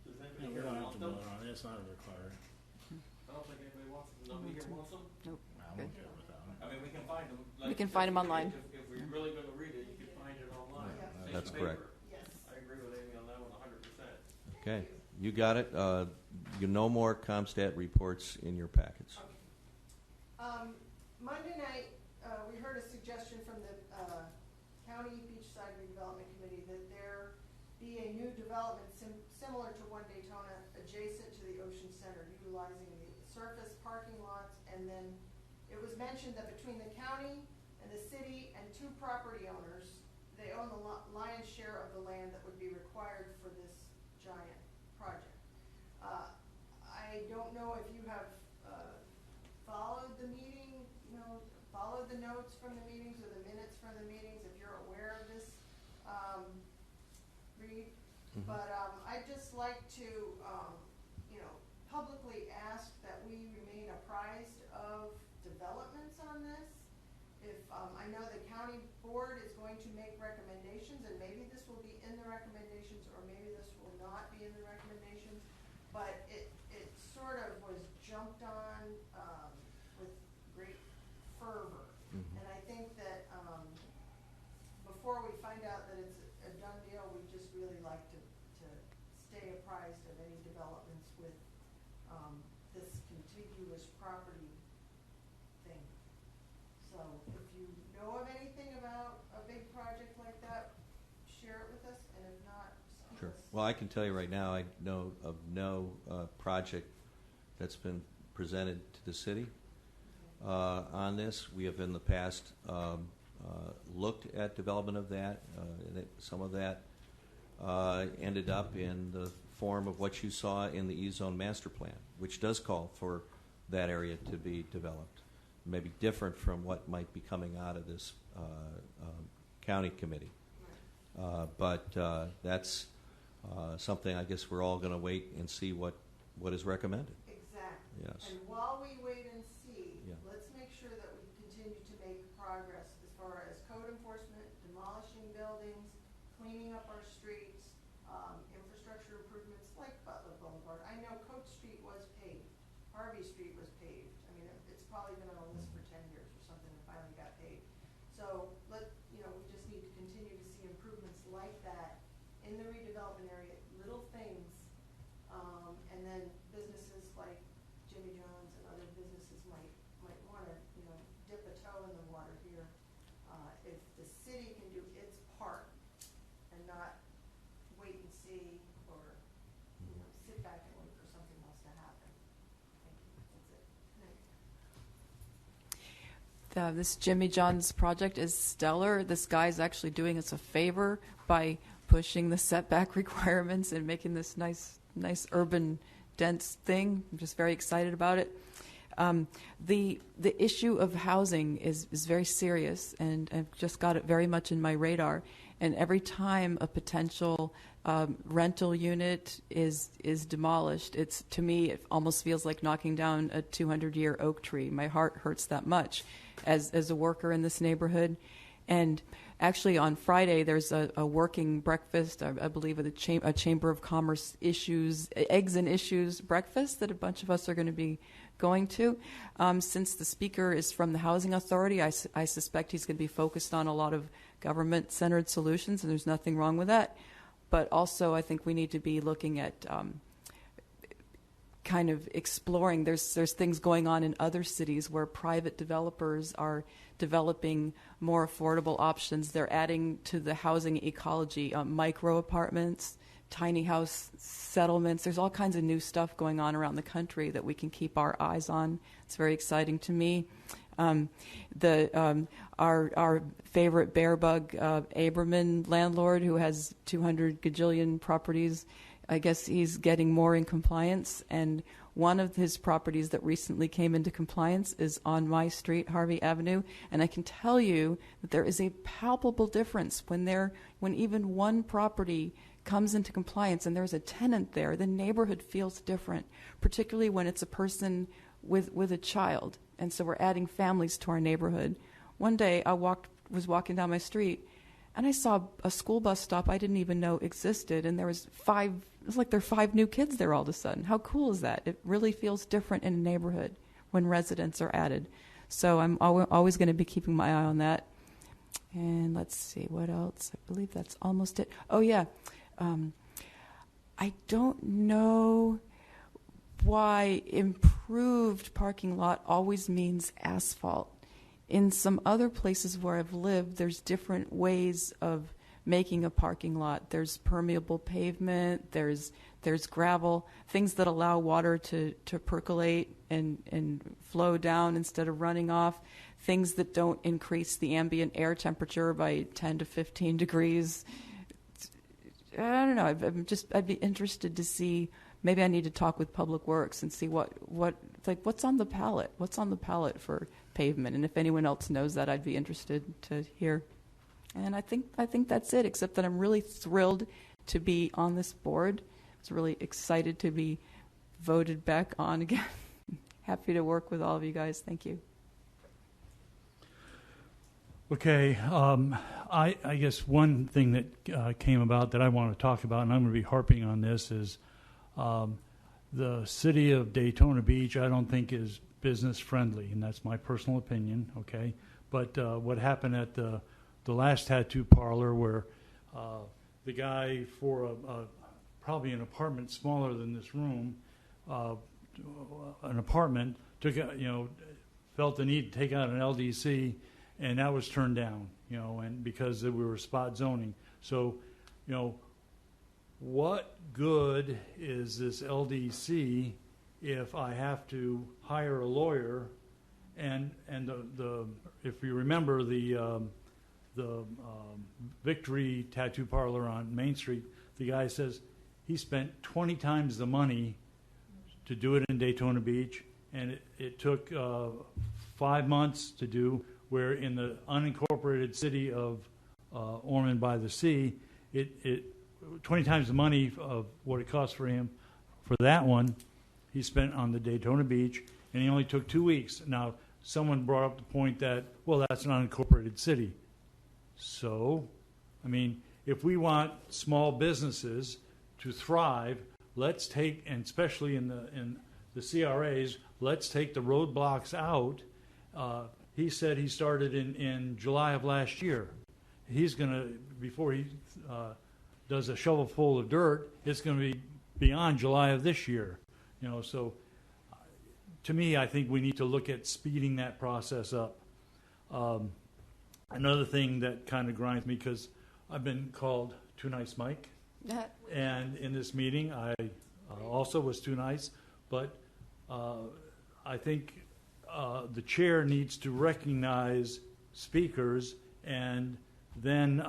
does anybody We here don't have want to them? vote on it. It's not required. I don't think anybody wants them. Nobody here wants them? Nope. I'm okay with that. I mean, we can find them. We can find them online. If we're really going to read it, you can find it online. Yeah. That's Paper. correct. Yes. I agree with Amy on that one 100%. Okay, you got it. No more ComStat reports in your packets. Monday night, we heard a suggestion from the County Beachside Redevelopment Committee that there be a new development similar to One Daytona adjacent to the Ocean Center, utilizing the surface parking lots. And then it was mentioned that between the county and the city and two property owners, they own the lion's share of the land that would be required for this giant project. I don't know if you have followed the meeting, followed the notes from the meetings or the minutes from the meetings, if you're aware of this, Reed. Mm-hmm. But I'd just like to, publicly ask that we remain apprised of developments on this. If I know the county board is going to make recommendations, and maybe this will be in the recommendations, or maybe this will not be in the recommendations, but it sort of was jumped on with great fervor. Mm-hmm. And I think that before we find out that it's a done deal, we just really like to stay apprised of any developments with this contiguous property thing. So if you know of anything about a big project like that, share it with us, and if not, just keep Sure. us. Well, I can tell you right now, I know of no project that's been presented to the city on this. We have in the past looked at development of that. Some of that ended up in the form of what you saw in the E-Zone Master Plan, which does call for that area to be developed. Maybe different from what might be coming out of this county committee. But that's something I guess we're all going to wait and see what is recommended. Exactly. Yes. And while we wait and see, Yeah. let's make sure that we continue to make progress as far as code enforcement, demolishing buildings, cleaning up our streets, infrastructure improvements like Butler Boulevard. I know Coate Street was paved. Harvey Street was paved. I mean, it's probably been on a list for 10 years or something and finally got paved. So we just need to continue to see improvements like that in the redevelopment area, little things, and then businesses like Jimmy John's and other businesses might want to, dip a toe in the water here. If the city can do its part and not wait and see or, sit back and wait for something else to happen. Thank you. That's it. This Jimmy John's project is stellar. This guy's actually doing us a favor by pushing the setback requirements and making this nice urban dense thing. I'm just very excited about it. The issue of housing is very serious, and I've just got it very much in my radar. And every time a potential rental unit is demolished, to me it almost feels like knocking down a 200-year oak tree. My heart hurts that much as a worker in this neighborhood. And Actually, on Friday, there's a working breakfast, I believe, at a Chamber of Commerce Eggs and Issues breakfast that a bunch of us are going to be going to. Since the speaker is from the Housing Authority, I suspect he's going to be focused on a lot of government-centered solutions, and there's nothing wrong with that. But also, I think we need to be looking at kind of exploring. There's things going on in other cities where private developers are developing more affordable options. They're adding to the housing ecology, micro apartments, tiny house settlements. There's all kinds of new stuff going on around the country that we can keep our eyes on. It's very exciting to me. Our favorite bear bug, Aberman landlord, who has 200 gajillion properties, I guess he's getting more in compliance, and one of his properties that recently came into compliance is on my street, Harvey Avenue, and I can tell you that there is a palpable difference when even one property comes into compliance and there's a tenant there. The neighborhood feels different, particularly when it's a person with a child, and so we're adding families to our neighborhood. One day I was walking down my street, and I saw a school bus stop I didn't even know existed, and there was like there are 5 new kids there all of a sudden. How cool is that? It really feels different in a neighborhood when residents are added. So I'm always going to be keeping my eye on that. And let's see, what else? I believe that's almost it. Oh, yeah. I don't know why improved parking lot always means asphalt. In some other places where I've lived, there's different ways of making a parking lot. There's permeable pavement, there's gravel, things that allow water to percolate and flow down instead of running off, things that don't increase the ambient air temperature by 10 to 15 degrees. I don't know. I'd be interested to see. Maybe I need to talk with Public Works and see what's on the palette. What's on the palette for pavement? And if anyone else knows that, I'd be interested to hear. And I think that's it. Except that I'm really thrilled to be on this board. I was really excited to be voted back on again. Happy to work with all of you guys. Thank you. Okay, I guess one thing that came about that I want to talk about, and I'm going to be harping on this, is the city of Daytona Beach I don't think is business friendly, and that's my personal opinion, okay? But what happened at the last tattoo parlor where the guy for probably an apartment smaller than this room, an apartment, felt the need to take out an LDC, and that was turned down, and because we were spot zoning. So, what good is this LDC if I have to hire a lawyer? And if you remember the Victory Tattoo Parlor on Main Street, the guy says he spent 20 times the money to do it in Daytona Beach, and it took 5 months to do. Where in the unincorporated city of Ormond by the Sea, it 20 times the money of what it cost for him for that one, he spent on the Daytona Beach, and he only took 2 weeks. Now, someone brought up the point that, well, that's an unincorporated city. So, I mean, if we want small businesses to thrive, let's take, and especially in the CRAs, let's take the roadblocks out. He said he started in July of last year. He's going to, before he does a shovel full of dirt, it's going to be beyond July of this year. So to me, I think we need to look at speeding that process up. Another thing that kind of grinds me, because I've been called Too Nice Mike, and in this meeting I also was too nice, but I think the chair needs to recognize speakers and then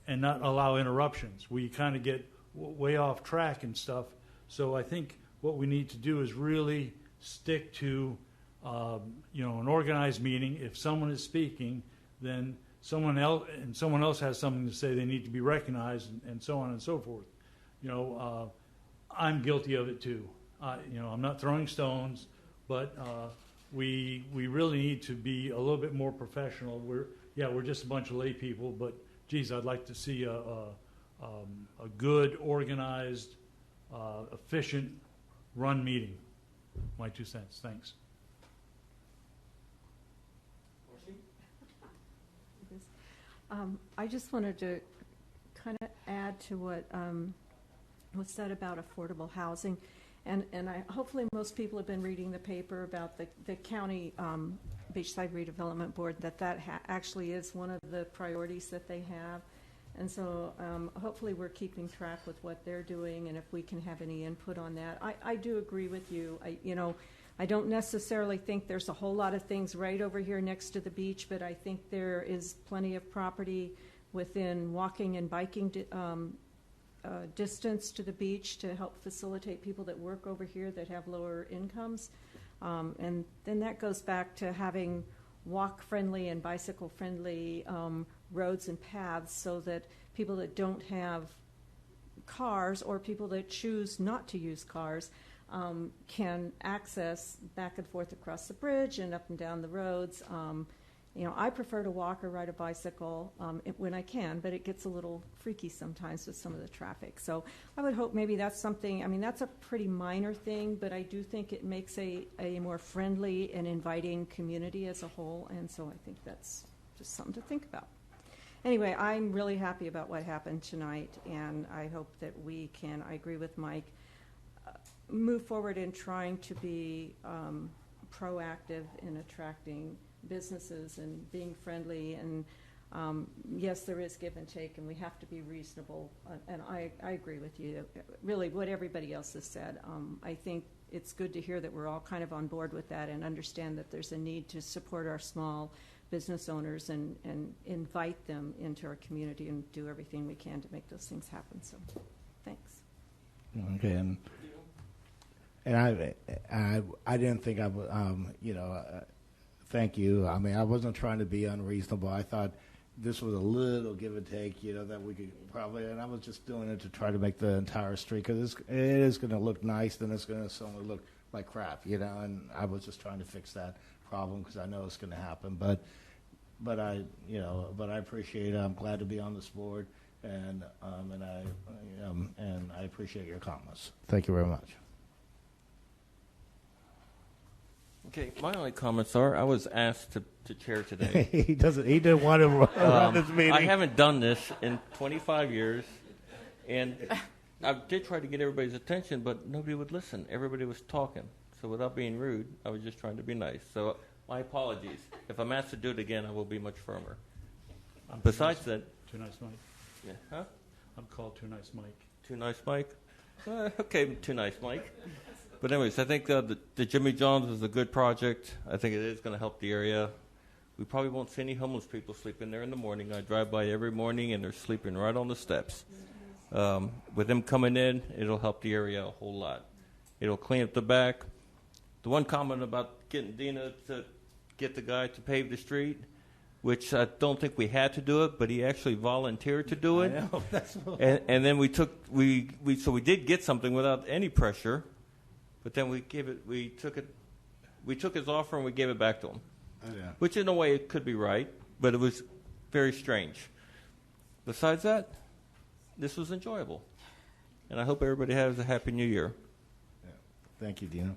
and not allow interruptions. We kind of get way off track and stuff. So I think what we need to do is really stick to an organized meeting. If someone is speaking, then someone else has something to say. They need to be recognized, and so on and so forth. I'm guilty of it too. I'm not throwing stones, but we really need to be a little bit more professional. yeah, we're just a bunch of lay people, but geez, I'd like to see a good, organized, efficient run meeting. My 2 cents. Thanks. I just wanted to kind of add to what was said about affordable housing. And hopefully most people have been reading the paper about the county Beachside Redevelopment Board, that actually is one of the priorities that they have. And so hopefully we're keeping track with what they're doing, and if we can have any input on that. I do agree with you. I don't necessarily think there's a whole lot of things right over here next to the beach, but I think there is plenty of property within walking and biking distance to the beach to help facilitate people that work over here that have lower incomes. And then that goes back to having walk-friendly and bicycle-friendly roads and paths so that people that don't have cars or people that choose not to use cars can access back and forth across the bridge and up and down the roads. I prefer to walk or ride a bicycle when I can, but it gets a little freaky sometimes with some of the traffic. So I would hope maybe that's something, that's a pretty minor thing, but I do think it makes a more friendly and inviting community as a whole, and so I think that's just something to think about. Anyway, I'm really happy about what happened tonight, and I hope that we can, I agree with Mike, move forward in trying to be proactive in attracting businesses and being friendly, and yes, there is give and take, and we have to be reasonable, and I agree with you, really what everybody else has said. I think it's good to hear that we're all kind of on board with that and understand that there's a need to support our small business owners and invite them into our community and do everything we can to make those things happen. So thanks. Okay, and I didn't think I would, thank you. I wasn't trying to be unreasonable. I thought this was a little give and take, that we could probably, and I was just doing it to try to make the entire street, because it is going to look nice, then it's going to suddenly look like crap, and I was just trying to fix that problem because I know it's going to happen. But I appreciate it. I'm glad to be on this board, and I appreciate your comments. Thank you very much. Okay, my only comments are, I was asked to chair today. He didn't want to run this meeting. I haven't done this in 25 years, and I did try to get everybody's attention, but nobody would listen. Everybody was talking. So without being rude, I was just trying to be nice. So my apologies. If I'm asked to do it again, I will be much firmer. Besides that... Too nice, Mike. Yeah, huh? I'm called Too Nice Mike. Too nice, Mike? Okay, Too nice, Mike. But anyways, I think the Jimmy John's was a good project. I think it is going to help the area. We probably won't see any homeless people sleeping there in the morning. I drive by every morning, and they're sleeping right on the steps. With them coming in, it'll help the area a whole lot. It'll clean up the back. The one comment about getting Dina to get the guy to pave the street, which I don't think we had to do it, but he actually volunteered to do it. I know. That's and then we did get something without any pressure. But then we took his offer and we gave it back to him. Oh, yeah. Which in a way it could be right, but it was very strange. Besides that, this was enjoyable. And I hope everybody has a happy new year. Yeah. Thank you, Dina.